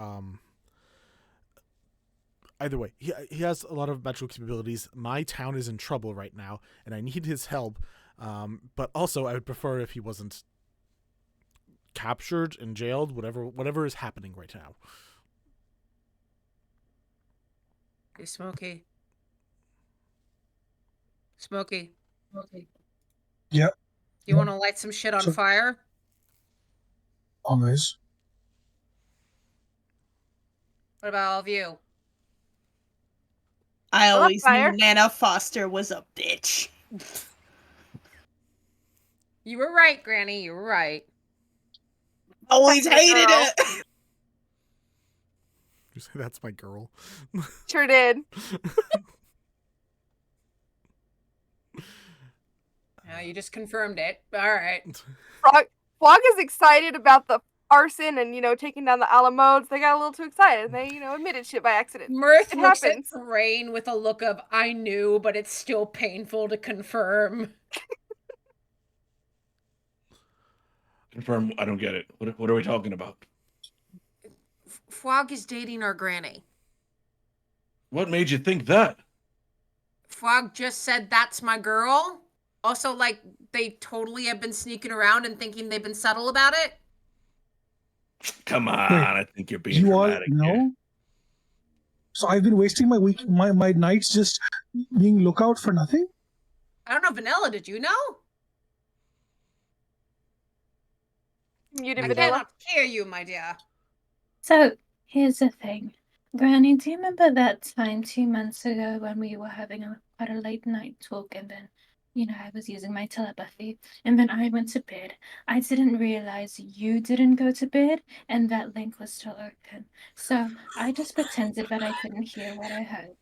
Either way, he has a lot of magical capabilities. My town is in trouble right now, and I need his help. But also, I would prefer if he wasn't captured and jailed, whatever is happening right now. Hey, Smokey. Smokey. Yep. You want to light some shit on fire? Always. What about all of you? I love always fire. knew Nana Foster was a bitch. You were right, Granny. You were right. Always That's my hated girl. it. You say that's my girl. Sure did. You just confirmed it. All right. Fwuag is excited about the arson and, taking down the Alamodes. They got a little too excited. They, admitted shit by accident. Mirthe It looks happens. at Thrain with a look of, I knew, but it's still painful to confirm. Confirm. I don't get it. What are we talking about? Fwuag is dating our granny. What made you think that? Fwuag just said that's my girl. Also, they totally have been sneaking around and thinking they've been subtle about it. Come on, Wait, I think you're being You all dramatic. know? So I've been wasting my nights just being lookout for nothing? I don't know, Venella, did you know? You did, I Vanilla. cannot hear you, my dear. So, here's the thing. Granny, do you remember that time 2 months ago when we were having quite a late night talk and then, I was using my telepathy and then I went to bed. I didn't realize you didn't go to bed and that link was still open. So, I just pretended that I couldn't hear what I heard.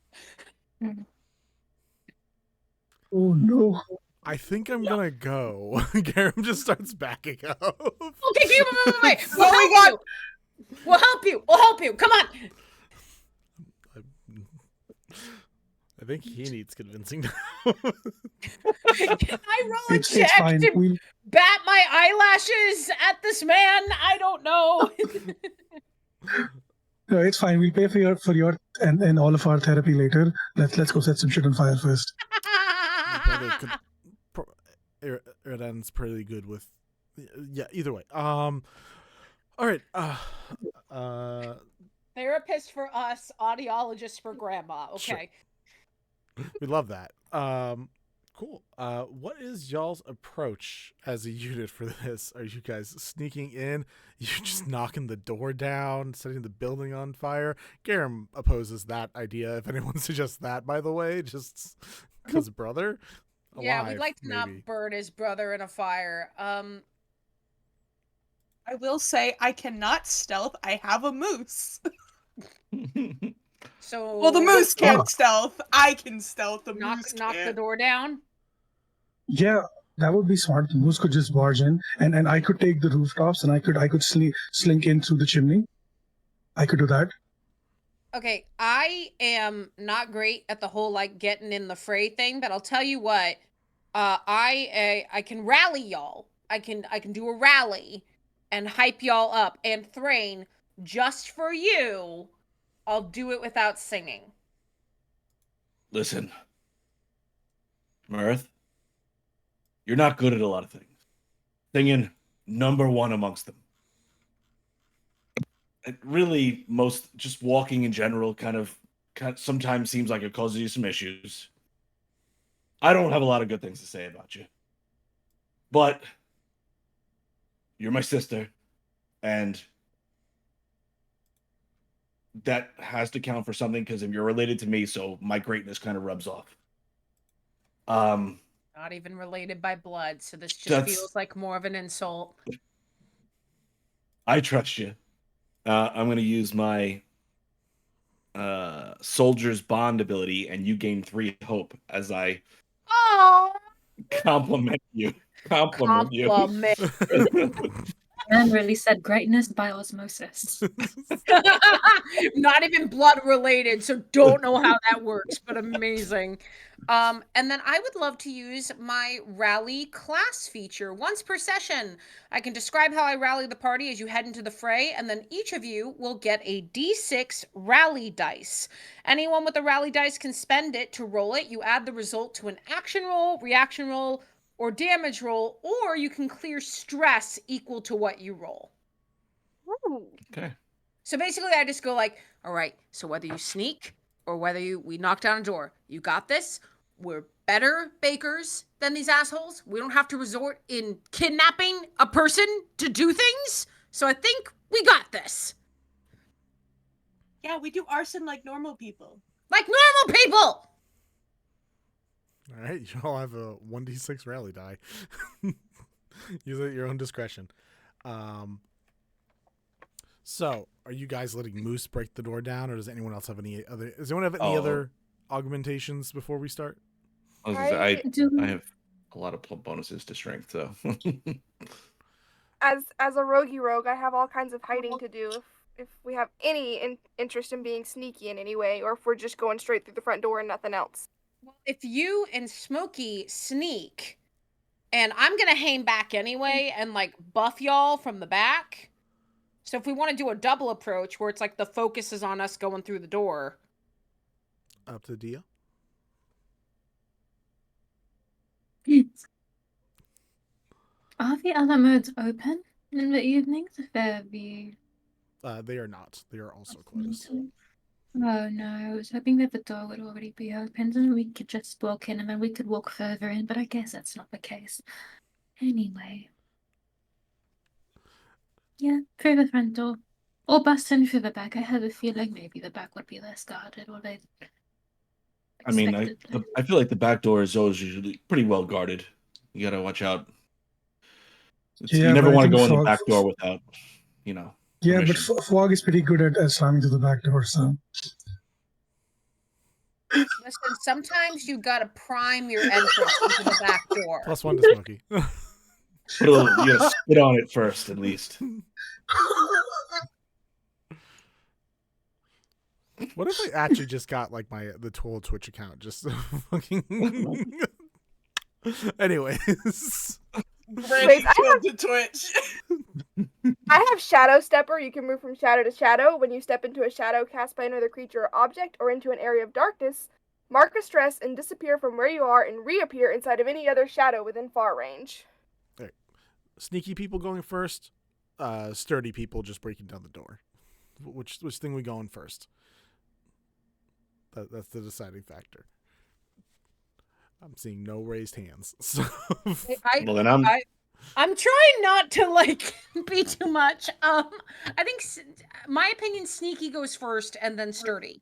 Oh no. I think I'm gonna go. Garum just starts backing up. Okay, wait. We'll help you. We'll help you. Come on. I think he needs convincing. Can I roll a It's check fine. to bat my eyelashes at this man? I don't know. No, it's fine. We'll pay for your and all of our therapy later. Let's go set some shit on fire first. Erdan's pretty good with. Yeah. Either way. All right. Therapist for us, audiologist for grandma. Okay. Sure. We love that. Cool. What is y'all's approach as a unit for this? Are you guys sneaking in? You just knocking the door down, setting the building on fire? Garum opposes that idea. If anyone suggests that, by the way, just because brother. Yeah, we'd like to not burn his brother in a fire. I will say I cannot stealth. I have a moose. So well, the moose can't stealth. I can stealth. The moose knock can't. the door down. Yeah, that would be smart. The moose could just barge in, and I could take the rooftops, and I could slink in through the chimney. I could do that. Okay, I am not great at the whole getting in the fray thing, but I'll tell you what. I can rally y'all. I can do a rally and hype y'all up. And Thrain, just for you, I'll do it without singing. Listen, Mirthe, you're not good at a lot of things. Singing, number one amongst them. It really, just walking in general kind of sometimes seems like it causes you some issues. I don't have a lot of good things to say about you. But you're my sister, and that has to count for something because you're related to me, so my greatness kind of rubs off. Not even related by blood, so this just feels like more of an insult. I trust you. I'm going to use my Soldier's Bond ability, and you gain 3 hope as I compliment you. Man really said greatness by osmosis. Not even blood related, so don't know how that works, but amazing. And then I would love to use my rally class feature once per session. I can describe how I rally the party as you head into the fray, and then each of you will get a d6 rally dice. Anyone with a rally dice can spend it to roll it. You add the result to an action roll, reaction roll, or damage roll, or you can clear stress equal to what you roll. Okay. So basically, I just go like, all right, so whether you sneak or whether we knock down a door, you got this. We're better bakers than these assholes. We don't have to resort in kidnapping a person to do things. So I think we got this. Yeah, we do arson like normal people. Like normal people! All right, you all have a 1d6 rally die. Use it at your own discretion. So, are you guys letting Moose break the door down, or does anyone else have any other? Does anyone have any other augmentations before we start? I have a lot of bonuses to strength, so. As a roguey rogue, I have all kinds of hiding to do if we have any interest in being sneaky in any way, or if we're just going straight through the front door and nothing else. Well, if you and Smokey sneak, and I'm gonna hang back anyway and like buff y'all from the back. So if we want to do a double approach where it's like the focus is on us going through the door. Up to Dia. Are the other modes open in the evenings? If there be... They are not. They are also closed. Oh no, I was hoping that the door would already be open and we could just walk in and then we could walk further in, but I guess that's not the case. Anyway. Yeah, through the front door. Or bust in through the back. I have a feeling maybe the back would be less guarded, or they... I mean, I feel like the back door is always usually pretty well guarded. You gotta watch out. Yeah, you never but I want to think go in the Fwuag- back door without, Yeah, permission. But Fwuag is pretty good at slamming to the back door, so. Listen, sometimes you gotta prime your entrance into the back door. +1 to Smokey. You gotta spit on it first, at least. What if I actually just got like the total Twitch account? Just fucking. Anyways. Wait, Twitch. I have Shadow Stepper. You can move from shadow to shadow. When you step into a shadow cast by another creature or object, or into an area of darkness, mark a stress and disappear from where you are and reappear inside of any other shadow within far range. Right. Sneaky people going first, sturdy people just breaking down the door. Which thing we going first? That's the deciding factor. I'm seeing no raised hands. So. Well, then I'm trying not to like be too much. I think my opinion, sneaky goes first and then sturdy.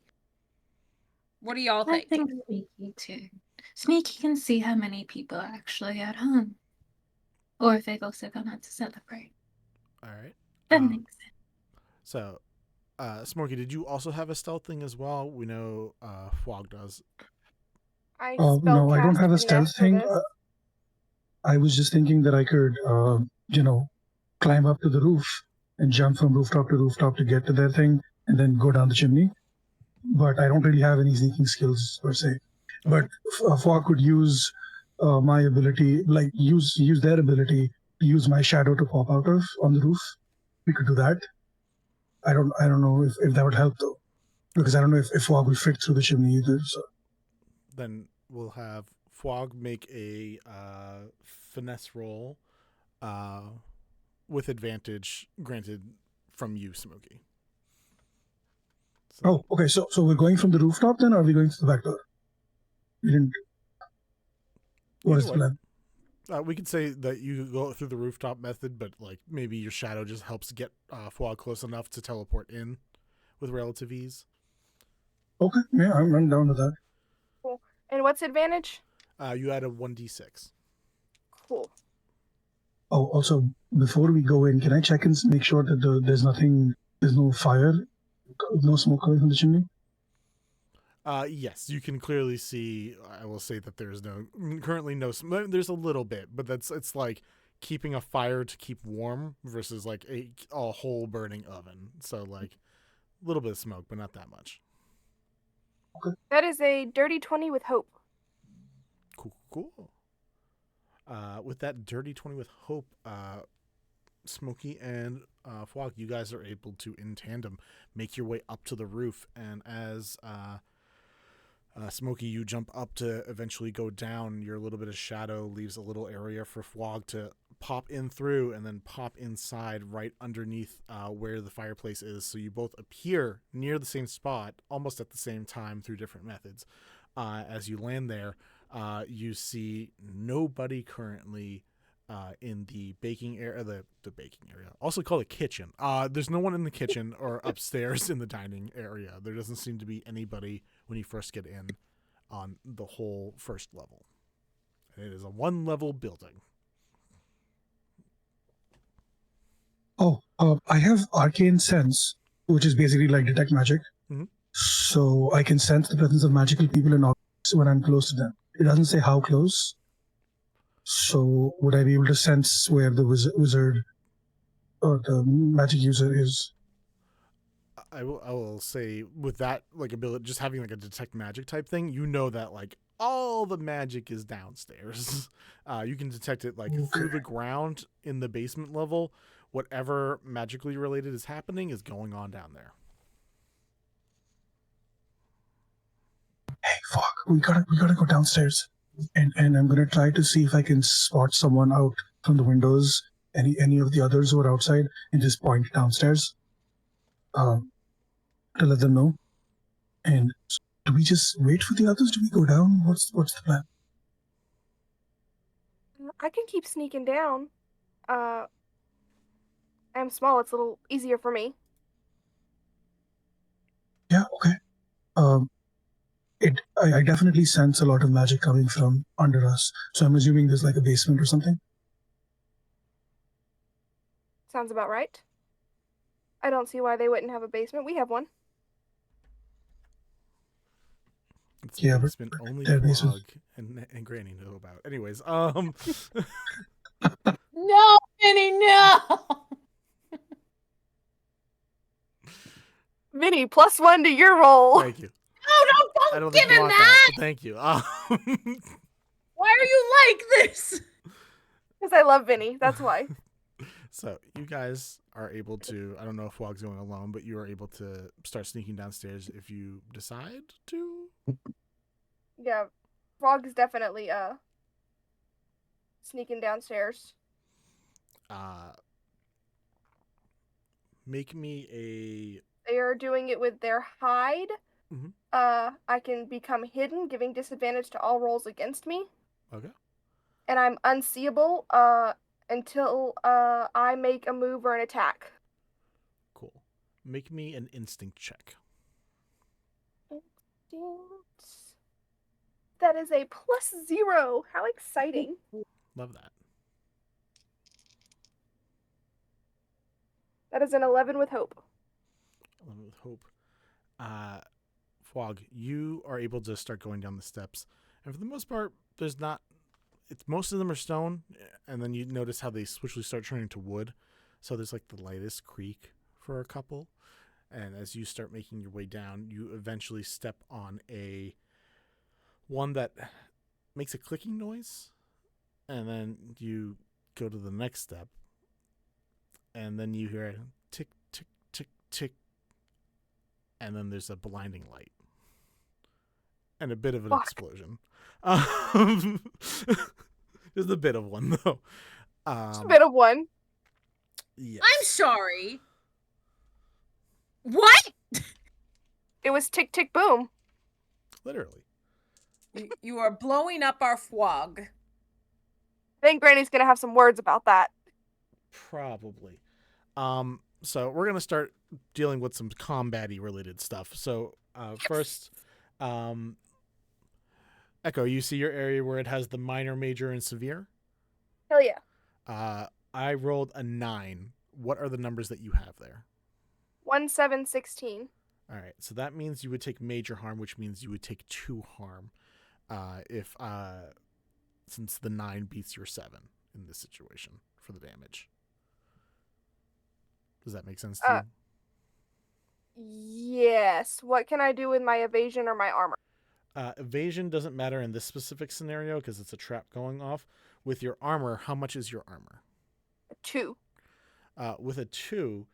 What do y'all think? I think sneaky too. Sneaky can see how many people are actually at home, or if they've also gone out to celebrate. All right. That makes sense. So, Smokey, did you also have a stealth thing as well? We know Fwuag does. No, I don't have a stealth thing. I was just thinking that I could, climb up to the roof and jump from rooftop to rooftop to get to their thing and then go down the chimney. But I don't really have any sneaking skills per se. But Fwuag could use my ability, like use their ability to use my shadow to pop out of on the roof. We could do that. I don't know if that would help though, because I don't know if Fwuag will fit through the chimney either. So. Then we'll have Fwuag make a finesse roll with advantage granted from you, Smokey. Oh, okay. So we're going from the rooftop then, or are we going to the back door? We didn't. What is the plan? We could say that you go through the rooftop method, but like maybe your shadow just helps get Fwuag close enough to teleport in with relative ease. Okay, yeah, I'm down with that. Cool. And what's advantage? You add a 1d6. Cool. Oh, also before we go in, can I check and make sure that there's no fire, no smoke coming from the chimney? Yes, you can clearly see. I will say that there's currently no. There's a little bit, but it's like keeping a fire to keep warm versus like a whole burning oven. So like a little bit of smoke, but not that much. That is a dirty 20 with hope. Cool. With that dirty 20 with hope, Smokey and Fwuag, you guys are able to, in tandem, make your way up to the roof. And as Smokey, you jump up to eventually go down, your little bit of shadow leaves a little area for Fwuag to pop in through and then pop inside right underneath where the fireplace is. So you both appear near the same spot, almost at the same time through different methods. As you land there, you see nobody currently in the baking area, the baking area, also called a kitchen. There's no one in the kitchen or upstairs in the dining area. There doesn't seem to be anybody when you first get in on the whole first level. And it is a 1-level building. Oh, I have arcane sense, which is basically like detect magic. Mhm. So I can sense the presence of magical people and objects when I'm close to them. It doesn't say how close. So would I be able to sense where the wizard or the magic user is? I will say with that like ability, just having like a detect magic type thing, you know that like all the magic is downstairs. You can detect it like through the ground in the basement level. Whatever magically related is happening is going on down there. Hey, fuck! We gotta go downstairs, and I'm gonna try to see if I can spot someone out from the windows. Any of the others who are outside, and just point downstairs. To let them know. And do we just wait for the others? Do we go down? What's the plan? I can keep sneaking down. I'm small, it's a little easier for me. Yeah, okay. I definitely sense a lot of magic coming from under us. So I'm assuming there's like a basement or something. Sounds about right. I don't see why they wouldn't have a basement. We have one. It's Yeah, it's been only they're Fwuag and Granny know about. Anyways, No, Vinny, no! Vinny, +1 to your roll. Thank you. No, I don't don't give think you him want that! but thank you. Why are you like this? Because I love Vinny, that's why. So you guys are able to, I don't know if Fwuag's going alone, but you are able to start sneaking downstairs if you decide to. Yeah, Frog is definitely sneaking downstairs. Make me a... They are doing it with their hide. Mhm. I can become hidden, giving disadvantage to all rolls against me. Okay. And I'm unseeable until I make a move or an attack. Cool. Make me an instinct check. That is a +0. How exciting. Love that. That is an 11 with hope. 11 with hope. Fwuag, you are able to start going down the steps. And for the most part, there's not... most of them are stone, and then you notice how they swiftly start turning to wood. So there's like the lightest creak for a couple. And as you start making your way down, you eventually step on one that makes a clicking noise. And then you go to the next step. And then you hear a tick, tick, tick, tick. And then there's a blinding light. And a bit of an explosion. There's a bit of one, though. Just a bit of one. Yes. I'm sorry. What? It was tick, tick, boom. Literally. You are blowing up our Fwuag. I think Granny's going to have some words about that. Probably. So we're going to start dealing with some combat-y related stuff. So first, Echo, you see your area where it has the minor, major, and severe? Hell yeah. I rolled a 9. What are the numbers that you have there? 1, 7, 16. All right. So that means you would take major harm, which means you would take 2 harm since the 9 beats your 7 in this situation for the damage. Does that make sense to you? Yes. What can I do with my evasion or my armor? Evasion doesn't matter in this specific scenario because it's a trap going off. With your armor, how much is your armor? 2. With a 2,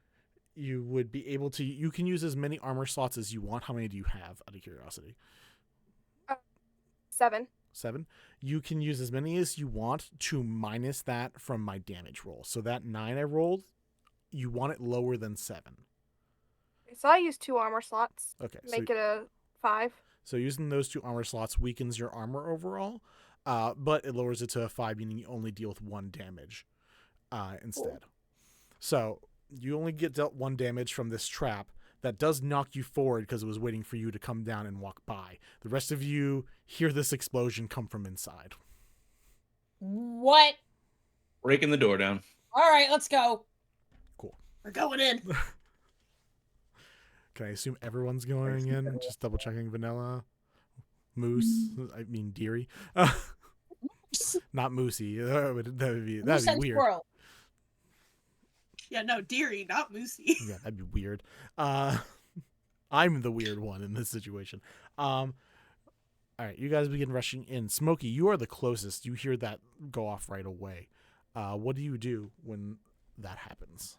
you would be able to... You can use as many armor slots as you want. How many do you have, out of curiosity? 7. 7. You can use as many as you want to minus that from my damage roll. So that 9 I rolled, you want it lower than 7. So I use 2 armor slots. Okay. Make it a 5. So using those 2 armor slots weakens your armor overall, but it lowers it to a 5, meaning you only deal with 1 damage instead. So you only get dealt 1 damage from this trap. That does knock you forward because it was waiting for you to come down and walk by. The rest of you hear this explosion come from inside. What? Breaking the door down. All right, let's go. Cool. We're going in. Can I assume everyone's going in? Just double checking Venella. Moose. I mean Deary. Not Moosey. That'd be weird. Squirrel. Yeah, no, Deary, not Moosey. Yeah, that'd be weird. I'm the weird one in this situation. All right, you guys begin rushing in. Smokey, you are the closest. You hear that go off right away. What do you do when that happens?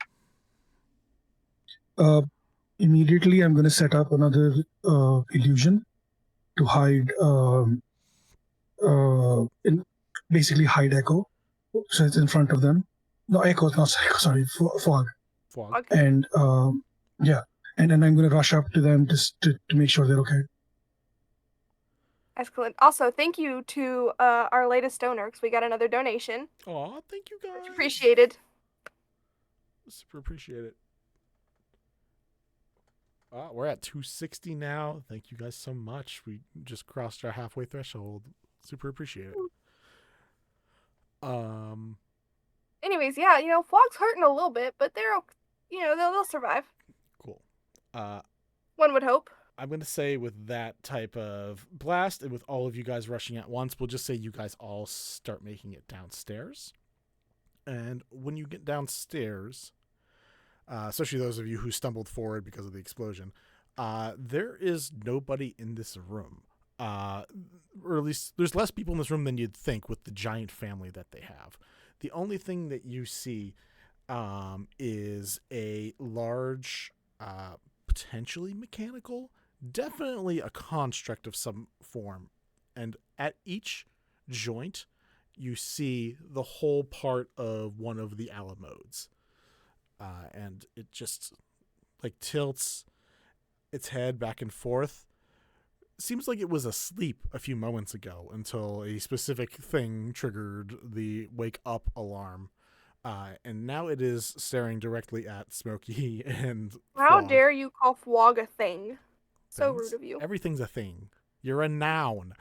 Immediately, I'm going to set up another illusion to hide, basically hide Echo. So it's in front of them. No, Echo, not Echo, sorry, Fwuag. Fwuag. And yeah, and then I'm going to rush up to them just to make sure they're okay. Excellent. Also, thank you to our latest donor because we got another donation. Aw, thank you guys. Much appreciated. Super appreciate it. We're at 260 now. Thank you guys so much. We just crossed our halfway threshold. Super appreciate it. Anyways, yeah, Fwug's hurting a little bit, but they're, they'll survive. Cool. One would hope. I'm going to say with that type of blast and with all of you guys rushing at once, we'll just say you guys all start making it downstairs. And when you get downstairs, especially those of you who stumbled forward because of the explosion, there is nobody in this room. Or at least there's less people in this room than you'd think with the giant family that they have. The only thing that you see is a large, potentially mechanical, definitely a construct of some form. And at each joint, you see the whole part of one of the alamodes. And it just tilts its head back and forth. Seems like it was asleep a few moments ago until a specific thing triggered the wake up alarm. And now it is staring directly at Smokey and How Fwuag. dare you call Fwuag a thing? So Things? rude of you. Everything's a thing. You're a noun.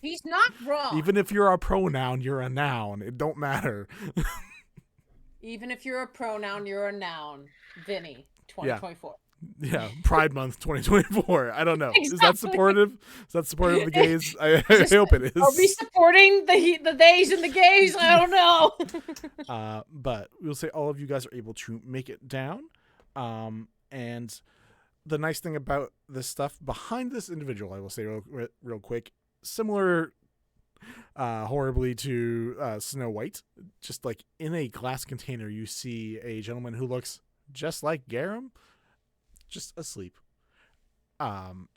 He's not wrong. Even if you're a pronoun, you're a noun. It don't matter. Even if you're a pronoun, you're a noun. Vinny, 2024. Yeah, Pride Month 2024. I don't know. Exactly. Is that supportive? Is that supportive of the gays? I hope it is. Are we supporting the theys and the gays? I don't know. But we'll say all of you guys are able to make it down. And the nice thing about this stuff behind this individual, I will say real quick, similar horribly to Snow White, just like in a glass container, you see a gentleman who looks just like Garum, just asleep. And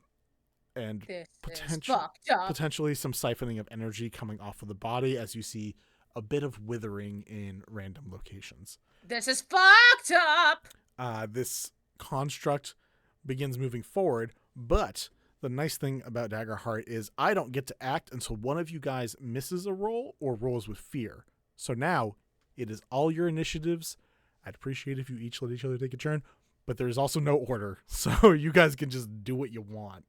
potentially some siphoning of energy coming off of the body as you see a bit of withering in random locations. This is fucked up. This construct begins moving forward, but the nice thing about Daggerheart is I don't get to act until one of you guys misses a roll or rolls with fear. So now it is all your initiatives. I'd appreciate if you each let each other take a turn, but there's also no order, so you guys can just do what you want.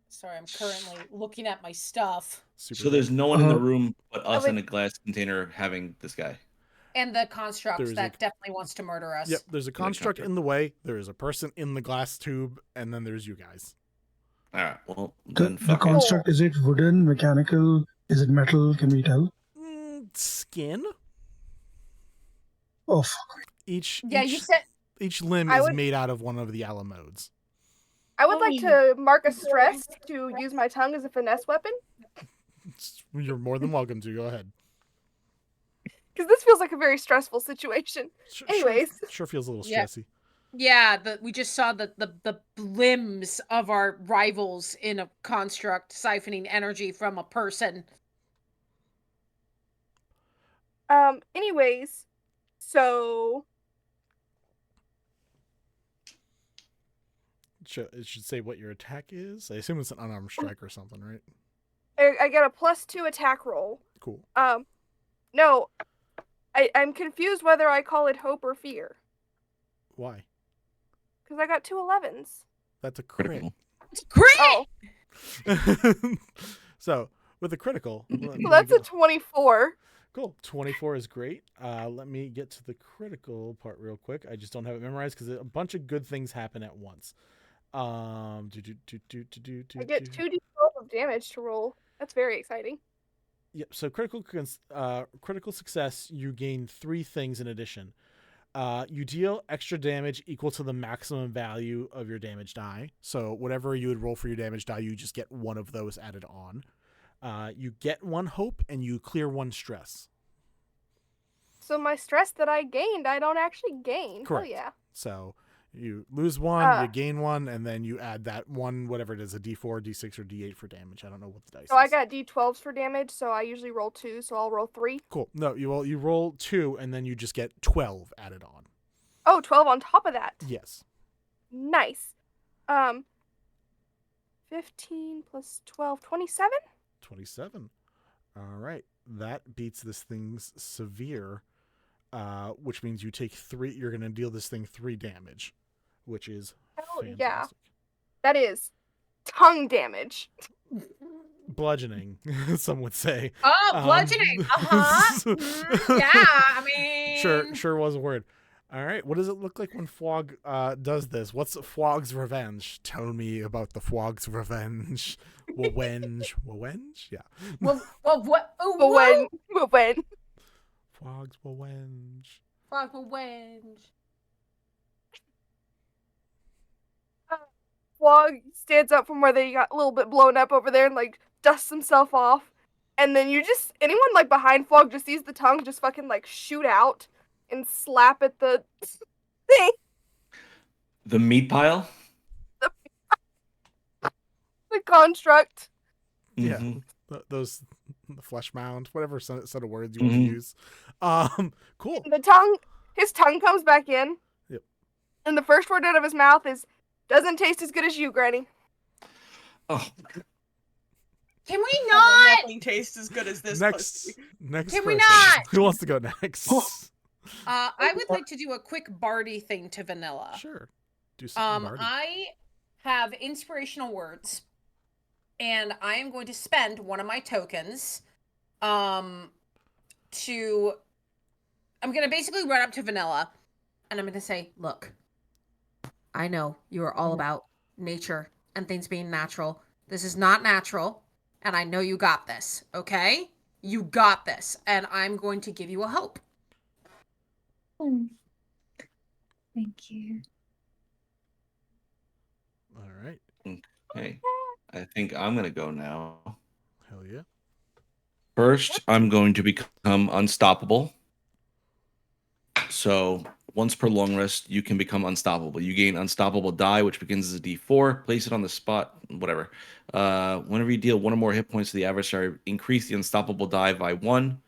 Sorry, I'm currently looking at my stuff. So there's no one in the room but us in a glass container having this guy. And the construct There's that definitely wants to murder us. Yep, there's a construct in the way. There is a person in the glass tube, and then there's you guys. All right. Well, The construct, is it wooden, mechanical? Is it metal? Can we tell? Skin. Oh, fuck. Each limb I is would- made out of one of the alamodes. I would like to mark a stress to use my tongue as a finesse weapon. You're more than welcome to. Go ahead. Because this feels like a very stressful situation. Anyways. Sure feels a little Yeah. stressy. Yeah, we just saw the limbs of our rivals in a construct siphoning energy from a person. Anyways, so It should say what your attack is. I assume it's an unarmed strike or something, right? I get a +2 attack roll. Cool. No, I'm confused whether I call it hope or fear. Why? Because I got 2 11s. That's a crit. It's crit! Oh, So, with a critical... so that's a 24. Cool. 24 is great. Let me get to the critical part real quick. I just don't have it memorized because a bunch of good things happen at once. I get 2d12 of damage to roll. That's very exciting. Yep. So critical success, you gain 3 things in addition. You deal extra damage equal to the maximum value of your damage die. So whatever you would roll for your damage die, you just get 1 of those added on. You get 1 hope and you clear 1 stress. So my stress that I gained, I don't actually gain. Correct. Oh yeah. So you lose 1, you gain 1, and then you add that 1, whatever it is, a D4, D6, or D8 for damage. I don't know what the dice So is. I got d12s for damage, so I usually roll 2, so I'll roll 3. Cool. No, you roll 2, and then you just get 12 added on. Oh, 12 on top of that. Yes. Nice. 15 plus 12, 27? 27. All right. That beats this thing's severe, which means you take 3. You're going to deal this thing 3 damage, which is fantastic. Yeah. That is tongue damage. Bludgeoning, some would say. Oh, bludgeoning. Yeah, I mean. Sure was a word. All right. What does it look like when Fwuag does this? What's Fwuag's revenge? Tell me about the Fwuag's revenge. Wawenge. Yeah. What? Oh, When? Fwuag's revenge. Fwuag's revenge. Fwuag stands up from where they got a little bit blown up over there and like dusts himself off. And then anyone like behind Fwuag just sees the tongue just fucking like shoot out and slap at the thing. The meat pile? The construct. Yeah. The flesh mound, whatever set of words you want to use. Cool. His tongue comes back in. Yep. And the first word out of his mouth is, "Doesn't taste as good as you, Granny." Oh. Can we not? Nothing tastes as good as this. Next Can we person. not? Who wants to go next? I would like to do a quick bardy thing to Venella. Sure. Do some bardy. I have inspirational words, and I am going to spend one of my tokens I'm going to basically run up to Venella, and I'm going to say, look, I know you are all about nature and things being natural. This is not natural, and I know you got this, okay? You got this, and I'm going to give you a hope. Thank you. All right. Okay. I think I'm going to go now. Hell yeah. First, I'm going to become unstoppable. So once per long rest, you can become unstoppable. You gain unstoppable die, which begins as a D4. Place it on the spot, whatever. Whenever you deal 1 or more hit points to the adversary, increase the unstoppable die by 1.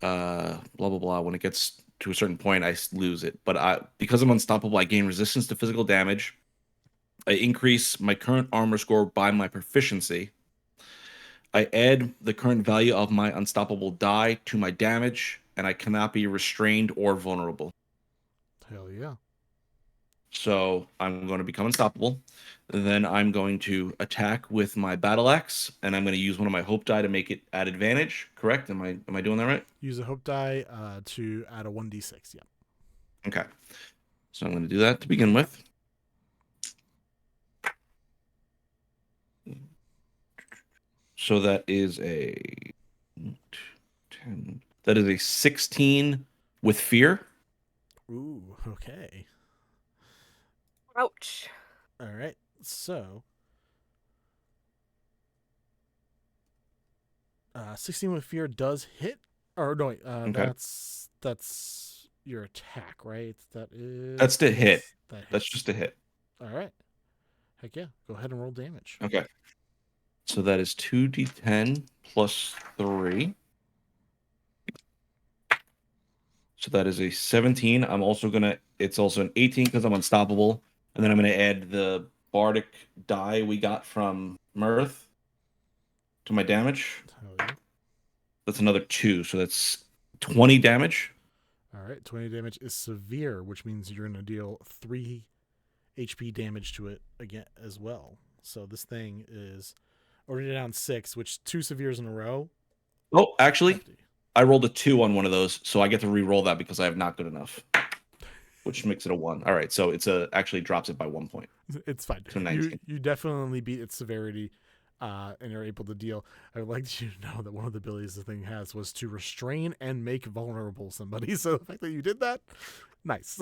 Blah, blah, blah. When it gets to a certain point, I lose it. But because I'm unstoppable, I gain resistance to physical damage. I increase my current armor score by my proficiency. I add the current value of my unstoppable die to my damage, and I cannot be restrained or vulnerable. Hell yeah. So I'm going to become unstoppable. Then I'm going to attack with my battle axe, and I'm going to use one of my hope die to make it at advantage. Correct? Am I doing that right? Use a hope die to add a 1d6. Yeah. Okay. So I'm going to do that to begin with. So that is a 10. That is a 16 with fear. Ooh, okay. Ouch. All right. So 16 with fear does hit. Or no, wait, Okay. that's your attack, right? That's to hit. That That's hits. just a hit. All right. Heck yeah. Go ahead and roll damage. Okay. So that is 2d10 plus 3. So that is a 17. I'm also going to, it's also an 18 because I'm unstoppable. And then I'm going to add the bardic die we got from Mirthe to my damage. That's another 2. So that's 20 damage. All right. 20 damage is severe, which means you're going to deal 3 HP damage to it again as well. So this thing is already down 6, which 2 severes in a row. Oh, actually, I rolled a 2 on one of those, so I get to re-roll that because I have not good enough, which makes it a 1. All right, so actually drops it by 1 point. It's fine. To 19. You definitely beat its severity, and you're able to deal. I would like you to know that one of the abilities the thing has was to restrain and make vulnerable somebody. So the fact that you did that, nice.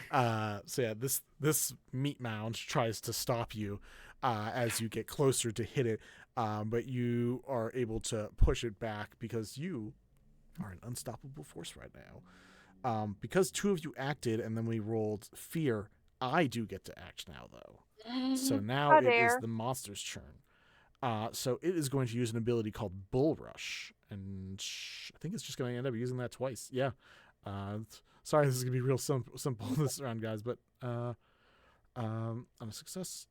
So yeah, this meat mound tries to stop you as you get closer to hit it, but you are able to push it back because you are an unstoppable force right now. Because 2 of you acted and then we rolled fear, I do get to act now though. So now How it is dare. the monster's turn. So it is going to use an ability called Bull Rush, and I think it's just going to end up using that twice. Yeah. Sorry, this is gonna be real simple this round, guys, but on a success,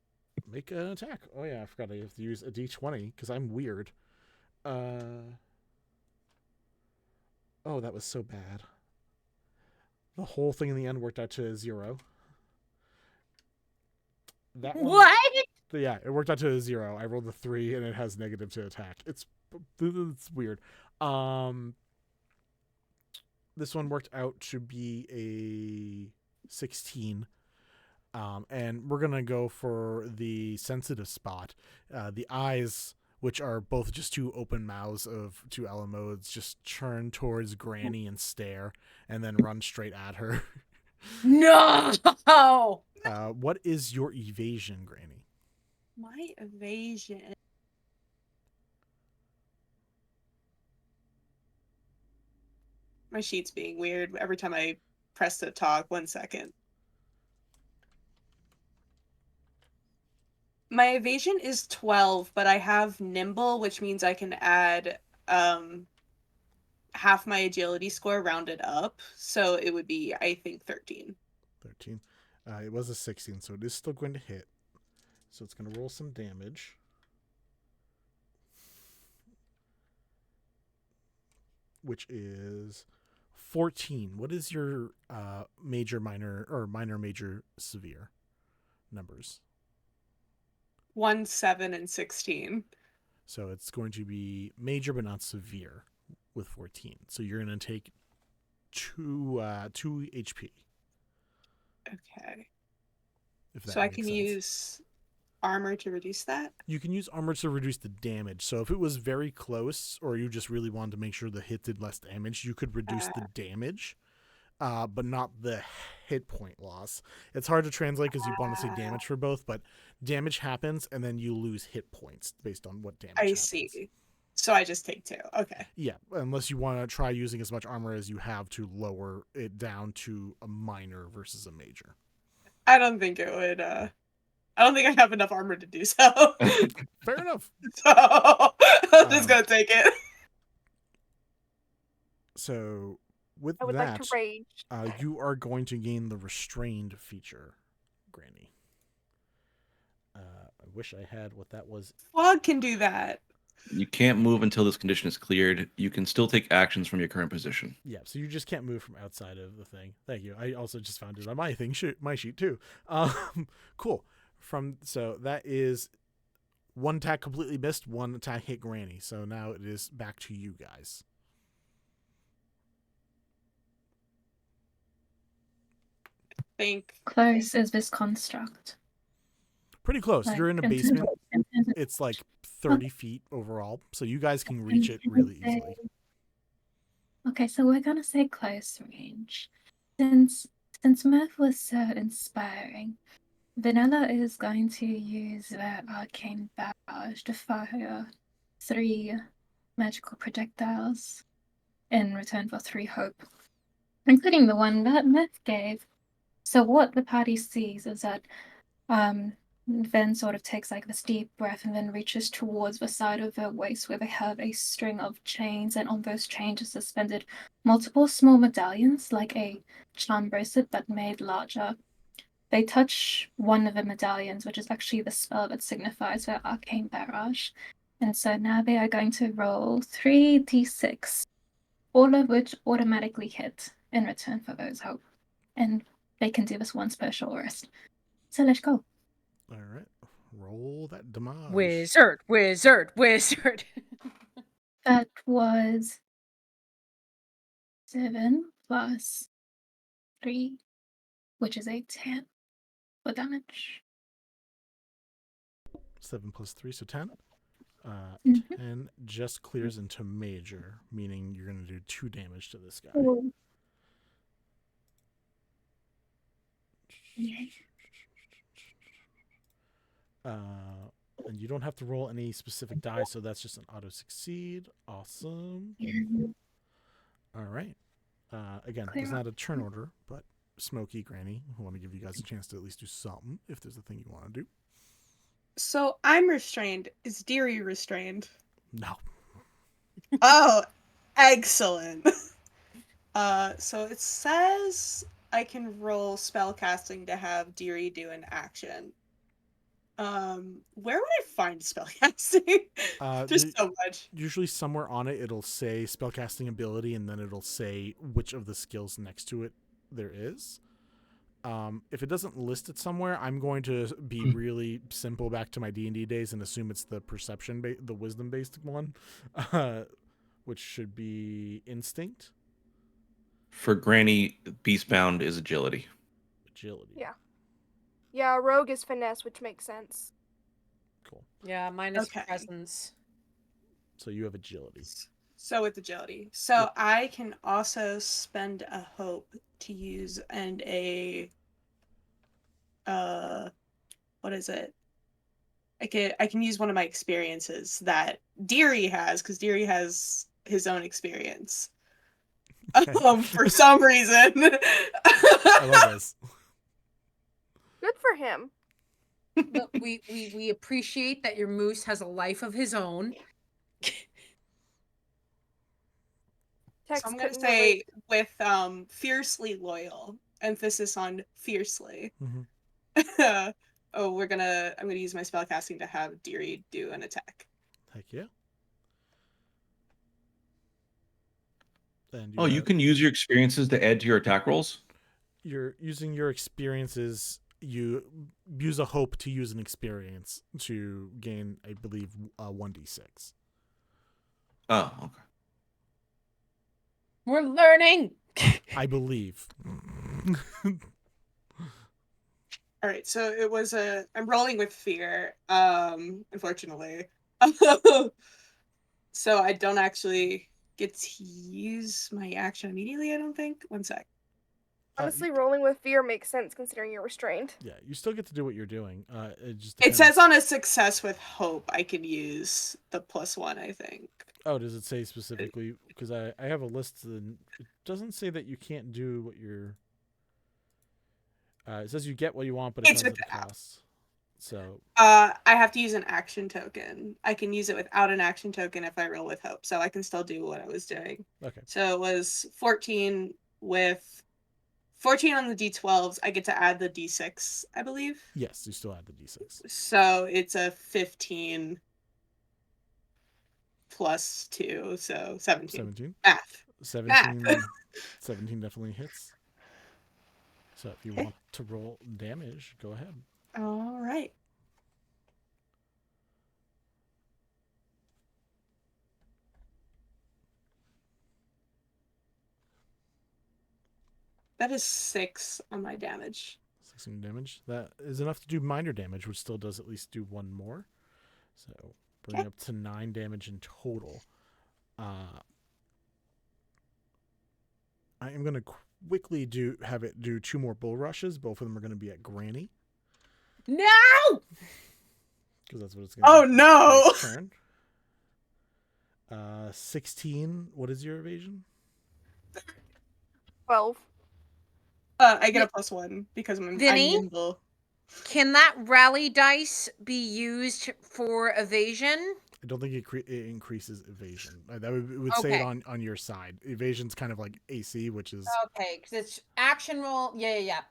make an attack. Oh yeah, I forgot I have to use a d20 because I'm weird. Oh, that was so bad. The whole thing in the end worked out to 0. That one, What? yeah, it worked out to 0. I rolled a 3 and it has negative to attack. It's weird. This one worked out to be a 16. And we're going to go for the sensitive spot. The eyes, which are both just 2 open mouths of 2 Alamodes, just turn towards Granny and stare, and then run straight at her. No! What is your evasion, Granny? My evasion. My sheet's being weird every time I press to talk. 1 second. My evasion is 12, but I have nimble, which means I can add half my agility score rounded up. So it would be, I think, 13. 13. It was a 16, so it is still going to hit. So it's going to roll some damage. Which is 14. What is your major, minor, or minor, major, severe numbers? 1, 7, and 16. So it's going to be major but not severe with 14. So you're going to take 2 HP. Okay. If that So I makes can sense. use armor to reduce that? You can use armor to reduce the damage. So if it was very close, or you just really wanted to make sure the hit did less damage, you could reduce the damage, but not the hit point loss. It's hard to translate because you want to say damage for both, but damage happens and then you lose hit points based on what damage I happens. see. So I just take 2. Okay. Yeah, unless you want to try using as much armor as you have to lower it down to a minor versus a major. I don't think it would. I don't think I have enough armor to do so. Fair enough. So I'm just gonna take it. So with I would that, like to rage. You are going to gain the restrained feature, Granny. I wish I had what that was. Fwuag can do that. You can't move until this condition is cleared. You can still take actions from your current position. Yeah, so you just can't move from outside of the thing. Thank you. I also just found it on my thing, my sheet too. Cool. So that is one attack completely missed, one attack hit Granny. So now it is back to you guys. Think close is this construct? Pretty close. Like, You're in a in terms basement. of- in terms of- It's like 30 feet overall, so you guys can reach it really easily. Okay, so we're gonna say close range. Since Mirthe was so inspiring, Venella is going to use their arcane barrage to fire 3 magical projectiles in return for 3 hope, including the one that Mirthe gave. So what the party sees is that Ven sort of takes like this deep breath and then reaches towards the side of her waist where they have a string of chains, and on those chains are suspended multiple small medallions, like a charm bracelet but made larger. They touch one of the medallions, which is actually the spell that signifies their arcane barrage. And so now they are going to roll 3d6, all of which automatically hit in return for those hope. And they can do this once per short rest. So let's go. All right. Roll that damage. Wizard. That was 7 plus 3, which is a 10 for damage. 7 plus 3, so 10. Mhm. 10 just clears into major, meaning you're going to do 2 damage to this guy. Cool. Yay. And you don't have to roll any specific die, so that's just an auto succeed. Awesome. All right. Again, Clear it's up. not a turn order, but Smokey, Granny, I want to give you guys a chance to at least do something if there's a thing you want to do. so. I'm restrained. Is Deary restrained? No. Oh, excellent. So it says I can roll spellcasting to have Deary do an action. Where would I find spellcasting? There's so much. Usually somewhere on it, it'll say spellcasting ability, and then it'll say which of the skills next to it there is. If it doesn't list it somewhere, I'm going to be really simple back to my D&D days and assume it's the perception, the wisdom-based one, which should be instinct. For Granny, Beastbound is agility. Agility. Yeah. Yeah, rogue is finesse, which makes sense. Cool. Yeah, mine is Okay. presence. So you have agility. So with agility. So I can also spend a hope to use and a what is it? I can use one of my experiences that Deary has, because Deary has his own experience. For some reason. I love this. Good for him. Look, we appreciate that your moose has a life of his own. So I'm gonna say with fiercely loyal, emphasis on fiercely. Mm-hmm. I'm gonna use my spellcasting to have Deary do an attack. Heck yeah. And You can use your experiences to add to your attack rolls? You're using your experiences. You use a hope to use an experience to gain, I believe, 1d6. Oh, okay. We're learning. I believe. All right, so it was I'm rolling with fear, unfortunately. So I don't actually get to use my action immediately, I don't think. One sec. Honestly, rolling with fear makes sense considering you're restrained. Yeah, you still get to do what you're doing. It just It depends. says on a success with hope, I can use the +1, I think. Oh, does it say specifically? Because I have a list, and it doesn't say that you can't do what you're... it says you get what you want, but it It's comes at a without. cost. So, I have to use an action token. I can use it without an action token if I roll with hope, so I can still do what I was doing. okay. So it was 14 with 14 on the d12s. I get to add the d6, I believe. Yes, you still add the d6. So it's a 15 plus 2, so 17. 17? Math. 17, Math. 17 definitely hits. So if you want to roll damage, go ahead. All right. That is 6 on my damage. 16 damage. That is enough to do minor damage, which still does at least do one more. So bring up to 9 damage in total. I am going to quickly have it do 2 more bull rushes. Both of them are going to be at Granny. No! Because that's what it's going to be. Oh, no! Turn. 16. What is your evasion? 12. I get a +1 because I'm Vinny? nimble. Can that rally dice be used for evasion? I don't think it increases evasion. That would say it Okay. on your side. Evasion's kind of like AC, which is Okay, because it's action roll. Yeah.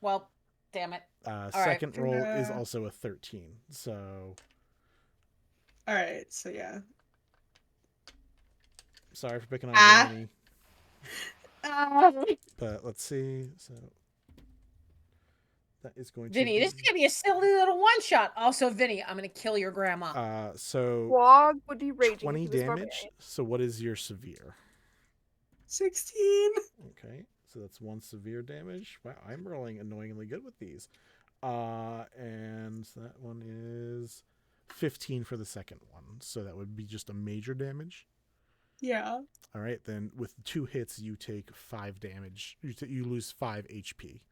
Well, damn it. second roll is also a 13. So. All right. So yeah. Sorry for picking on Granny. But let's see. So that is going Vinny, to. this is gonna be a silly little one shot. Also, Vinny, I'm gonna kill your grandma. So Fwuag would be raging. 20 damage. So what is your severe? 16. Okay, so that's 1 severe damage. Wow, I'm rolling annoyingly good with these. And that one is 15 for the second one. So that would be just a major damage. Yeah. All right, then with 2 hits, you take 5 damage. You lose 5 HP.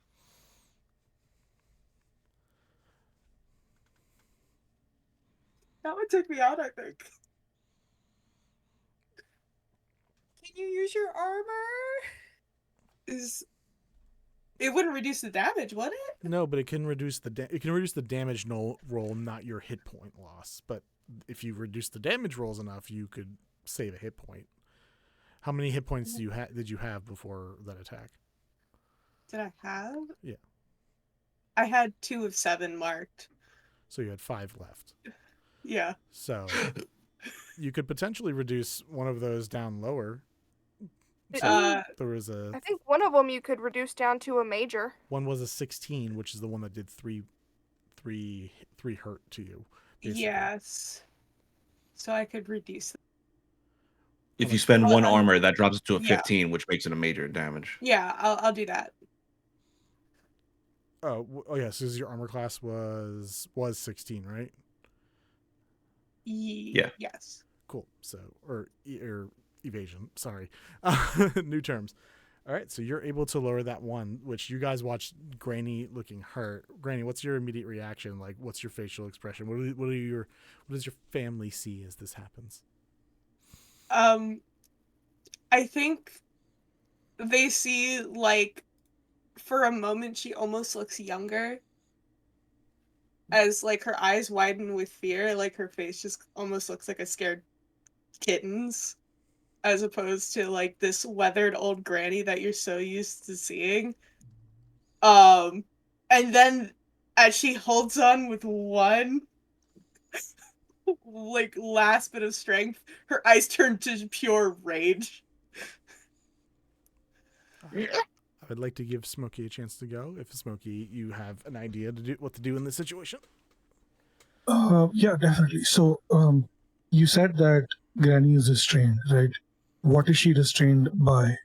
That would take me out, I think. Can you use your armor? It wouldn't reduce the damage, would it? No, but it can reduce the damage roll, not your hit point loss. But if you reduce the damage rolls enough, you could save a hit point. How many hit points did you have before that attack? Did I have? Yeah. I had 2 of 7 marked. So you had 5 left. Yeah. So you could potentially reduce one of those down lower. So there was I think one of them you could reduce down to a major. One was a 16, which is the one that did 3 hurt to you. Basically. Yes. So I could reduce it. If you spend 1 armor, that drops it to a 15, which makes it a major damage. Yeah, I'll do that. Oh yeah. So your armor class was 16, right? Yeah. Yes. Cool. So or evasion. Sorry, new terms. All right. So you're able to lower that one, which you guys watched Granny looking hurt. Granny, what's your immediate reaction? Like, what's your facial expression? What does your family see as this happens? I think they see, like, for a moment she almost looks younger. As, like, her eyes widen with fear, like, her face just almost looks like a scared kitten's, as opposed to, like, this weathered old granny that you're so used to seeing. And then, as she holds on with one like last bit of strength, her eyes turn to pure rage. I would like to give Smokey a chance to go. If Smokey, you have an idea to do what to do in this situation. Yeah, definitely. So, you said that Granny is restrained, right? What is she restrained by?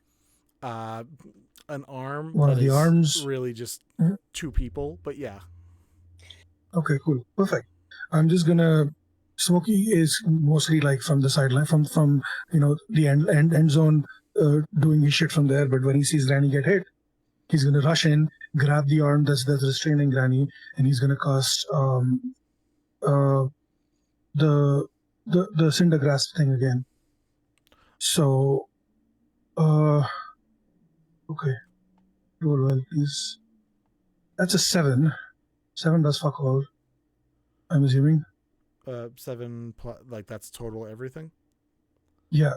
An arm. One of the arms. Really, just 2 people. But yeah. Okay, cool, perfect. I'm just gonna. Smokey is mostly like from the sideline, from the end zone, doing his shit from there. But when he sees Granny get hit, he's gonna rush in, grab the arm that's restraining Granny, and he's gonna cast the cinder grasp thing again. So, okay, roll well, please. That's a 7. 7 does fuck all, I'm assuming. 7 plus, like that's total everything. Yeah.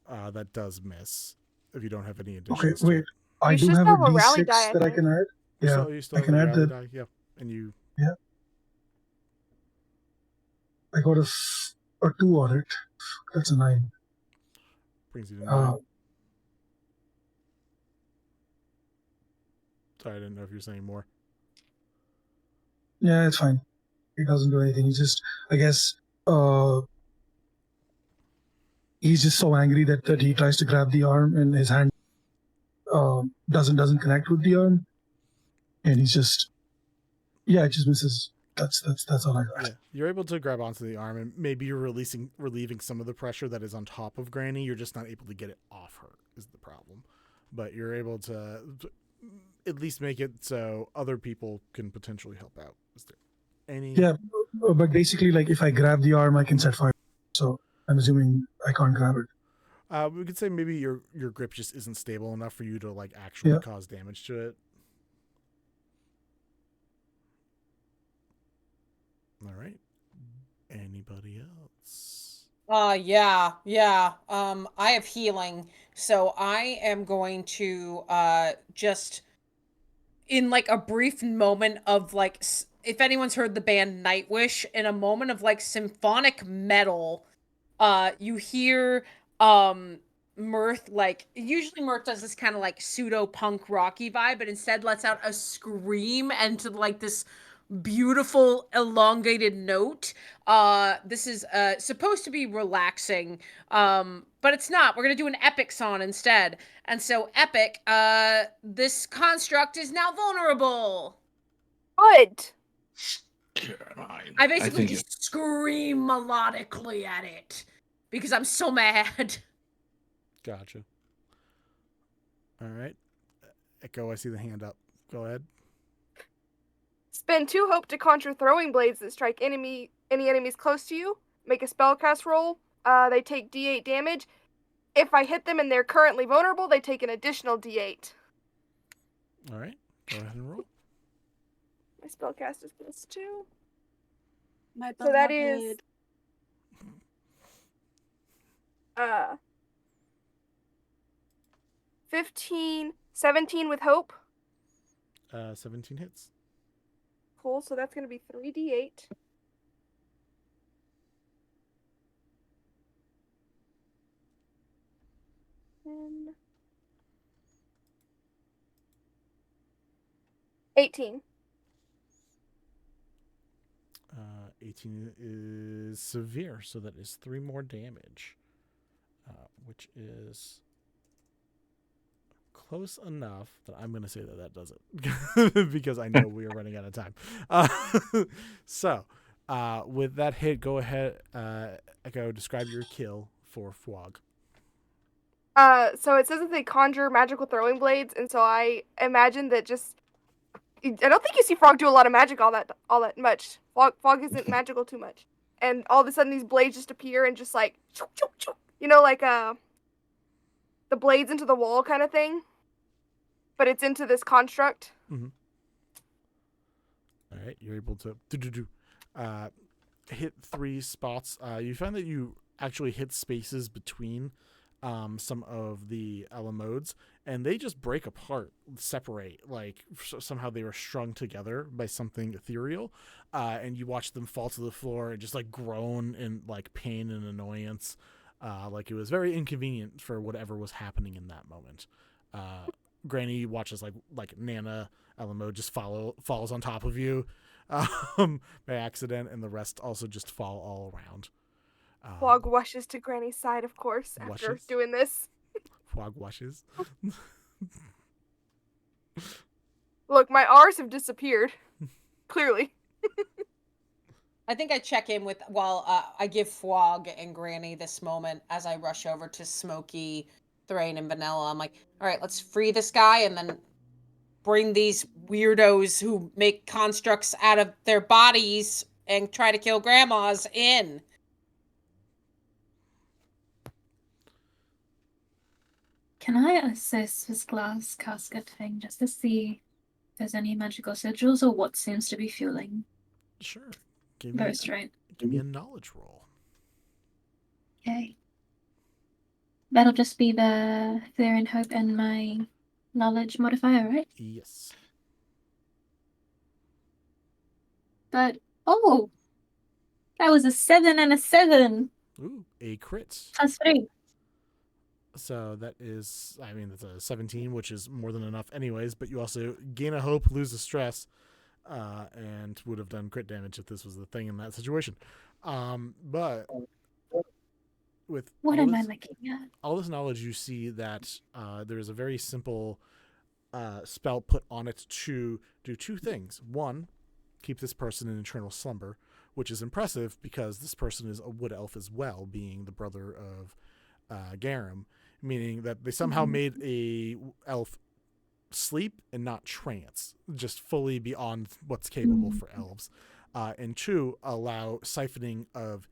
That does miss if you don't have any additions. Okay, wait. I do have a D6 that I can add. Yeah, you still I can add that. Die. Yeah, and you. Yeah. I got a 2 on it. That's a 9. Brings you to 9. Sorry, I didn't know if you were saying more. Yeah, it's fine. He doesn't do anything. He just, I guess, he's just so angry that he tries to grab the arm and his hand doesn't connect with the arm, and he's just, it just misses. That's all I got. Yeah, you're able to grab onto the arm, and maybe you're relieving some of the pressure that is on top of Granny. You're just not able to get it off her, is the problem. But you're able to at least make it so other people can potentially help out. Is there any? Yeah, but basically, like, if I grab the arm, I can set fire. So I'm assuming I can't grab it. We could say maybe your grip just isn't stable enough for you to like actually cause damage to it. All right. Anybody else? Yeah. I have healing, so I am going to just in like a brief moment of like, if anyone's heard the band Nightwish, in a moment of like symphonic metal, you hear Mirthe, like usually Mirthe does this kind of like pseudo punk rocky vibe, but instead lets out a scream and to like this beautiful elongated note. This is supposed to be relaxing, but it's not. We're gonna do an epic song instead. And so epic, this construct is now vulnerable. Good. I basically just scream melodically at it because I'm so mad. Gotcha. All right. Echo, I see the hand up. Go ahead. Spend 2 hope to conjure throwing blades that strike any enemies close to you. Make a spellcast roll. They take D8 damage. If I hit them and they're currently vulnerable, they take an additional D8. All right. Go ahead and roll. My spellcast is +2. My so that is 15, 17 with hope. 17 hits. Cool, so that's going to be 3d8. And 18. 18 is severe, so that is 3 more damage, which is close enough that I'm going to say that does it because I know we are running out of time. So, with that hit, go ahead, Echo, describe your kill for Fwuag. So it says that they conjure magical throwing blades, and so I imagine that just I don't think you see Fwuag do a lot of magic all that much. Fwuag isn't magical too much, and all of a sudden these blades just appear and just like, you know, like the blades into the wall kind of thing, but it's into this construct. Mm-hmm. All right, you're able to hit 3 spots. You find that you actually hit spaces between some of the alamodes, and they just break apart, separate, like somehow they were strung together by something ethereal, and you watch them fall to the floor and just like groan in like pain and annoyance, like it was very inconvenient for whatever was happening in that moment. Granny watches like Nana alamode just falls on top of you by accident, and the rest also just fall all around. Fwuag rushes to Granny's side, of course, after doing this. Fwuag washes. Look, my R's have disappeared. Clearly. I think I check in with, I give Fwuag and Granny this moment as I rush over to Smokey, Thrain, and Venella. I'm like, all right, let's free this guy and then bring these weirdos who make constructs out of their bodies and try to kill grandmas in. Can I assess this glass casket thing just to see if there's any magical sigils or what seems to be fueling? Sure. Give me a knowledge roll. Okay. That'll just be the fear and hope and my knowledge modifier, right? Yes. But, that was a 7 and a 7. Ooh, a crit. +3. So that is, that's a 17, which is more than enough anyways, but you also gain a hope, lose a stress, and would have done crit damage if this was the thing in that situation. But with What am I looking at? all this knowledge, you see that there is a very simple spell put on it to do two things. One, keep this person in eternal slumber, which is impressive because this person is a wood elf as well, being the brother of Garum, meaning that they somehow made a elf sleep and not trance, just fully beyond what's capable for elves. And two, allow siphoning of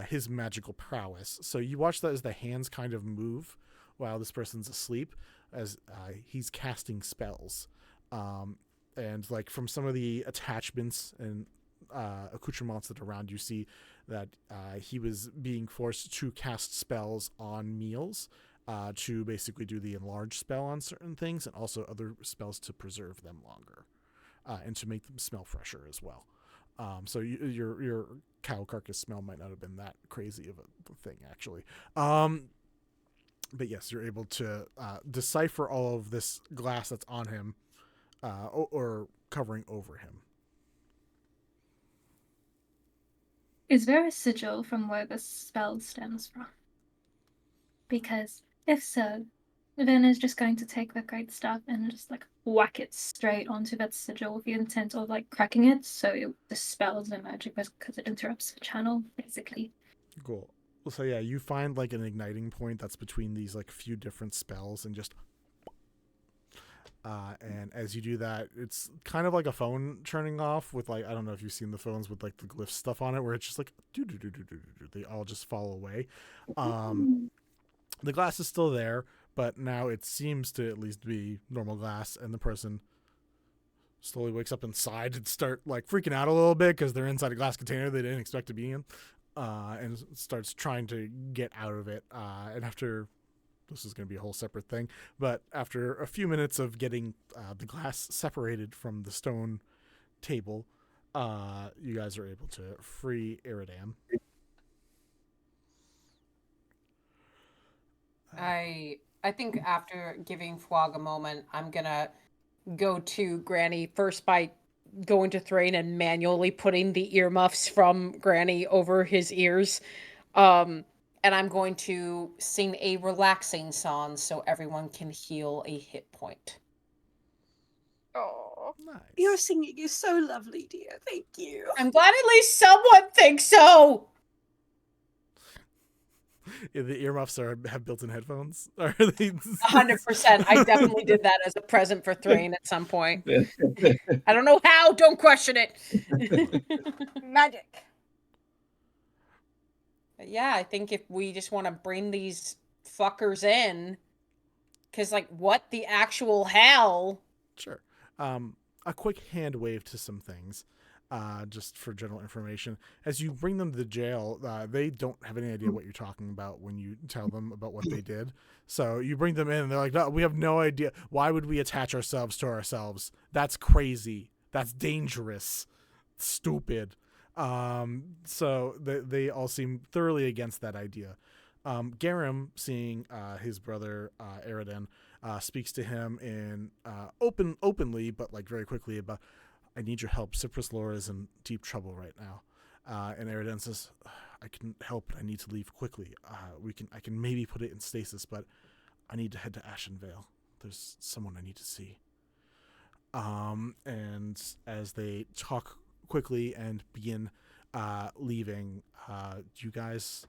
his magical prowess. So you watch that as the hands kind of move while this person's asleep, as he's casting spells. And like from some of the attachments and accoutrements that are around, you see that he was being forced to cast spells on meals, to basically do the enlarge spell on certain things, and also other spells to preserve them longer, and to make them smell fresher as well. So your cow carcass smell might not have been that crazy of a thing, actually. But yes, you're able to decipher all of this glass that's on him, or covering over him. Is there a sigil from where the spell stems from? Because if so, then is just going to take the great stuff and just like whack it straight onto that sigil with the intent of like cracking it, so it dispels the magic because it interrupts the channel, basically. Cool. So yeah, you find like an igniting point that's between these like few different spells, and just and as you do that, it's kind of like a phone turning off with like, I don't know if you've seen the phones with like the glyph stuff on it, where it's just like they all just fall away. The glass is still there, but now it seems to at least be normal glass, and the person slowly wakes up inside and start like freaking out a little bit because they're inside a glass container they didn't expect to be in, and starts trying to get out of it. And after, this is going to be a whole separate thing, but after a few minutes of getting the glass separated from the stone table, you guys are able to free Eridan. I think after giving Fwuag a moment, I'm gonna go to Granny first by going to Thrain and manually putting the earmuffs from Granny over his ears. And I'm going to sing a relaxing song so everyone can heal a hit point. Oh, nice. Your singing is so lovely, dear. Thank you. I'm glad at least someone thinks so. Yeah, the earmuffs have built-in headphones. Are they? 100%. I definitely did that as a present for Thrain at some point. I don't know how. Don't question it. magic. But yeah, I think if we just want to bring these fuckers in, because like, what the actual hell? Sure. A quick hand wave to some things. Just for general information, as you bring them to the jail, they don't have any idea what you're talking about when you tell them about what they did. So you bring them in and they're like, no, we have no idea. Why would we attach ourselves to ourselves? That's crazy. That's dangerous. Stupid. So they all seem thoroughly against that idea. Garum, seeing his brother Eridan, speaks to him in openly, but like very quickly about, I need your help. Cypress Lore is in deep trouble right now. And Eridan says, I can help, but I need to leave quickly. I can maybe put it in stasis, but I need to head to Ashenvale. There's someone I need to see. And as they talk quickly and begin leaving, you guys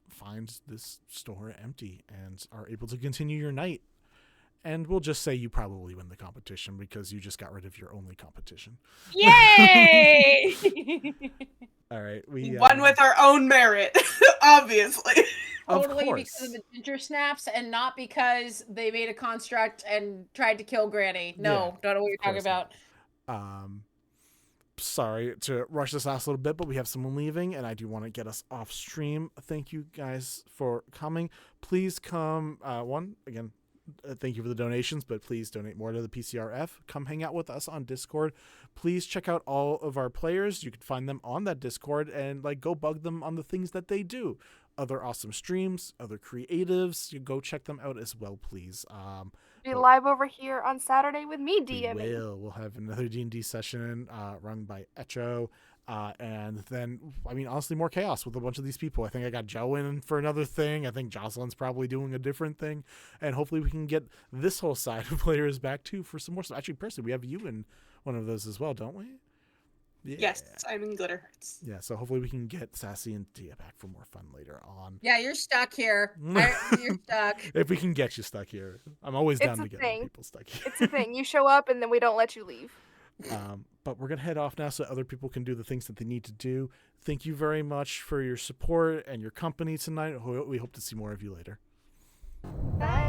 find this store empty and are able to continue your night. And we'll just say you probably win the competition because you just got rid of your only competition. Yay! All right, we won with our own merit, obviously. Totally because of the ginger snaps and not because they made a construct and tried to kill Granny. No, don't know what you're talking about. Sorry to rush this last little bit, but we have someone leaving, and I do want to get us off stream. Thank you guys for coming. Please come. Thank you for the donations, but please donate more to the PCRF. Come hang out with us on Discord. Please check out all of our players. You can find them on that Discord and like go bug them on the things that they do. Other awesome streams, other creatives. You go check them out as well, please. be live over here on Saturday with me DMing. We'll have another D&D session run by Echo. And then, I mean, honestly, more chaos with a bunch of these people. I think I got Joe in for another thing. I think Jocelyn's probably doing a different thing. And hopefully we can get this whole side of players back, too, for some more stuff. Actually, Percy, we have you in one of those as well, don't we? Yeah. Yes, I'm in Glitterhearts. Yeah, so hopefully we can get Sassy and Dia back for more fun later on. Yeah, you're stuck here. You're stuck. If we can get you stuck here. I'm always down to get people stuck here. It's a thing. You show up and then we don't let you leave. But we're going to head off now so other people can do the things that they need to do. Thank you very much for your support and your company tonight. We hope to see more of you later. Bye.